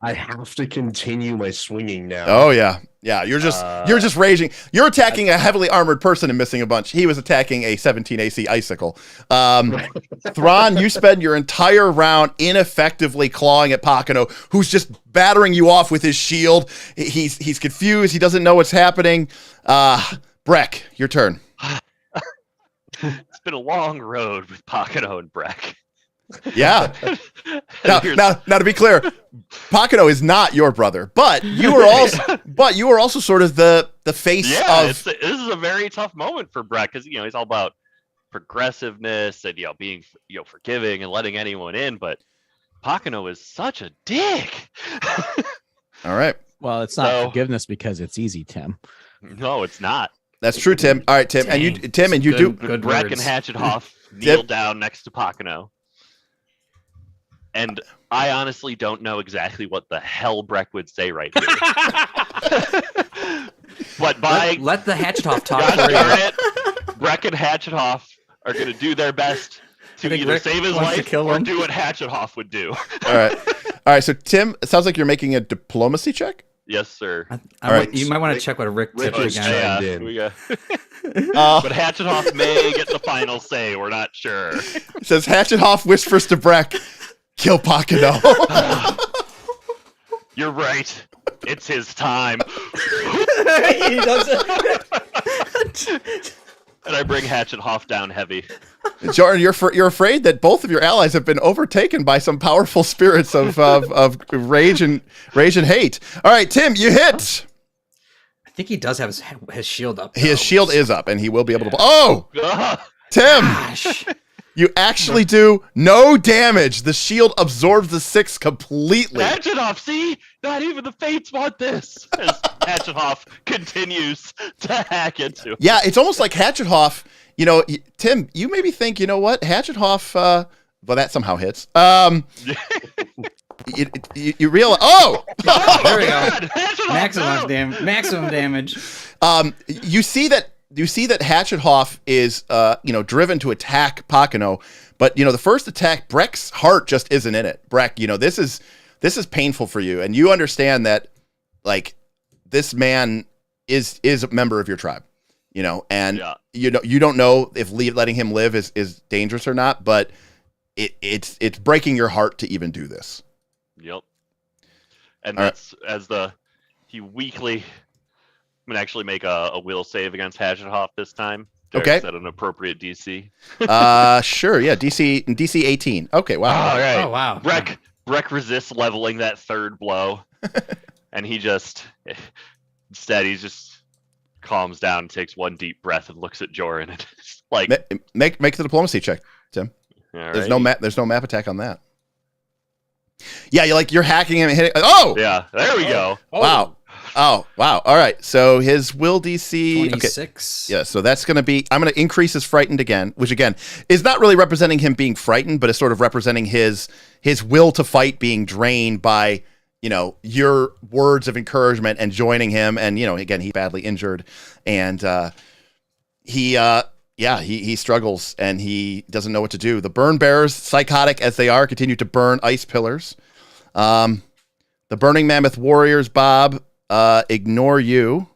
have to continue my swinging now. Oh yeah. You're just raging. You're attacking a heavily armored person and missing a bunch. He was attacking a 17 AC icicle. Thrawn, you spend your entire round ineffectively clawing at Pakano, who's just battering you off with his shield. He's confused. He doesn't know what's happening. Brek, your turn. It's been a long road with Pakano and Brek. Yeah. Now, to be clear, Pakano is not your brother, but you were also sort of the face of. This is a very tough moment for Brek because he's all about progressiveness and being forgiving and letting anyone in, but Pakano is such a dick. All right. Well, it's not forgiveness because it's easy, Tim. No, it's not. That's true, Tim. All right, Tim, Dang. and you do. Good Brek words. and Hatchethoff kneel down next to Pakano. And I honestly don't know exactly what the hell Brek would say right here. But let the Hatchetoff talk God for you. darn it, Brek and Hatchethoff are going to do their best to think either Rick save his wants to life kill or him. do what Hatchethoff would do. All right. So Tim, it sounds like you're making a diplomacy check. Yes, sir. All right. You might want to check what Rick tipped Rick is again. Yeah, chimed in. we got. Uh, But Hatchethoff may get the final say. We're not sure. it says Hatchethoff whispers to Brek, "Kill Pakano." You're right. It's his time. He does it. And I bring Hatchethoff down heavy. Jordan, you're afraid that both of your allies have been overtaken by some powerful spirits of rage and hate. All right, Tim, you hit. I think he does have his shield up. His though. shield is up, and he will be able to. Oh, Ugh. Tim, Gosh. you actually do no damage. The shield absorbs the 6 completely. Hatchethoff, see? Not even the Fates want this. As Hatchethoff continues to hack into him. Yeah, it's almost like Hatchethoff. Tim, you maybe think, you know what, Hatchethoff. Well, that somehow hits. You realize? Oh, There we go. God, Hatchethoff, no! Maximum damage. you see that Hatchethoff is driven to attack Pakano, but the first attack, Brek's heart just isn't in it. Brek, this is painful for you, and you understand that like this man is a member of your tribe, and Yeah. you don't know if letting him live is dangerous or not, but it's breaking your heart to even do this. Yep. And All right. that's he weakly. I'm gonna actually make a will save against Hatchethoff this time. Okay. Set an appropriate DC. Sure, yeah, DC 18. Okay, wow. All right. Oh wow. Brek resists leveling that third blow, and he just calms down, and takes one deep breath, and looks at Joran, and it's like, Make the diplomacy check, Tim. all There's right. no map attack on that. Yeah, you're hacking him and hitting. Oh, Yeah, there we go. wow. Oh, wow. All right. So his will DC. Okay. 26. Yeah. So that's going to be. I'm going to increase his frightened again, which again is not really representing him being frightened, but is sort of representing his will to fight being drained by your words of encouragement and joining him. And, again, he's badly injured, and he struggles and he doesn't know what to do. The burn bearers, psychotic as they are, continue to burn ice pillars. The Burning Mammoth warriors, Bob, ignore you.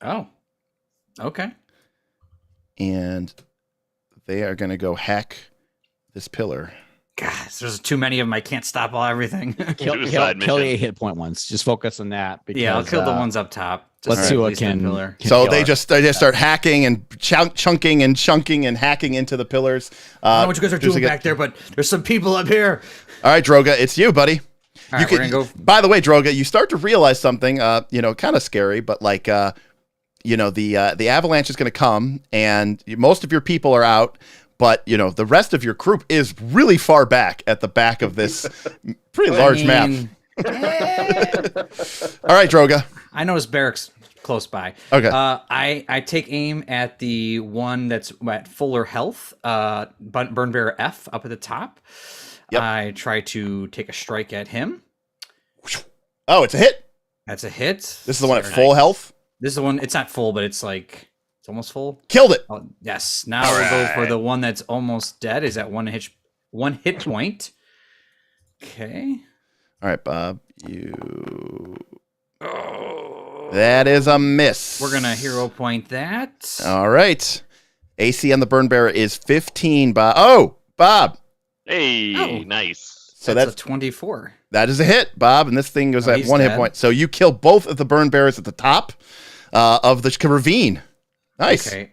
Oh, okay. And they are going to go hack this pillar. Gosh, there's too many of them. I can't stop everything. Kill Suicide the mission. 8 hit point ones. Just focus on that. Because, Yeah, I'll kill the ones up top. Let's see what can. can So kill they it. just start hacking and chunking and chunking and hacking into the pillars. I don't know what you guys are doing back there, but there's some people up here. All right, Droga, it's you, buddy. All right, we're gonna go. By the way, Droga, you start to realize something, kind of scary, but like, the avalanche is going to come, and most of your people are out, but the rest of your group is really far back at the back of this pretty large map. All right, Droga. I noticed barracks close by. Okay. I take aim at the one that's at fuller health, Burn Bearer F up at the top. Yep. I try to take a strike at him. Oh, it's a hit. That's a hit. This is the one at full health. This is the one. It's not full, but it's almost full. Killed it. Oh, yes. Now we'll go for the one that's almost dead. Is at one hit point. Okay. All right, Bob. That is a miss. We're gonna hero point that. All right. AC on the burn bearer is 15. Bob. Oh, Bob. Hey, Oh. nice. So that's a that's 24. that is a hit, Bob, and this thing goes Oh, at he's 1 hit dead. point. So you kill both of the burn bearers at the top of the ravine. Nice. Okay.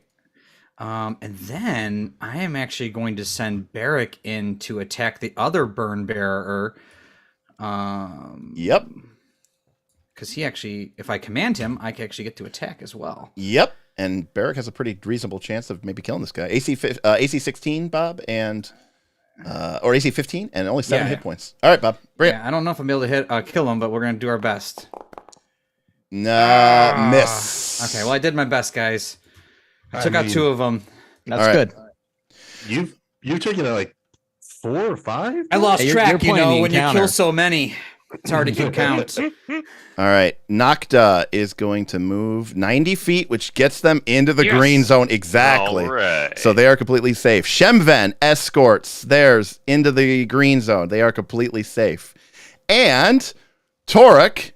And then I am actually going to send Brek in to attack the other burn bearer. Yep. Because he actually, if I command him, I can actually get to attack as well. Yep. And Barrick has a pretty reasonable chance of maybe killing this guy. AC 16, Bob, and or AC 15, and only 7 Yeah. hit points. All right, Bob. Bring it. Yeah, I don't know if I'm able to kill him, but we're gonna do our best. No, miss. Okay, well I did my best, guys. I took out 2 of them. That's All right. good. You've taken like 4 or 5. I lost Hey, track, you're playing the when you encounter. kill so many. It's hard to keep count. All right. Nocta is going to move 90 feet, which gets them into the Yes. green zone. Exactly. All right. So they are completely safe. Shemven escorts theirs into the green zone. They are completely safe. And Torek,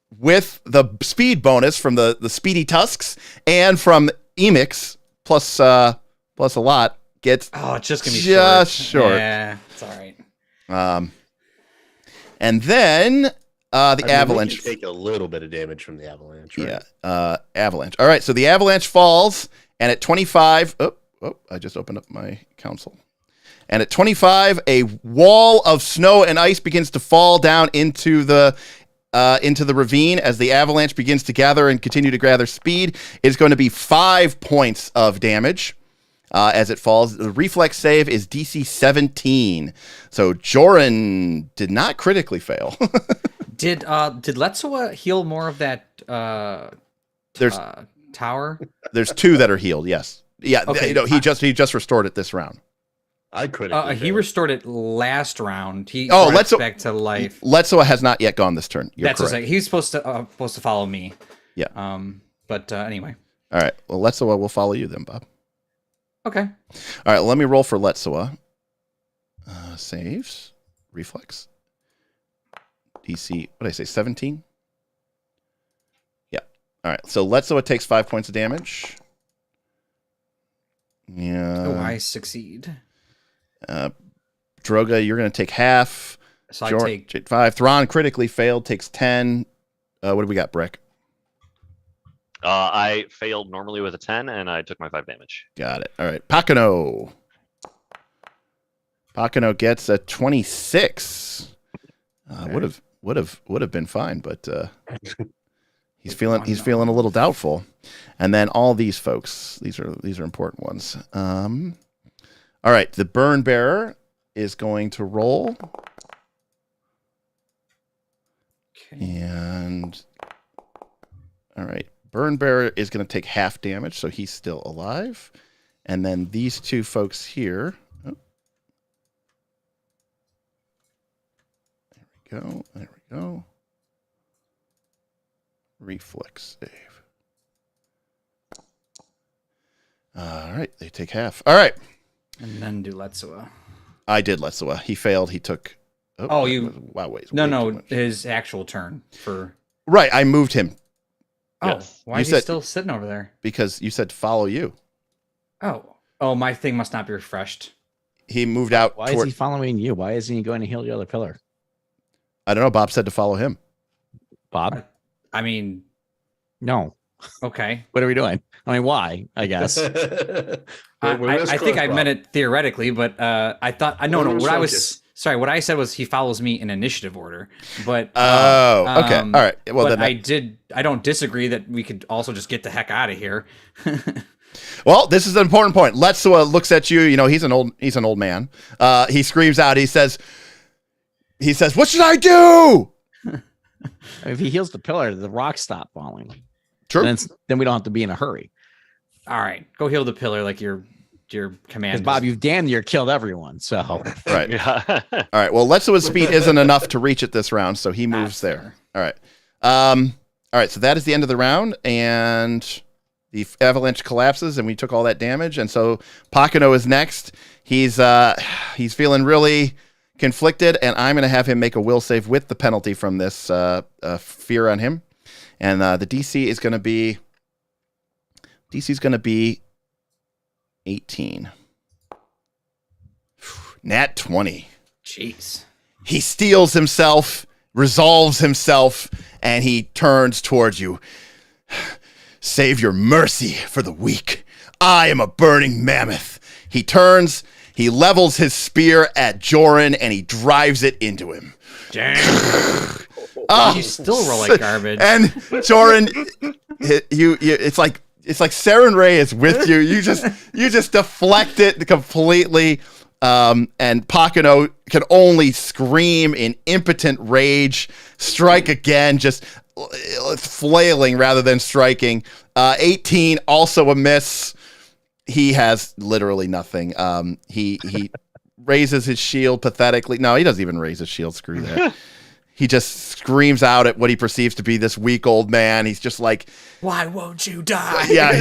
with the speed bonus from the speedy tusks and from Emix plus a lot, gets Oh, it's just gonna be just short. Yeah, it's all right. And then the avalanche. Take a little bit of damage from the avalanche. Right? Yeah, avalanche. All right, so the avalanche falls, and at 25, I just opened up my console. And at 25, a wall of snow and ice begins to fall down into the ravine as the avalanche begins to gather and continue to gather speed. It's going to be 5 points of damage as it falls. The reflex save is DC 17. So Joran did not critically fail. Did Letsoa heal more of that There's tower? There's 2 that are healed. Yes. Yeah. Okay. He just restored it this round. I critically. He restored it last round. He Oh, brought let's it back to life. Letsoa has not yet gone this turn. You're That's what correct. I'm saying. He's supposed to follow me. Yeah. But anyway. All right. Well, Letsoa will follow you then, Bob. Okay. All right. Let me roll for Letsoa. Saves. Reflex. DC. What did I say? 17? Yeah. All right. So Letsoa takes 5 points of damage. Yeah. Oh, I succeed. Droga, you're going to take half. So Jor- I take 5. Thrawn critically failed, takes 10. What do we got, Brek? I failed normally with a 10, and I took my 5 damage. Got it. All right. Pakano. Pakano gets a 26. Would have been fine, but he's feeling a little doubtful. And then all these folks, these are important ones. All right, the burn bearer is going to roll. Okay. And all right, burn bearer is going to take half damage, so he's still alive. And then these 2 folks here. Oh. There we go. reflex save. All right, they take half. All right. And then do Letsua. I did Letsua. He failed. He took. Oh, you. Wow, wait. No, his actual turn for. Right, I moved him Oh, Yes. why You is he said- still sitting over there? because you said follow you. Oh, my thing must not be refreshed. He moved out. Why is he following you? Why isn't he going to heal the other pillar? I don't know. Bob said to follow him. Bob? I mean, No. okay. What are we doing? I mean, why? I guess. I think I meant it theoretically, but I thought no. What I was sorry, what I said was he follows me in initiative order. But Oh, okay. All right. Well, but then I don't disagree that we could also just get the heck out of here. Well, this is an important point. Letsua looks at you. You know, he's an old man. He screams out. He says, "What should I do?" If he heals the pillar, the rocks stop falling. True. Then we don't have to be in a hurry. All right, go heal the pillar like your command. Because Bob, you've damn near killed everyone. So Right. Yeah. All right. Well, Letsua's speed isn't enough to reach it this round, so he moves there. All right. All right. So that is the end of the round, and the avalanche collapses, and we took all that damage, and so Pakano is next. He's feeling really conflicted, and I'm going to have him make a will save with the penalty from this fear on him, and the DC is going to be 18. Nat 20. Jeez. He steels himself, resolves himself, and he turns towards you. Save your mercy for the weak. I am a burning mammoth. He turns, he levels his spear at Joran, and he drives it into him. Dang. Oh, You still roll like garbage. And Joran, it's like Saren Ray is with you. You just deflect it completely. And Pakano can only scream in impotent rage, strike again, just flailing rather than striking. 18, also a miss. He has literally nothing. He raises his shield pathetically. No, he doesn't even raise his shield. Screw that. He just screams out at what he perceives to be this weak old man. He's just like, Why won't you die? yeah.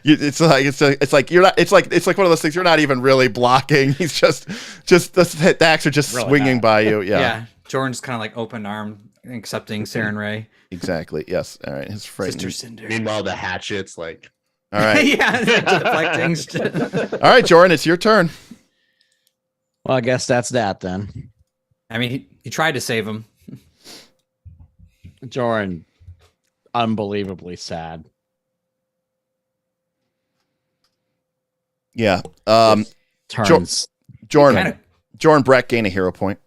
It's like you're not. It's like one of those things. You're not even really blocking. He's just the axe are just Really swinging not. by you. Yeah, Yeah. Jordan's kind of like open arm, accepting Saren Ray. exactly. Yes. All right. His frightened. Sister Cinder. Meanwhile, the hatchet's like, All right. Yeah, deflecting. All right, Jordan. It's your turn. well, I guess that's that then. I mean, he tried to save him. Joran, unbelievably sad. Yeah. Turns. Jordan. Jordan Brek gain a hero point.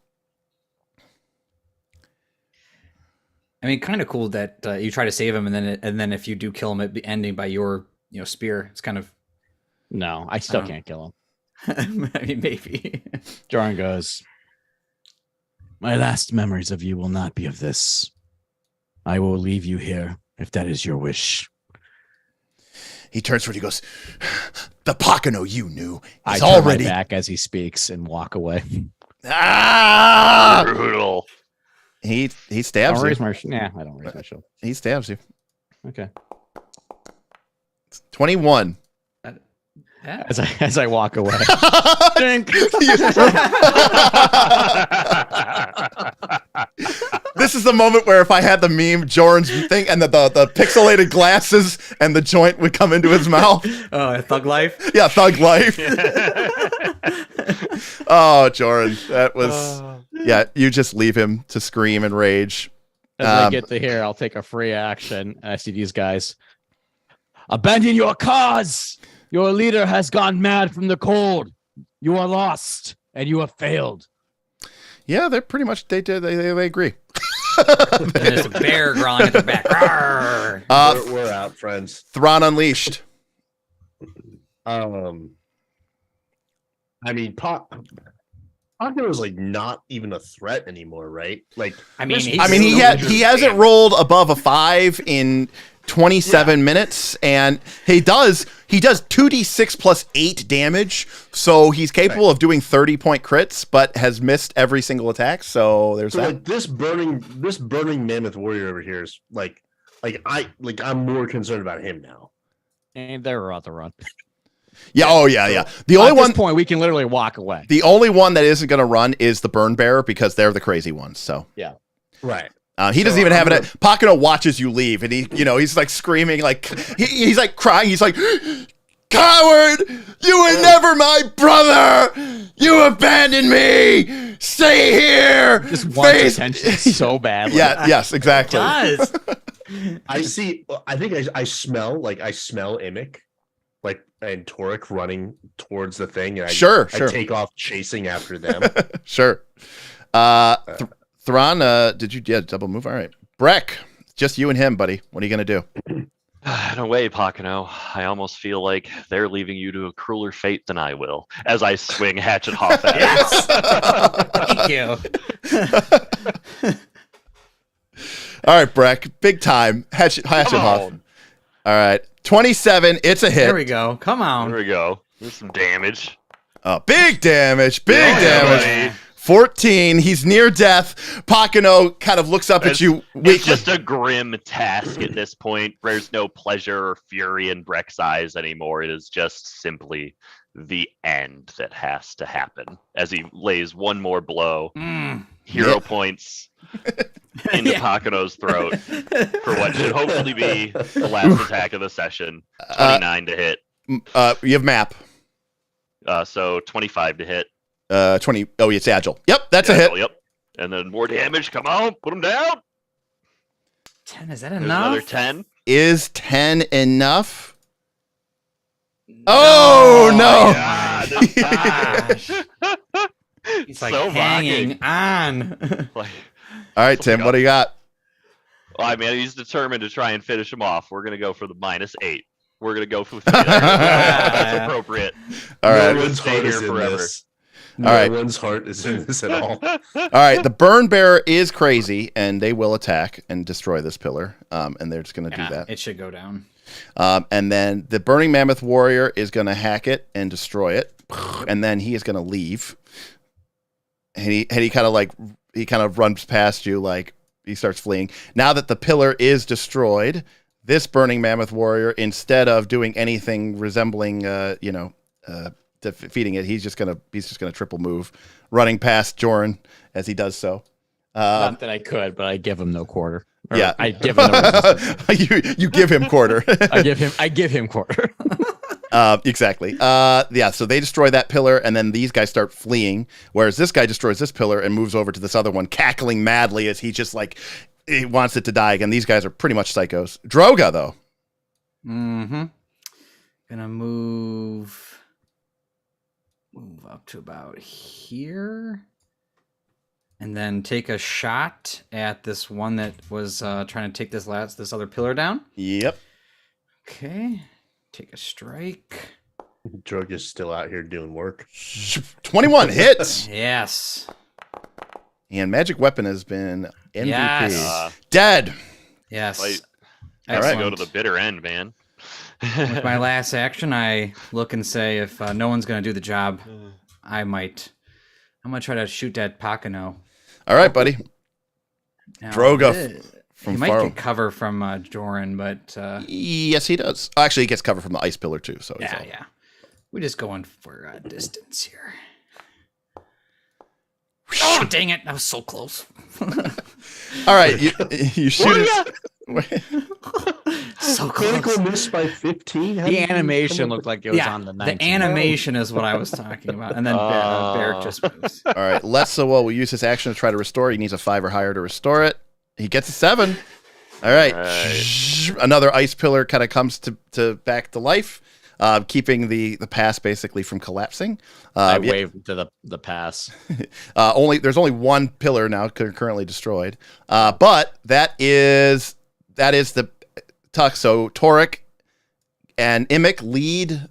I mean, kind of cool that you try to save him, and then if you do kill him, it be ending by your spear. It's kind of. No, I still can't kill him. I mean, maybe. Joran goes, my last memories of you will not be of this. I will leave you here if that is your wish. He turns toward you. Goes. The Pakano you knew I is turn already my back as he speaks and walk away. Ah! Brutal. He I stabs don't you. raise my I don't raise my shield. He stabs you. Okay. 21. Yeah. As I walk away. Dink. This is the moment where if I had the meme, Jordan's thing, and the pixelated glasses and the joint would come into his mouth. Oh, Thug Life. Yeah, thug life. Oh, Jordan, that was yeah. You just leave him to scream and rage. As I get to here, I'll take a free action. And I see these guys. Abandon your cause. Your leader has gone mad from the cold. You are lost, and you have failed. Yeah, they're pretty much they agree. And there's a bear growling at their back. Rawr. we're out, friends. Thrawn unleashed. I mean, Pakano is like not even a threat anymore, right? Like, I mean, I mean, he hasn't rolled above a 5 in 27 minutes, and he does 2d6 plus 8 damage, so he's capable of doing 30-point crits, but has missed every single attack. So there's that. Like this burning mammoth warrior over here is I'm more concerned about him now. And they're on the run. Yeah. Oh yeah. The only At one this point we can literally walk away. The only one that isn't going to run is the burn bearer because they're the crazy ones. So yeah, right. He doesn't even have it. Pakino watches you leave, and he's like screaming, like he's like crying. He's like, "Coward! You were never my brother. You abandoned me. Stay here." Just wants attention so badly. Yeah. Yes. Exactly. It does. I see. I think I smell Imic, like and Torek running towards the thing. And Sure. I take off chasing after them. Sure. Thrawn, did you double move? All right. Brek, just you and him, buddy. What are you gonna do? In a way, Pakino, I almost feel like they're leaving you to a crueler fate than I will, as I swing Hatchet Hoff at Thank you. All right, Brek, big time. Hatchet Hoff. All right. 27, it's a hit. There we go. Come on. There we go. There's some damage. Big damage. Big damage. Buddy. 14. He's near death. Pakino kind of looks up at you weakly. It's just a grim task at this point. There's no pleasure or fury in Brek's eyes anymore. It is just simply the end that has to happen as he lays one more blow. Hero points into Pakino's throat for what should hopefully be the last attack of the session. 29 to hit. You have map. So 25 to hit. 20. Oh, it's agile. Yep, that's a hit. Yep. And then more damage. Come on, put him down. 10, is that There's enough? another 10. Is 10 enough? Oh, no. Gosh. He's like So hanging on. Like, All right, Tim, what do you got? well, I mean, he's determined to try and finish him off. We're gonna go for the -8. We're gonna go for 3. That's appropriate. All right. No one's Stay heart here is in forever. this. All No right. one's heart is in this at all. All right, the burn bearer is crazy, and they will attack and destroy this pillar, and they're just going to do that. It should go down. And then the burning mammoth warrior is going to hack it and destroy it, and then he is going to leave. And he kind of runs past you, like he starts fleeing. Now that the pillar is destroyed, this burning mammoth warrior, instead of doing anything resembling, defeating it, he's just gonna triple move, running past Joran as he does so. Not that I could, but I give him no quarter. Or Yeah, I give him no resistance. you give him quarter. I give him quarter. Exactly. Yeah. So they destroy that pillar, and then these guys start fleeing. Whereas this guy destroys this pillar and moves over to this other one, cackling madly as he just like he wants it to die again. These guys are pretty much psychos. Droga though. Gonna move up to about here, and then take a shot at this one that was trying to take this other pillar down. Yep. Okay, take a strike. Droga's still out here doing work. 21 hits. Yes. And magic weapon has been MVP. Yes. Dead. Yes. Like, All I right. go to the bitter end, man. With my last action, I look and say, if no one's going to do the job, I'm going to try to shoot that Pakino. All right, buddy. Now, Droga from he might far. get cover from Joran, but Yes, he does. Actually, he gets cover from the ice pillar too. So he's all- yeah. We're just going for distance here. Oh, dang it. That was so close. All right, you shoot it. So Critical close. miss by 15. How The did you animation come up looked like it was Yeah, on the the 19. animation is what I was talking about. And then Bear just moves. All right, Letso will use his action to try to restore. He needs a 5 or higher to restore it. He gets a 7. All right. Another ice pillar kind of comes to back to life, keeping the pass basically from collapsing. I waved to the pass. There's only one pillar now currently destroyed, but that is the tuck. So Torek and Imic lead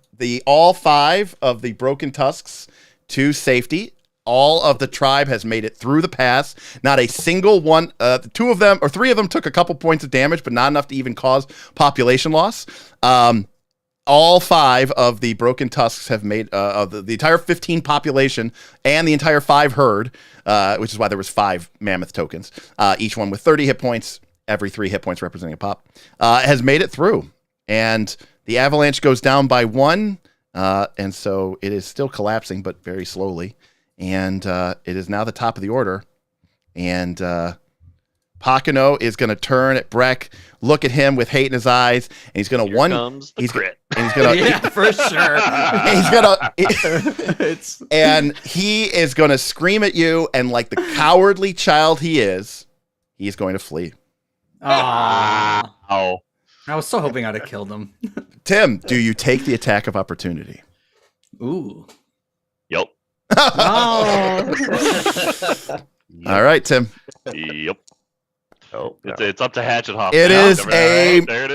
all 5 of the Broken Tusks to safety. All of the tribe has made it through the pass. Not a single one. 2 of them or 3 of them took a couple points of damage, but not enough to even cause population loss. All 5 of the Broken Tusks have made of the entire 15 population and the entire 5 herd, which is why there was 5 mammoth tokens, each one with 30 hit points, every 3 hit points representing a pop, has made it through. And the avalanche goes down by 1, and so it is still collapsing, but very slowly. And it is now the top of the order. And Pocono is going to turn at Brek, look at him with hate in his eyes, and he's going to he's crit. He's going to Yeah, for sure. he's going to and he is going to scream at you, and like the cowardly child he is, he's going to flee. Aw. Oh. I was so hoping I'd have killed him. Tim, do you take the attack of opportunity? Ooh. Yep. Oh. All right, Tim. Yep. Oh, no. It's up to Hatchet-Hoff. It now. is a- There it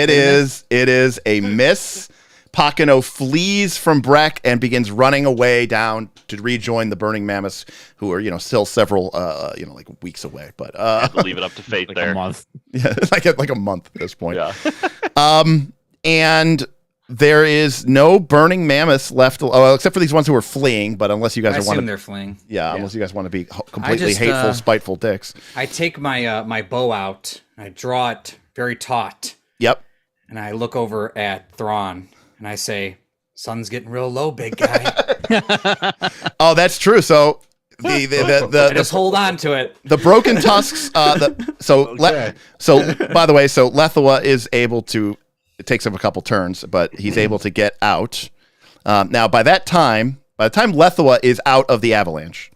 is. It is a miss. Pocono flees from Brek and begins running away down to rejoin the Burning Mammoths, who are, still several, like weeks away. But Have to leave it up to fate Like there. a month. yeah, like a month at this point. Yeah. And there is no Burning Mammoths left, except for these ones who are fleeing. But unless you guys I want assume to, they're fleeing. unless you guys want to be completely just, hateful, spiteful dicks. I take my my bow out. I draw it very taut, Yep. and I look over at Thrawn, and I say, "Sun's getting real low, big guy." Oh, that's true. So the Just hold on to it. The Broken Tusks. By the way, so Lethua is able to. It takes him a couple turns, but he's able to get out. Now, by the time Lethua is out of the avalanche,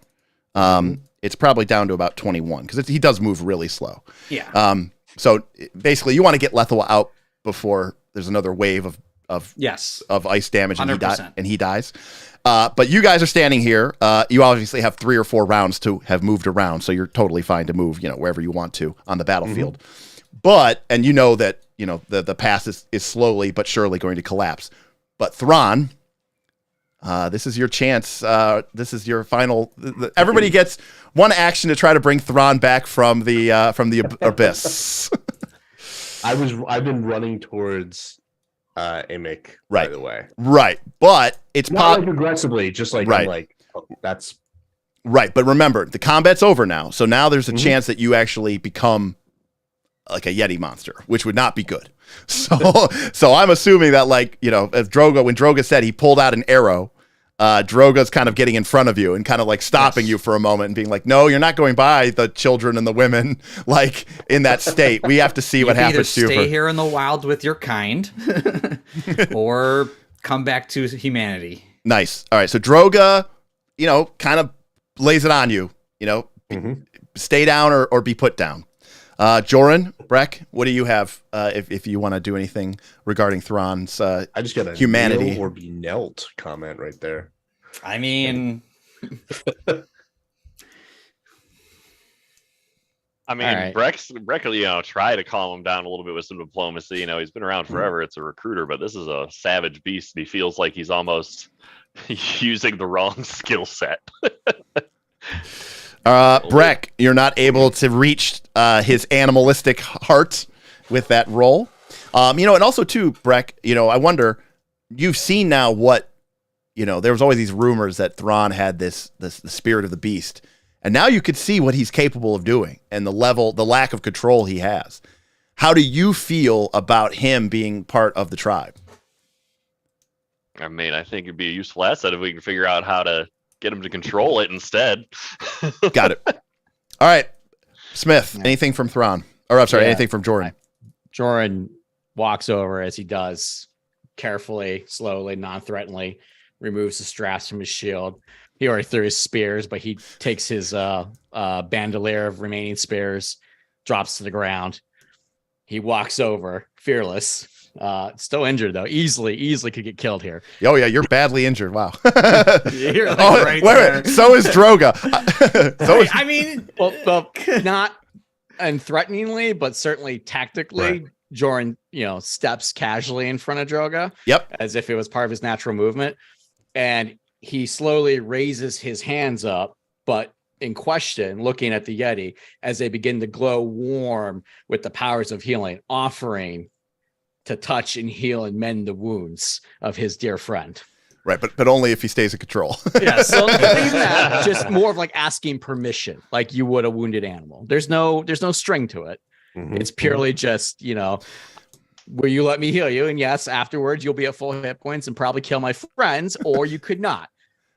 it's probably down to about 21 because he does move really slow. Yeah. So basically, you want to get Lethua out before there's another wave of Yes. of ice damage and 100%. he dies. But you guys are standing here. You obviously have 3 or 4 rounds to have moved around, so you're totally fine to move, wherever you want to on the battlefield. But and you know that the pass is slowly but surely going to collapse. But Thrawn, this is your chance. This is your final. Everybody gets one action to try to bring Thrawn back from the abyss. I've been running towards Imic, Right. by the way. Right, but it's Not like aggressively, just like Right. I'm like, oh, that's right. But remember, the combat's over now, so now there's a chance that you actually become like a Yeti monster, which would not be good. So I'm assuming that if Droga, when Droga said he pulled out an arrow, Droga's kind of getting in front of you and kind of like stopping you for a moment and being like, no, you're not going by the children and the women like in that state. We have to see what happens to you. Stay here in the wild with your kind, or come back to humanity. Nice. All right. So Droga, kind of lays it on you, stay down or be put down. Joran, Brek, what do you have if you want to do anything regarding Thrawn's I just got a humanity kneel or be knelt comment right there. I mean, All right. Brek, try to calm him down a little bit with some diplomacy. He's been around forever. It's a recruiter, but this is a savage beast. He feels like he's almost using the wrong skill set. Brek, you're not able to reach his animalistic heart with that roll. And also too, Brek, I wonder, you've seen now what, there was always these rumors that Thrawn had the spirit of the beast. And now you could see what he's capable of doing and the lack of control he has. How do you feel about him being part of the tribe? I think it'd be a useful asset if we can figure out how to get him to control it instead. Got it. All right. Smith, anything from Thrawn? Or I'm sorry, Yeah. anything from Jordan? Joran walks over as he does, carefully, slowly, non-threateningly, removes the straps from his shield. He already threw his spears, but he takes his bandolier of remaining spears, drops to the ground. He walks over, fearless. Still injured though. Easily could get killed here. Oh yeah, you're badly injured. Wow. You're like wait, there. so is Droga. I mean, well, not unthreateningly, but certainly tactically. Right. Joran, steps casually in front of Droga. Yep. As if it was part of his natural movement. And he slowly raises his hands up, but in question, looking at the Yeti as they begin to glow warm with the powers of healing, offering to touch and heal and mend the wounds of his dear friend. Right, but only if he stays in control. Yeah, so even that, just more of like asking permission, like you would a wounded animal. There's no string to it. Mhm. It's purely just, will you let me heal you? And yes, afterwards you'll be at full hit points and probably kill my friends, or you could not.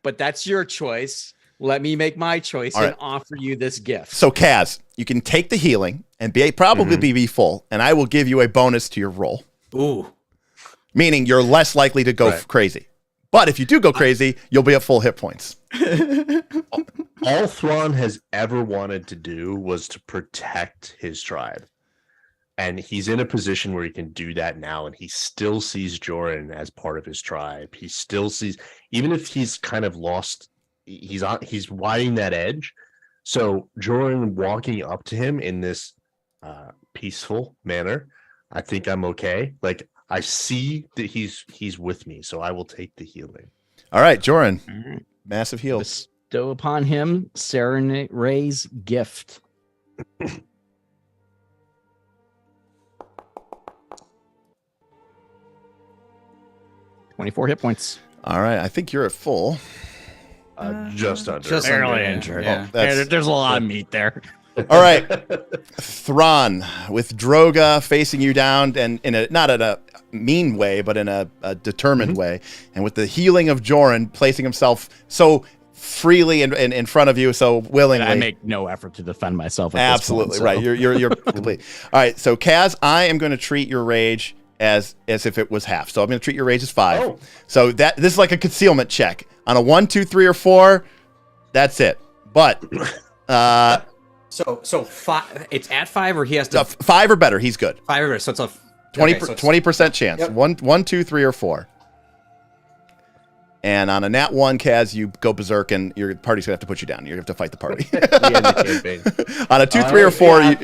But that's your choice. Let me make my choice All and right. offer you this gift. So Kaz, you can take the healing and probably be full, and I will give you a bonus to your roll. Ooh. Meaning you're less likely to go crazy. But if you do go crazy, you'll be at full hit points. All Thrawn has ever wanted to do was to protect his tribe. And he's in a position where he can do that now, and he still sees Joran as part of his tribe. He still sees, even if he's kind of lost, he's widening that edge. So Joran walking up to him in this peaceful manner, I think I'm okay. Like, I see that he's with me, so I will take the healing. All right, Joran. Massive heal. Bestow upon him Serenade Ray's gift. 24 hit points. All right, I think you're at full. Just under. Just Barely under, yeah. injured. Yeah. There's a lot of meat there. All right, Thrawn with Droga facing you down, and not in a mean way, but in a determined way, and with the healing of Joran placing himself so freely in front of you, so willingly. I make no effort to defend myself. At Absolutely this point, right. You're complete. All right, so Kaz, I am going to treat your rage as if it was half. So I'm going to treat your rage as 5. Oh. So this is like a concealment check on a 1, 2, 3, or 4. That's it. But So 5. It's at 5, or he has to 5 or better. He's good. 5 or better. So it's a 20% chance. Yep. 1, 2, 3, or 4. And on a nat 1, Kaz, you go berserk, and your party's gonna have to put you down. You have to fight the party. On a 2, 3, or 4, yeah.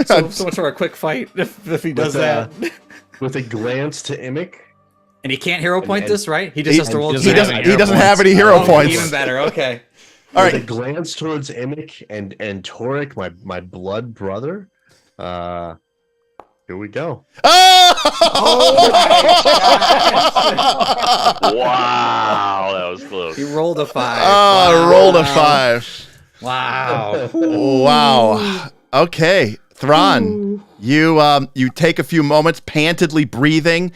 So much for a quick fight if he does that. With a glance to Immick. And he can't hero point this, right? He just has to roll. He doesn't have have any hero points. Even better. Okay. All With right. a glance towards Immick and Torek, my blood brother. Here we go. Wow, that was close. He rolled a 5. I rolled a 5. Wow. Wow. Okay, Thrawn, you take a few moments, pantedly breathing,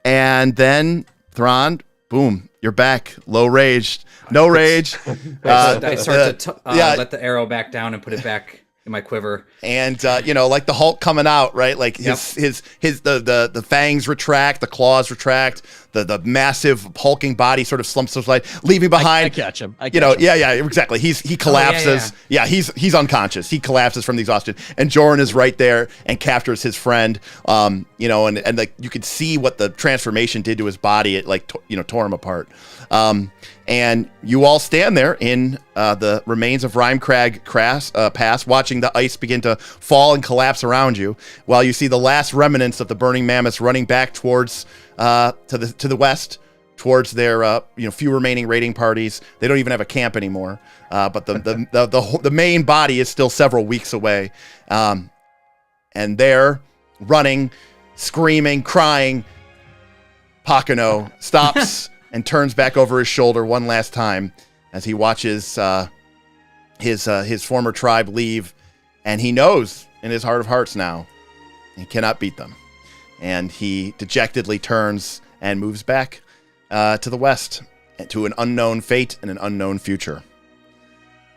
and then Thrawn, boom, you're back. Low rage, no rage. I start to yeah. let the arrow back down and put it back in my quiver. And like the Hulk coming out, right? Like the fangs retract, the claws retract, the massive hulking body sort of slumps aside, leaving behind. I catch him. Yeah, exactly. He collapses. yeah. He's unconscious. He collapses from the exhaustion, and Joran is right there and captures his friend. And like you could see what the transformation did to his body. It like tore him apart. And you all stand there in the remains of Rimecrag Pass, watching the ice begin to fall and collapse around you, while you see the last remnants of the Burning Mammoths running back towards to the west, towards their few remaining raiding parties. They don't even have a camp anymore, but the main body is still several weeks away, and they're running, screaming, crying. Pakano stops and turns back over his shoulder one last time as he watches his former tribe leave, and he knows in his heart of hearts now he cannot beat them, and he dejectedly turns and moves back to the west to an unknown fate and an unknown future.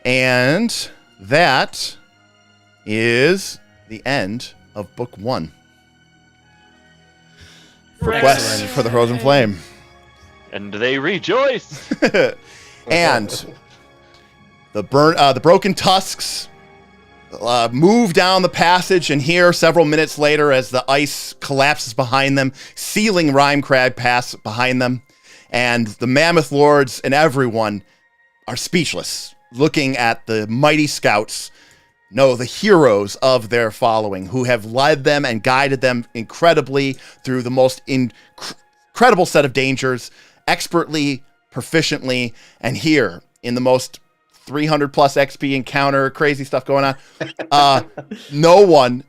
And that is the end of Book 1. Quest for the Frozen Flame. And they rejoice. And the Broken Tusks move down the passage, and here, several minutes later, as the ice collapses behind them, sealing Rimecrag Pass behind them, and the Mammoth Lords and everyone are speechless, looking at the mighty scouts, the heroes of their following, who have led them and guided them incredibly through the most incredible set of dangers, expertly proficiently. And here, in the most 300 plus XP encounter, crazy stuff going on, no one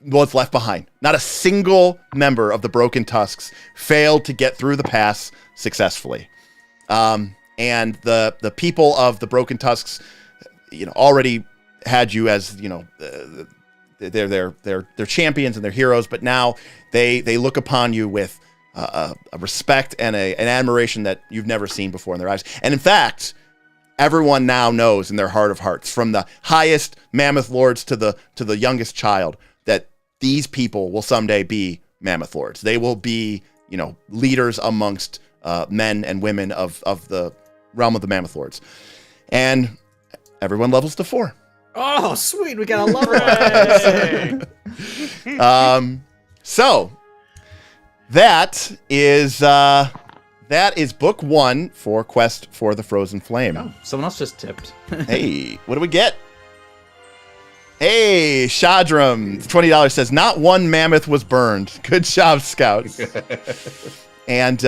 was left behind. Not a single member of the Broken Tusks failed to get through the pass successfully. And the people of the Broken Tusks, already had you as, they're champions and they're heroes, but now they look upon you with a respect and an admiration that you've never seen before in their lives. And in fact, everyone now knows in their heart of hearts, from the highest mammoth lords to the youngest child, that these people will someday be mammoth lords. They will be, leaders amongst men and women of the realm of the mammoth lords. And everyone levels to 4. Oh, sweet. We got a level. So that is book 1 for Quest for the Frozen Flame. Oh, someone else just tipped. Hey, what do we get? Hey, Shadram, $20 says, not one mammoth was burned. Good job, Scouts. And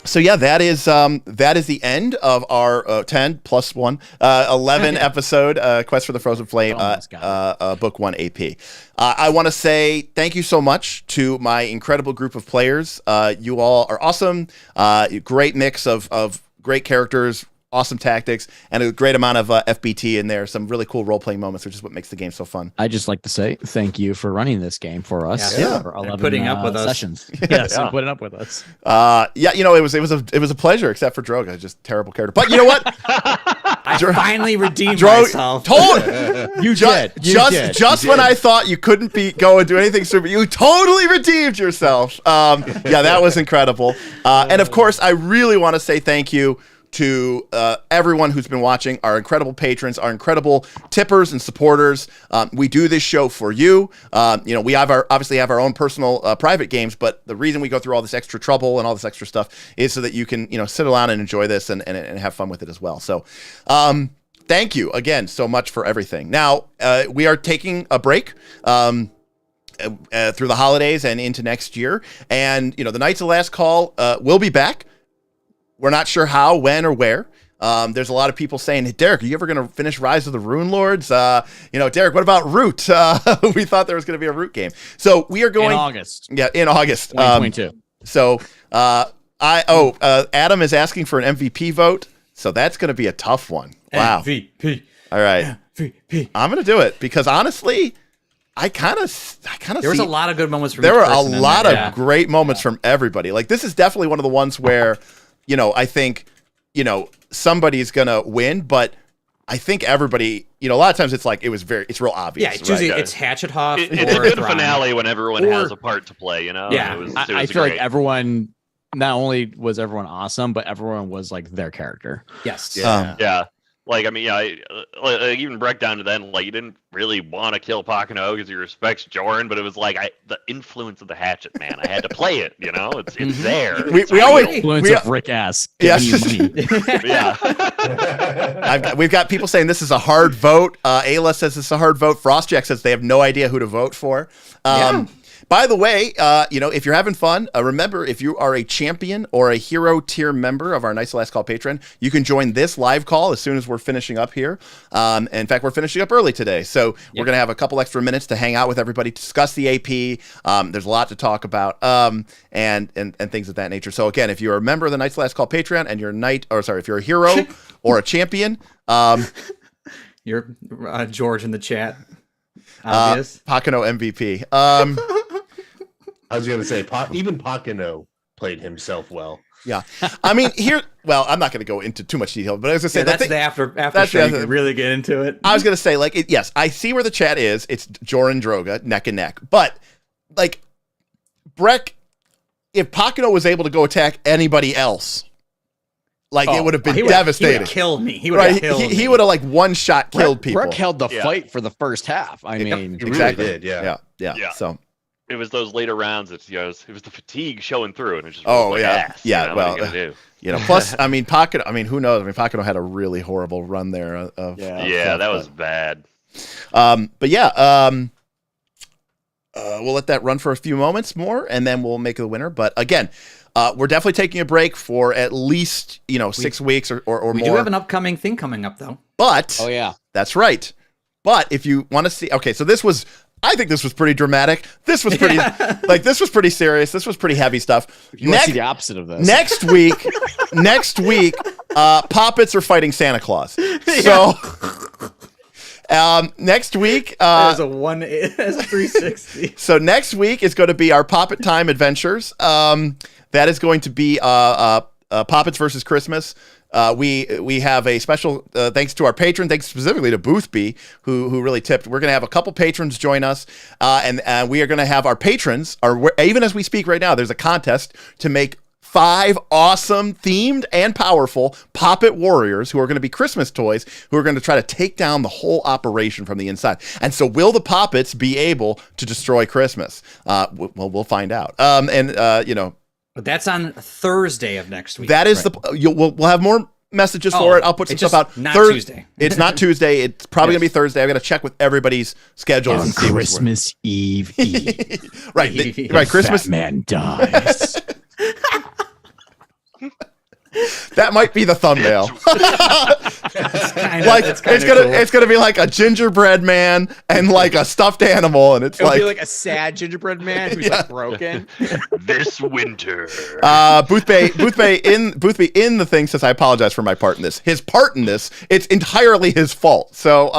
so yeah, that is the end of our 10 plus 1, 11 episode Quest for the Frozen Flame, book 1 AP. I want to say thank you so much to my incredible group of players. You all are awesome. Great mix of great characters, awesome tactics, and a great amount of FBT in there. Some really cool role-playing moments, which is what makes the game so fun. I just like to say thank you for running this game for us. Yeah. For 11 putting up with us. sessions. Yes, and putting up with us. It was a pleasure, except for Droga, just terrible character. But you know what? I finally redeemed myself. You did. Just when I thought you couldn't go and do anything stupid, you totally redeemed yourself. That was incredible. And of course, I really want to say thank you to everyone who's been watching, our incredible patrons, our incredible tippers and supporters. We do this show for you. We obviously have our own personal private games, but the reason we go through all this extra trouble and all this extra stuff is so that you can, sit around and enjoy this and have fun with it as well. So, thank you again so much for everything. Now, we are taking a break. Through the holidays and into next year. And, the Knights of Last Call will be back. We're not sure how, when, or where. There's a lot of people saying, hey, Derek, are you ever going to finish Rise of the Rune Lords? Derek, what about Root? We thought there was going to be a Root game. So we are going... In August. Yeah, in August. 2022. Adam is asking for an MVP vote. So that's going to be a tough one. Wow. MVP. All right. MVP. I'm going to do it because honestly... I kind of there was a lot of good moments from there each were a person lot of great moments from everybody. Like, this is definitely one of the ones where, I think, somebody's gonna win, but I think everybody, a lot of times it's real obvious. Yeah, it's usually it's Hatchet Hoff. It's a good finale when everyone has a part to play. Yeah, I feel like everyone. Not only was everyone awesome, but everyone was like their character. Yes. Yeah. Like, even Brek down to then, you didn't really want to kill Pocono because you respect Joran, but it was the influence of the hatchet, man. I had to play it, it's there. We always influence of Rick ass. Yeah. Yeah. We've got people saying this is a hard vote. Ayla says it's a hard vote. Frostjack says they have no idea who to vote for. By the way, if you're having fun, remember, if you are a champion or a hero tier member of our Knights of Last Call patron, you can join this live call as soon as we're finishing up here. In fact, we're finishing up early today. So we're going to have a couple extra minutes to hang out with everybody, discuss the AP. There's a lot to talk about and things of that nature. So again, if you're a member of the Knights of Last Call Patreon and you're if you're a hero or a champion. You're George in the chat. Obvious. Pocono MVP. I was going to say, even Pocono played himself well. Yeah. I mean, I'm not going to go into too much detail, but I was going to say that's the after show. You can really get into it. I was going to say, yes, I see where the chat is. It's Joran Droga, neck and neck. But, Brek, if Pocono was able to go attack anybody else, it would have been devastating. He would have killed me. He would have killed me. He would have one-shot killed people. Brek held the fight for the first half. I mean, exactly. Really did, yeah. So it was those later rounds. It was the fatigue showing through, and it just ass, yeah. Well, plus, Pocono. Who knows? Pocono had a really horrible run there. That was bad. We'll let that run for a few moments more, and then we'll make the winner. But again, we're definitely taking a break for at least 6 weeks or more. We do have an upcoming thing coming up though. But Oh yeah. that's right. But if you want to see, okay, so I think this was pretty dramatic. This was pretty, this was pretty serious. This was pretty heavy stuff. If you want to see the opposite of this. Next week, Poppets are fighting Santa Claus. So, next week, As a 360. so next week is going to be our Poppet Time Adventures. That is going to be Poppets versus Christmas. We have a special thanks to our patron, thanks specifically to Boothby, who really tipped. We're going to have a couple patrons join us, and we are going to have our patrons, even as we speak right now, there's a contest to make 5 awesome themed and powerful Poppet warriors who are going to be Christmas toys, who are going to try to take down the whole operation from the inside. And so will the Poppets be able to destroy Christmas? Well, we'll find out. But that's on Thursday of next week. That is we'll have more messages for it. I'll put some stuff out. Not Tuesday. It's not Tuesday. It's probably gonna be Thursday. I got to check with everybody's schedules On and see Christmas Eve. right. Right. Christmas. Fat man dies. That might be the thumbnail. It's gonna be like a gingerbread man and like a stuffed animal, and It'll be like a sad gingerbread man who's like broken. This winter. Boothby in the thing says, I apologize for my part in this. His part in this, it's entirely his fault. So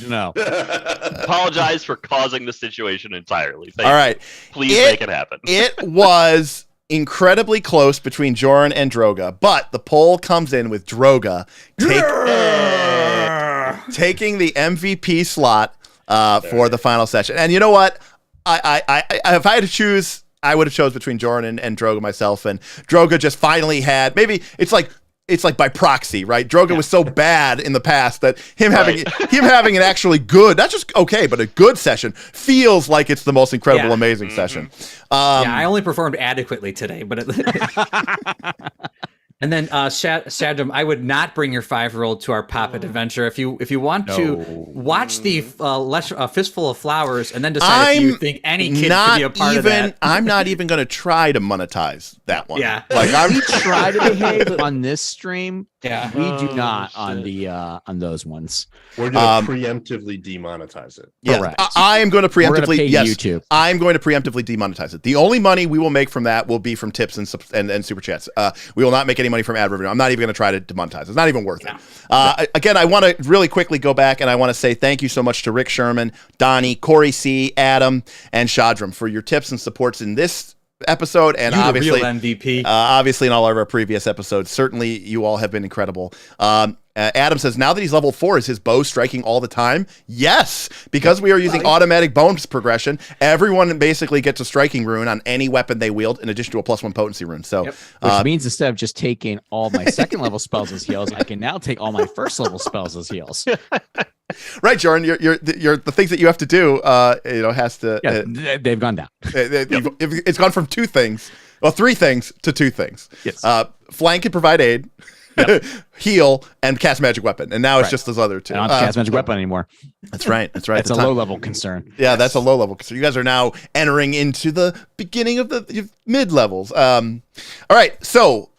No. Apologize for causing the situation entirely. All right. Please make it happen. It was incredibly close between Joran and Droga, but the poll comes in with Droga taking the MVP slot for the final session. And you know what? I if I had to choose, I would have chose between Joran and Droga myself. And Droga just finally had, maybe it's like by proxy, right? Droga was so bad in the past that him having an actually good, not just okay, but a good session feels like it's the most incredible, amazing session. I only performed adequately today, but and then Shadram, I would not bring your 5-year-old to our Poppet adventure. If you want to watch the Fistful of Flowers and then decide if you think any kid could be a part of that. I'm not even going to try to monetize that one. Yeah. Like We try to behave on this stream. Yeah. We do not on the on those ones. We're going to preemptively demonetize it. Yeah, Correct. I am going to We're gonna preemptively. pay Yes, YouTube. I'm going to preemptively demonetize it. The only money we will make from that will be from tips and super chats. We will not make any money from ad revenue. I'm not even going to try to demonetize. It's not even worth it. Again, I want to really quickly go back and I want to say thank you so much to Rick Sherman, Donnie, Corey C, Adam, and Shadram for your tips and supports in this episode, and You the obviously real MVP. obviously in all of our previous episodes. Certainly you all have been incredible. Adam says, now that he's level 4, is his bow striking all the time? Yes, because we are using automatic bonus progression, everyone basically gets a striking rune on any weapon they wield in addition to a +1 potency rune. So Which means instead of just taking all my second level spells as heals, I can now take all my first level spells as heals. right, Jordan, you're the things that you have to do has to They've gone down. it's gone from 3 things to 2 things. Yes. Flank and provide aid, heal, and cast magic weapon, and now it's just those other 2. I don't have to cast magic weapon anymore. That's right. That's right. It's a low level concern. Yeah, that's a low level. So you guys are now entering into the beginning of the mid levels. All right, so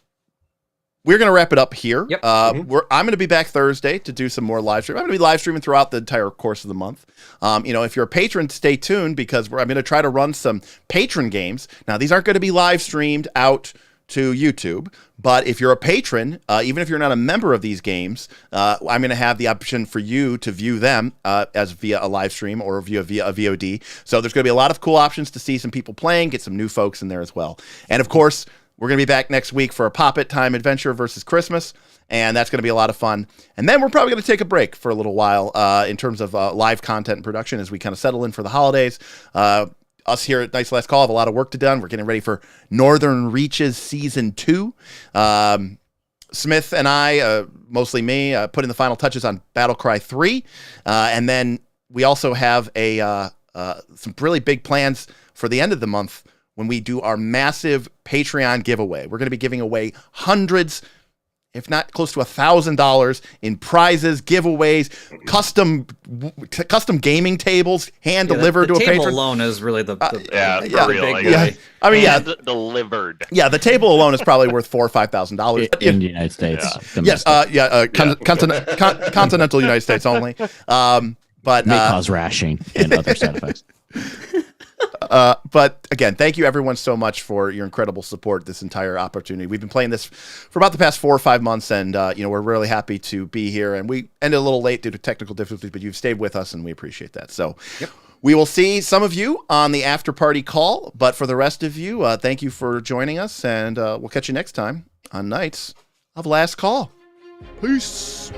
we're going to wrap it up here. Yep. I'm going to be back Thursday to do some more live stream. I'm going to be live streaming throughout the entire course of the month. If you're a patron, stay tuned because I'm going to try to run some patron games. Now, these aren't going to be live streamed out to YouTube, but if you're a patron, even if you're not a member of these games, I'm going to have the option for you to view them as via a live stream or via a VOD. So there's going to be a lot of cool options to see some people playing, get some new folks in there as well. And of course, we're going to be back next week for a Poppet Time Adventure versus Christmas, and that's going to be a lot of fun. And then we're probably going to take a break for a little while in terms of live content and production as we kind of settle in for the holidays. Us here at Night's Last Call have a lot of work to do. We're getting ready for Northern Reaches Season 2. Smith and I, mostly me, putting the final touches on Battlecry 3. And then we also have some really big plans for the end of the month when we do our massive Patreon giveaway. We're going to be giving away hundreds if not close to $1,000 in prizes, giveaways, custom gaming tables, hand delivered to a table patron. alone is really the Yeah, the for real. big I guy. guess. I mean, Hand delivered. the table alone is probably worth $4,000 or $5,000. In the United States. Yes, continental United States only. But May cause rashing and other side effects. but again, thank you everyone so much for your incredible support this entire opportunity. We've been playing this for about the past 4 or 5 months, and we're really happy to be here. And we ended a little late due to technical difficulties, but you've stayed with us, and we appreciate that. So we will see some of you on the after party call, but for the rest of you, thank you for joining us, and we'll catch you next time on Knights of Last Call. Peace.